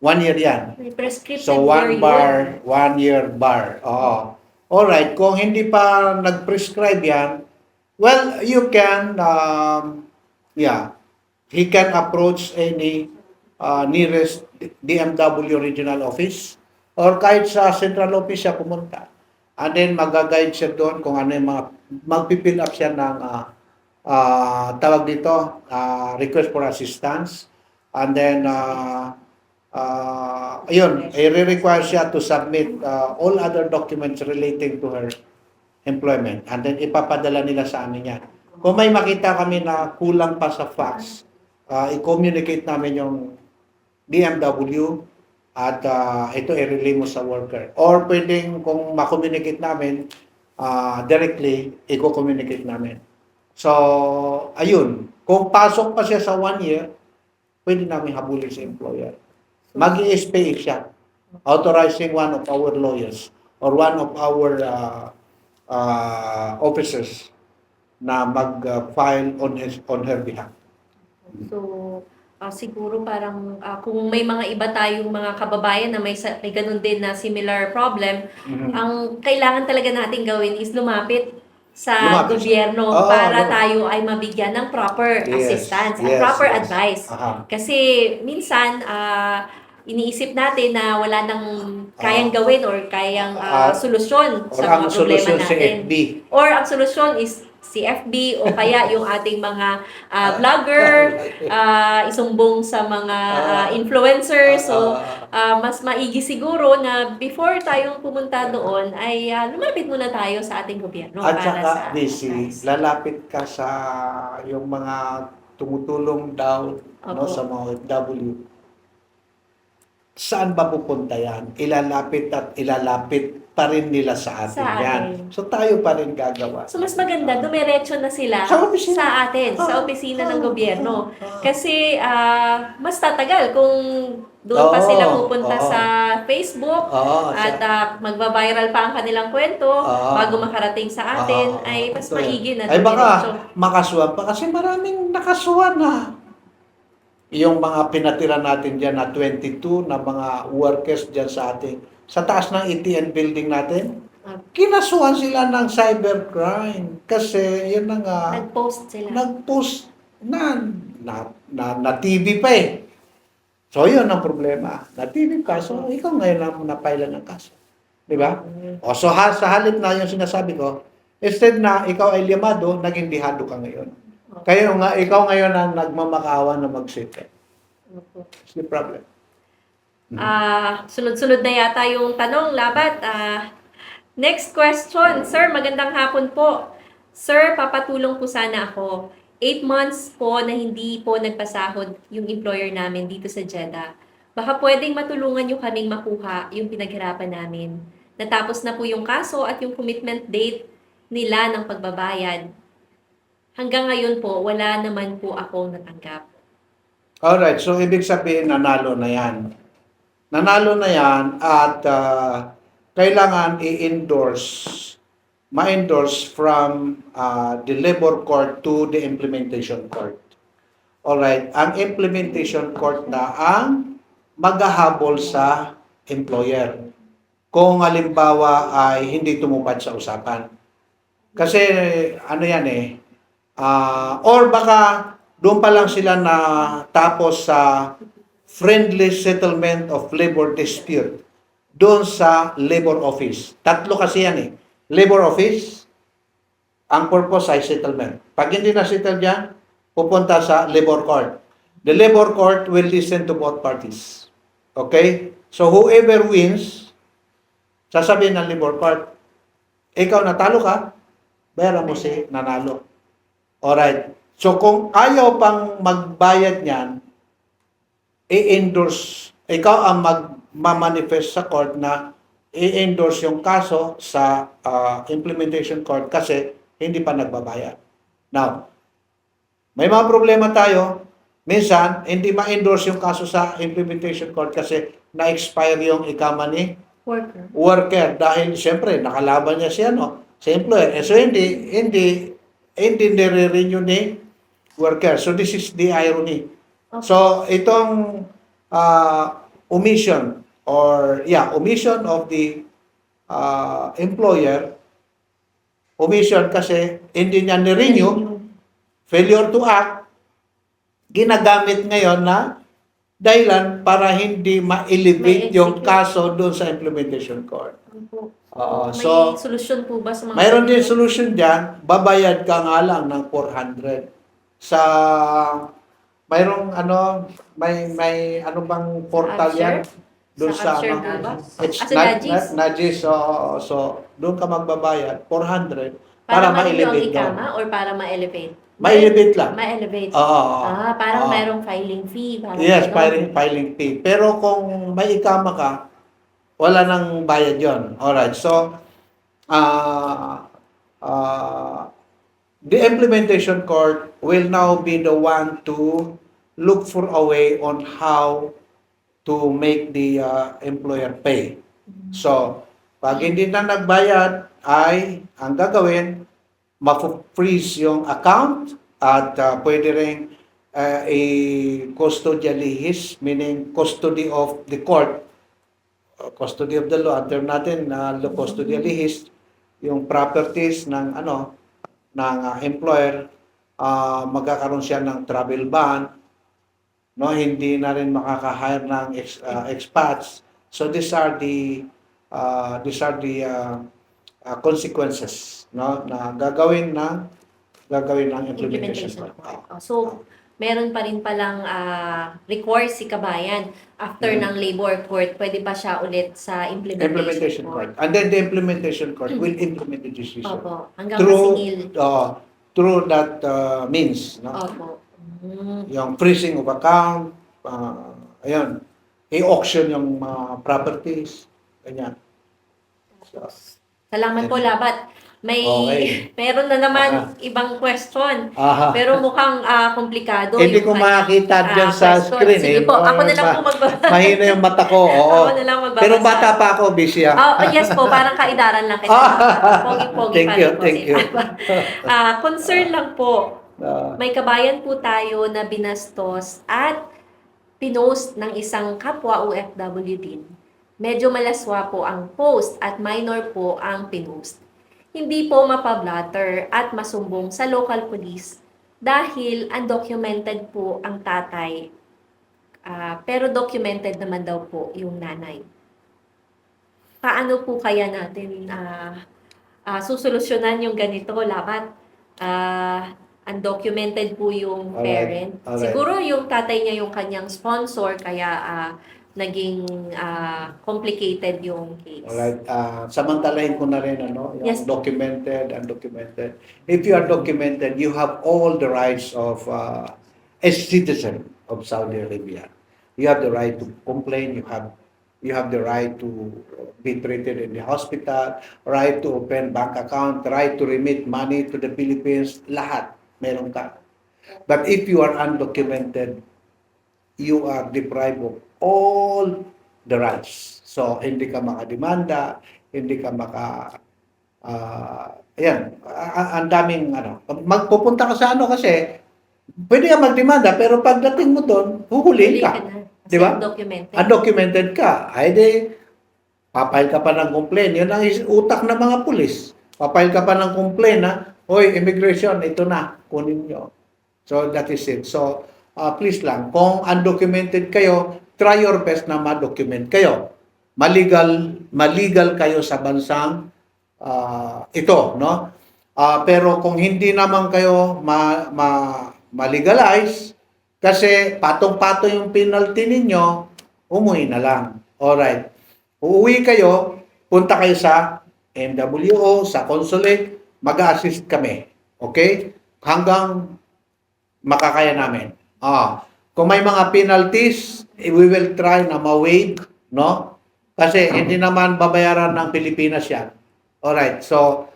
[SPEAKER 2] 1 year yan.
[SPEAKER 1] May prescripted
[SPEAKER 2] So, 1 year bar. Alright, kung hindi pa nag-prescribe yan, well, you can, he can approach any nearest DMW regional office or kahit sa central office siya pumunta. And then, mag-guide siya doon kung ano yung mga, mag-fill up siya ng tawag dito, request for assistance. And then, i-require siya to submit all other documents relating to her employment. And then, ipapadala nila sa amin yan. Kung may makita kami na kulang pa sa facts, i-communicate namin yung DMW at ito i-relay mo sa worker. Or pwedeng kung ma-communicate namin directly, i-communicate namin. So, ayun. Kung pasok pa siya sa 1 year, pwede namin habulin sa employer. Mag-i-SPA siya, authorizing one of our lawyers or one of our officers na mag-file on her behalf.
[SPEAKER 1] So, siguro parang kung may mga iba tayong mga kababayan na may ganun din na similar problem, ang kailangan talaga natin gawin is lumapit sa gobyerno para tayo ay mabigyan ng proper assistance at proper advice. Kasi minsan, iniisip natin na wala nang kayang gawin or kayang solusyon
[SPEAKER 2] Or
[SPEAKER 1] sa
[SPEAKER 2] ang
[SPEAKER 1] mga problema
[SPEAKER 2] solusyon si
[SPEAKER 1] natin.
[SPEAKER 2] FB.
[SPEAKER 1] Or ang solusyon is si FB o kaya yung ating mga vlogger, isumbong sa mga influencers. So, mas maigi siguro na before tayong pumunta doon ay lumapit muna tayo sa ating gobyerno
[SPEAKER 2] At
[SPEAKER 1] para
[SPEAKER 2] saka,
[SPEAKER 1] sa
[SPEAKER 2] busy,
[SPEAKER 1] advice.
[SPEAKER 2] lalapit ka sa yung mga tumutulong daw no,
[SPEAKER 1] Opo.
[SPEAKER 2] sa mga OFW. Saan ba pupunta yan? Ilalapit at ilalapit pa rin nila sa atin
[SPEAKER 1] Sa
[SPEAKER 2] yan.
[SPEAKER 1] atin.
[SPEAKER 2] So tayo pa rin gagawa.
[SPEAKER 1] So, mas maganda, dumiretso na sila
[SPEAKER 2] Sa opisina.
[SPEAKER 1] sa atin, sa opisina ng gobyerno. Kasi, mas tatagal kung doon pa sila pupunta sa Facebook at magba-viral pa ang kanilang kwento bago makarating sa atin, ay mas maigi na
[SPEAKER 2] Ay
[SPEAKER 1] dumiretso.
[SPEAKER 2] baka makasuhan pa kasi maraming nakasuhan na. Yung mga pinatira natin dyan na 22 na mga workers dyan sa ating, sa taas ng ETN building natin, kinasuhan sila ng cybercrime. Kasi yun na nga,
[SPEAKER 1] Nag-post sila.
[SPEAKER 2] nag-post na TV pa eh. So yun ang problema. Na TV ka, so ikaw ngayon na napailan ng kaso. Di ba? O so sa halip na yung sinasabi ko, instead na ikaw ay liyamado, naging dihado ka ngayon. Kaya nga, ikaw ngayon ang nagmamakaawa na mag-sit. That's the problem.
[SPEAKER 1] Sunod-sunod na yata yung tanong, Labat. Next question. Sir, magandang hapon po. Sir, papatulong po sana ako. 8 months po na hindi po nagpasahod yung employer namin dito sa Jeddah. Baka pwedeng matulungan nyo kaming makuha yung pinaghirapan namin. Natapos na po yung kaso at yung commitment date nila ng pagbabayad. Hanggang ngayon po, wala naman po akong natanggap.
[SPEAKER 2] Alright, so ibig sabihin, nanalo na yan. Nanalo na yan at kailangan ma-endorse from the labor court to the implementation court. Alright, ang implementation court na ang maghahabol sa employer kung halimbawa ay hindi tumupad sa usapan. Kasi ano yan eh, or baka doon pa lang sila na tapos sa friendly settlement of labor dispute doon sa labor office. Tatlo kasi yan eh. Labor office, ang purpose ay settlement. Pag hindi na settle dyan, pupunta sa labor court. The labor court will listen to both parties. Okay? So whoever wins, sasabihin ng labor court, ikaw natalo ka, bayaran mo si nanalo. Alright. So kung ayaw pang magbayad niyan, i-endorse, ikaw ang magmamanifest sa court na i-endorse yung kaso sa implementation court kasi hindi pa nagbabayad. Now, may mga problema tayo. Minsan, hindi ma-endorse yung kaso sa implementation court kasi na-expire yung ikama ni worker. Dahil, siyempre, nakalaban niya siya, sa employer. So, hindi nire-renew ni worker. So, this is the irony. Okay. So, itong omission of the employer, omission kasi hindi niya ni-renew, failure to act, ginagamit ngayon na dahilan para hindi ma-elevate yung kaso doon sa implementation court.
[SPEAKER 1] May solusyon po ba sa mga...
[SPEAKER 2] Mayroon din solution dyan, babayad ka nga lang ng 400. Sa, mayroong may ano bang portal yan? Doon sa Najis, so doon ka magbabayad, 400, para ma-elevate
[SPEAKER 1] yung ikama or para ma-elevate?
[SPEAKER 2] Ma-elevate lang.
[SPEAKER 1] Ma-elevate.
[SPEAKER 2] Oo.
[SPEAKER 1] Parang mayroong filing fee.
[SPEAKER 2] Yes, filing fee. Pero kung may ikama ka, wala nang bayad yon. Alright, so, the implementation court will now be the one to look for a way on how to make the employer pay. So, pag hindi na nagbayad, ay ang gagawin, ma-freeze yung account at pwede rin i-custodialihis, meaning custody of the court, custody of the law, ang term natin na custodialihis, yung properties ng employer, magkakaroon siya ng travel ban, no, hindi na rin makaka-hire ng expats. So consequences, no, na gagawin ng implementation
[SPEAKER 1] Implementation
[SPEAKER 2] court.
[SPEAKER 1] court. So, meron pa rin palang recourse si kabayan after
[SPEAKER 2] Mm.
[SPEAKER 1] ng labor court, pwede pa siya ulit sa
[SPEAKER 2] Implementation court. And then the implementation court will implement the decision
[SPEAKER 1] Opo, hanggang
[SPEAKER 2] through
[SPEAKER 1] masingil.
[SPEAKER 2] through that means, no?
[SPEAKER 1] Opo.
[SPEAKER 2] Yung freezing of account, ayun, i-auction yung mga properties, ganyan. So,
[SPEAKER 1] Salamat po, Labat. May
[SPEAKER 2] okay.
[SPEAKER 1] meron na naman ibang question.
[SPEAKER 2] Aha.
[SPEAKER 1] Pero mukhang komplikado
[SPEAKER 2] Hindi
[SPEAKER 1] yung
[SPEAKER 2] ko
[SPEAKER 1] kanyang,
[SPEAKER 2] makakita dyan sa
[SPEAKER 1] question.
[SPEAKER 2] screen.
[SPEAKER 1] Sige po, ako na lang po
[SPEAKER 2] Mahina yung mata ko, oo.
[SPEAKER 1] Ako na lang magbabasa.
[SPEAKER 2] Pero bata pa ako, busy
[SPEAKER 1] Yes po, parang kaidaran lang kita. Pogi-pogi
[SPEAKER 2] Thank
[SPEAKER 1] pa
[SPEAKER 2] you,
[SPEAKER 1] rin po.
[SPEAKER 2] thank you.
[SPEAKER 1] Concern lang po.
[SPEAKER 2] Ah,
[SPEAKER 1] May kabayan po tayo na binastos at pinost ng isang kapwa OFW din. Medyo malaswa po ang post at minor po ang pinost. Hindi po mapablatter at masumbong sa local police dahil undocumented po ang tatay. Pero documented naman daw po yung nanay. Paano po kaya natin susolusyonan yung ganito, Labat? Undocumented po yung
[SPEAKER 2] Alright,
[SPEAKER 1] parent.
[SPEAKER 2] alright.
[SPEAKER 1] Siguro yung tatay niya yung kanyang sponsor, kaya naging complicated yung case.
[SPEAKER 2] alright. Samantalahin ko na rin, yung
[SPEAKER 1] Yes.
[SPEAKER 2] documented, undocumented. If you are documented, you have all the rights of a citizen of Saudi Arabia. You have the right to complain. You have the right to be treated in the hospital, right to open bank account, right to remit money to the Philippines. Lahat meron ka. But if you are undocumented, you are deprived of all the rights. So, hindi ka makademanda, hindi ka ang daming, magpupunta ka sa kasi, pwede ka magdemanda, pero pagdating mo doon, huhulihin ka. Di ba?
[SPEAKER 1] Undocumented.
[SPEAKER 2] Undocumented ka. Ay di, papile ka pa ng complaint. Yun ang utak ng mga pulis. Papile ka pa ng complaint na, hoy, immigration, ito na, kunin nyo. So, that is it. So, please lang, kung undocumented kayo, try your best na ma-document kayo. Maligal kayo sa bansang ito, no? Pero kung hindi naman kayo ma-legalize, kasi patong-patong yung penalty ninyo, umuwi na lang. Alright. Uuwi kayo, punta kayo sa MWO, sa consulate, mag-assist kami. Okay? Hanggang makakaya namin. Kung may mga penalties, we will try na ma-waive, no? Kasi hindi naman babayaran ng Pilipinas yan. Alright. So,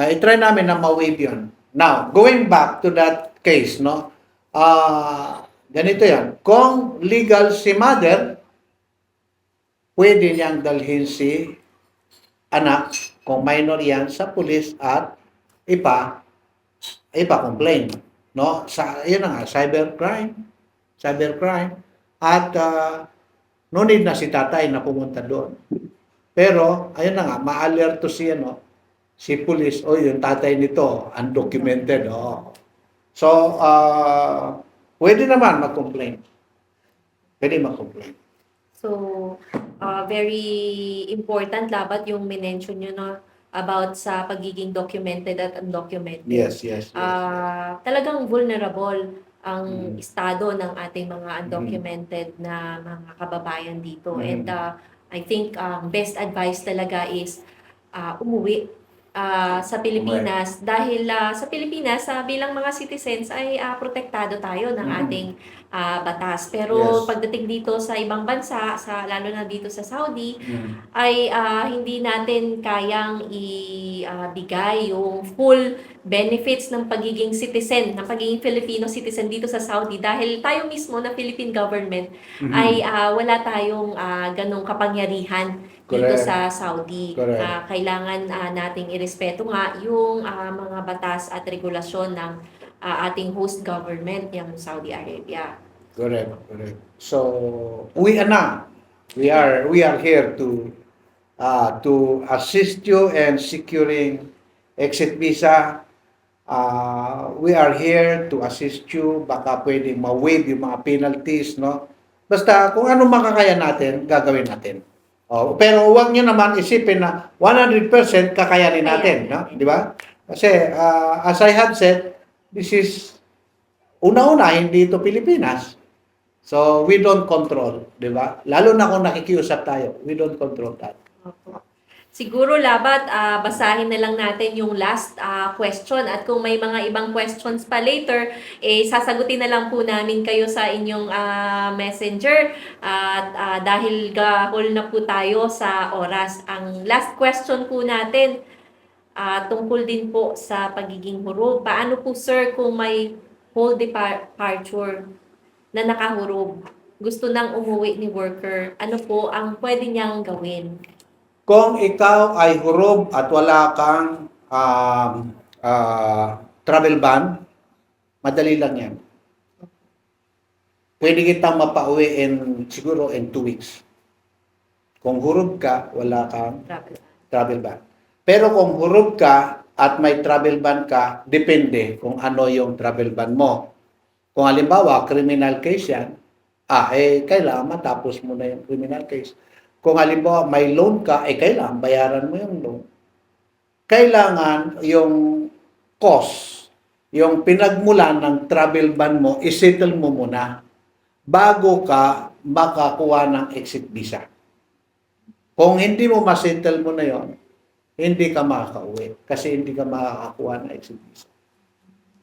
[SPEAKER 2] i-try namin na ma-waive yun. Now, going back to that case, no? Ganito yan. Kung legal si mother, pwede niyang dalhin si anak, kung minor yan, sa pulis at ipa-complain. No? Yun na nga, cybercrime. At no need na si tatay na pumunta doon. Pero, ayun na nga, ma-alerto si pulis, yung tatay nito, undocumented. So, pwede naman mag-complain.
[SPEAKER 1] So, very important, Labat, yung minention nyo, no, about sa pagiging documented at undocumented.
[SPEAKER 2] Yes.
[SPEAKER 1] Talagang vulnerable ang estado ng ating mga undocumented na mga kababayan dito. And I think best advice talaga is umuwi sa Pilipinas dahil sa Pilipinas bilang mga citizens ay protektado tayo ng ating batas. Pero
[SPEAKER 2] Yes.
[SPEAKER 1] pagdating dito sa ibang bansa, lalo na dito sa Saudi, ay hindi natin kayang ibigay yung full benefits ng pagiging citizen, ng pagiging Filipino citizen dito sa Saudi dahil tayo mismo na Philippine government ay wala tayong ganong kapangyarihan dito
[SPEAKER 2] Correct.
[SPEAKER 1] sa Saudi.
[SPEAKER 2] Correct.
[SPEAKER 1] Kailangan nating irespeto nga yung mga batas at regulasyon ng ating host government, yung Saudi Arabia.
[SPEAKER 2] Correct. So, we are here to assist you in securing exit visa We are here to assist you. Baka pwedeng ma-waive yung mga penalties, no? Basta kung ano makakaya natin, gagawin natin. Pero huwag nyo naman isipin na 100% kakayanin natin, no? Di ba? Kasi as I have said, this is una-una, hindi ito Pilipinas. So, we don't control, di ba? Lalo na kung nakikiusap tayo, we don't control that.
[SPEAKER 1] Siguro labat basahin na lang natin yung last question at kung may mga ibang questions pa later, sasagutin na lang po namin kayo sa inyong messenger at dahil gahol na po tayo sa oras. Ang last question po natin tungkol din po sa pagiging hurog. Paano po sir kung may whole departure na nakahurog? Gusto nang umuwi ni worker, ano po ang pwede niyang gawin?
[SPEAKER 2] Kung ikaw ay hurog at wala kang travel ban, madali lang yan. Pwede kitang mapauwi siguro in 2 weeks. Kung hurog ka, wala kang travel ban. Pero kung hurog ka at may travel ban ka, depende kung ano yung travel ban mo. Kung halimbawa, criminal case yan, kailangan matapos mo na yung criminal case. Kung halimbawa may loan ka, kailangan bayaran mo yung loan. Kailangan yung cost, yung pinagmulan ng travel ban mo, isettle mo muna bago ka makakuha ng exit visa. Kung hindi mo masettle mo na yon, hindi ka makakauwi kasi hindi ka makakakuha ng exit visa.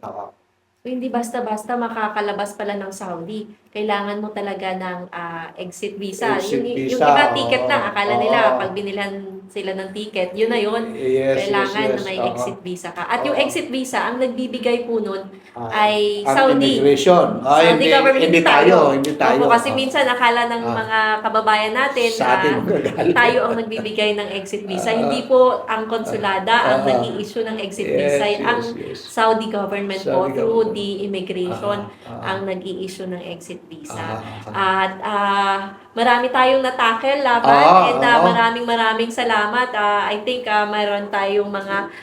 [SPEAKER 1] So, hindi basta-basta makakalabas pala ng Saudi. Kailangan mo talaga ng exit visa.
[SPEAKER 2] Exit
[SPEAKER 1] Yung
[SPEAKER 2] visa,
[SPEAKER 1] iba ticket lang. Akala nila
[SPEAKER 2] oo.
[SPEAKER 1] pag binilhan sila ng ticket, yun na yun.
[SPEAKER 2] Yes,
[SPEAKER 1] Kailangan
[SPEAKER 2] yes,
[SPEAKER 1] na may
[SPEAKER 2] oo.
[SPEAKER 1] exit visa ka. At yung
[SPEAKER 2] Oo.
[SPEAKER 1] exit visa, ang nagbibigay po nun ay
[SPEAKER 2] Ang
[SPEAKER 1] Saudi.
[SPEAKER 2] immigration.
[SPEAKER 1] Saudi government,
[SPEAKER 2] hindi tayo.
[SPEAKER 1] Opo, kasi minsan akala ng mga kababayan natin
[SPEAKER 2] Sa atin magagalit.
[SPEAKER 1] tayo ang nagbibigay ng exit visa. Hindi po ang konsulada ang nag-i-issue ng exit visa. Ang Saudi government po
[SPEAKER 2] Saudi
[SPEAKER 1] through
[SPEAKER 2] government.
[SPEAKER 1] the immigration ang nag-i-issue ng exit visa.
[SPEAKER 2] Ah.
[SPEAKER 1] At marami tayong natakel laban and maraming salamat. I think mayroon tayong mga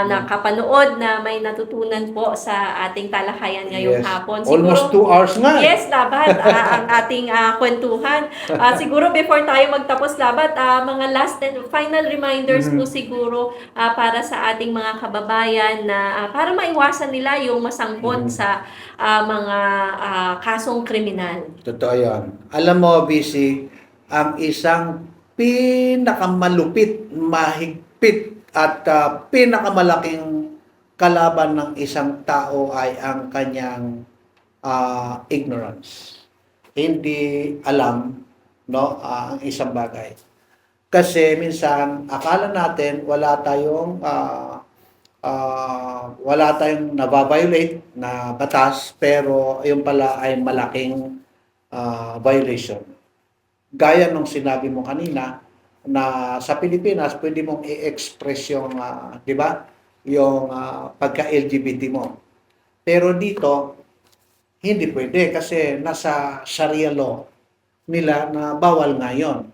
[SPEAKER 1] nakapanood na may natutunan po sa ating talakayan ngayong
[SPEAKER 2] Yes.
[SPEAKER 1] hapon.
[SPEAKER 2] Almost 2 hours nga.
[SPEAKER 1] Yes, labat ang ating kwentuhan. Siguro before tayo magtapos labat, mga last and final reminders po siguro para sa ating mga kababayan na para maiwasan nila yung masangkot sa mga kasong kriminal.
[SPEAKER 2] Totoo yan. Alam mo, BC, ang isang pinakamalupit, mahigpit, at pinakamalaking kalaban ng isang tao ay ang kanyang ignorance. Hindi alam, no, ang isang bagay. Kasi minsan akala natin wala tayong nababiolate na batas, pero yung pala ay malaking violation. Gaya nung sinabi mo kanina na sa Pilipinas pwede mong i-express yung 'di ba? Yung pagka-LGBT mo. Pero dito hindi pwede kasi nasa Sharia law nila na bawal nga 'yon.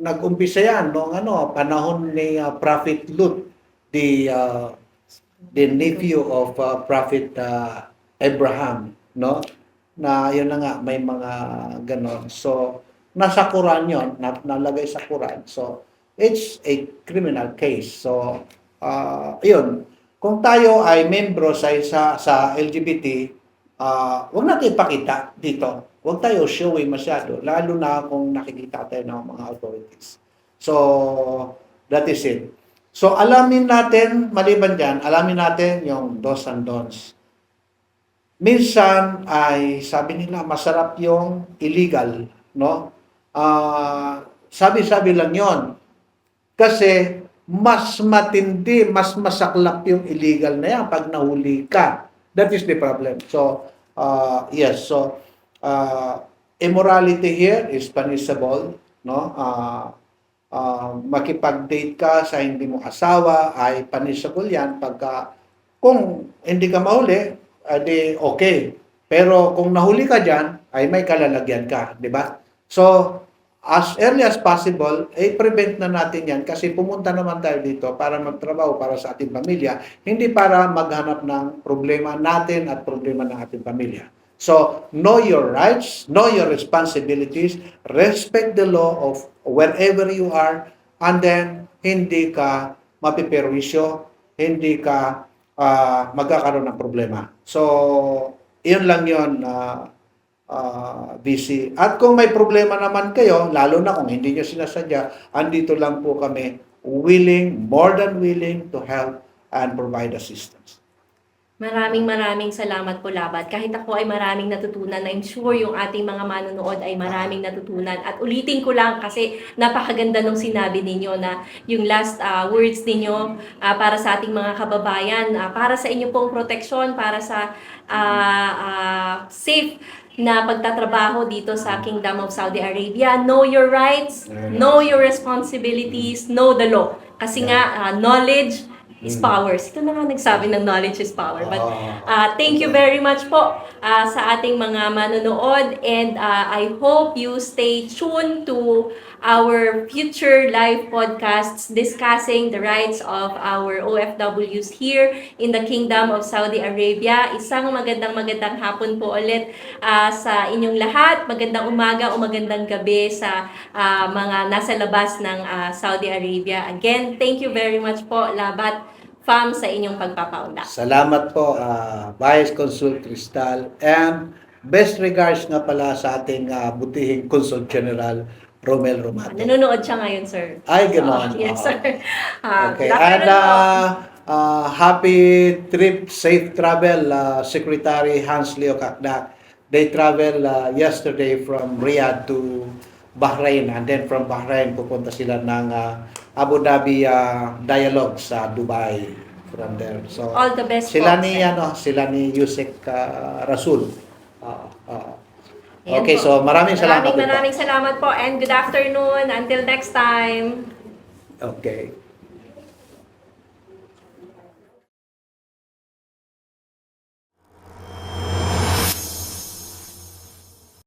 [SPEAKER 2] Nag-umpisa yan noong panahon ni Prophet Lut, the nephew of Prophet Abraham, no? Na yun na nga, may mga ganon. So, nasa Quran yun, nalagay sa Quran. So, it's a criminal case. So, yun. Kung tayo ay membro sa LGBT, huwag natin ipakita dito. Huwag tayo showy masyado, lalo na kung nakikita tayo ng mga authorities. So, that is it. So, alamin natin, maliban dyan, alamin natin yung dos and don'ts. Minsan ay sabi nila masarap yung illegal, no? Sabi-sabi lang yon. Kasi mas matindi, mas masaklap yung illegal na yan pag nahuli ka. That is the problem. So, yes. So, immorality here is punishable, no? Makipag-date ka sa hindi mo asawa ay punishable yan pagka kung hindi ka mahuli, di okay. Pero kung nahuli ka diyan ay may kalalagyan ka, di ba? So, as early as possible, prevent na natin yan kasi pumunta naman tayo dito para magtrabaho para sa ating pamilya, hindi para maghanap ng problema natin at problema ng ating pamilya. So, know your rights, know your responsibilities, respect the law of wherever you are, and then hindi ka mapiperwisyo, hindi ka magkakaroon ng problema. So, yun lang yun, busy. At kung may problema naman kayo, lalo na kung hindi nyo sinasadya, andito lang po kami willing, more than willing to help and provide assistance.
[SPEAKER 1] Maraming salamat po, Labat. Kahit ako ay maraming natutunan, I'm sure yung ating mga manonood ay maraming natutunan. At ulitin ko lang kasi napakaganda nung sinabi ninyo na yung last words ninyo para sa ating mga kababayan, para sa inyo pong proteksyon, para sa safe na pagtatrabaho dito sa Kingdom of Saudi Arabia. Know your rights, know your responsibilities, know the law. Kasi nga, knowledge is power. Ito na nga nagsabi ng knowledge is power. But thank you very much po sa ating mga manonood, and I hope you stay tuned to our future live podcasts discussing the rights of our OFWs here in the Kingdom of Saudi Arabia. Isang magandang hapon po ulit sa inyong lahat. Magandang umaga o magandang gabi sa mga nasa labas ng Saudi Arabia. Again, thank you very much po, Labat Fam, sa inyong pagpapaunlak.
[SPEAKER 2] Salamat po, Vice Consul Cristal, and best regards nga pala sa ating butihing Consul General Romel Romato.
[SPEAKER 1] Nanonood siya ngayon, sir.
[SPEAKER 2] Ay, ganoon.
[SPEAKER 1] Yes, sir.
[SPEAKER 2] Okay,
[SPEAKER 1] good
[SPEAKER 2] and
[SPEAKER 1] afternoon po.
[SPEAKER 2] happy trip, safe travel, Secretary Hans Leo Kakdak. They travel yesterday from Riyadh to Bahrain, and then from Bahrain pupunta sila ng Abu Dhabi Dialogue sa Dubai from there. So
[SPEAKER 1] All the best
[SPEAKER 2] sila
[SPEAKER 1] po,
[SPEAKER 2] ni
[SPEAKER 1] sir.
[SPEAKER 2] sila ni Yusek Rasul.
[SPEAKER 1] Ayan
[SPEAKER 2] Okay,
[SPEAKER 1] po.
[SPEAKER 2] so maraming salamat.
[SPEAKER 1] Maraming salamat po, and good afternoon. Until next time.
[SPEAKER 2] Okay.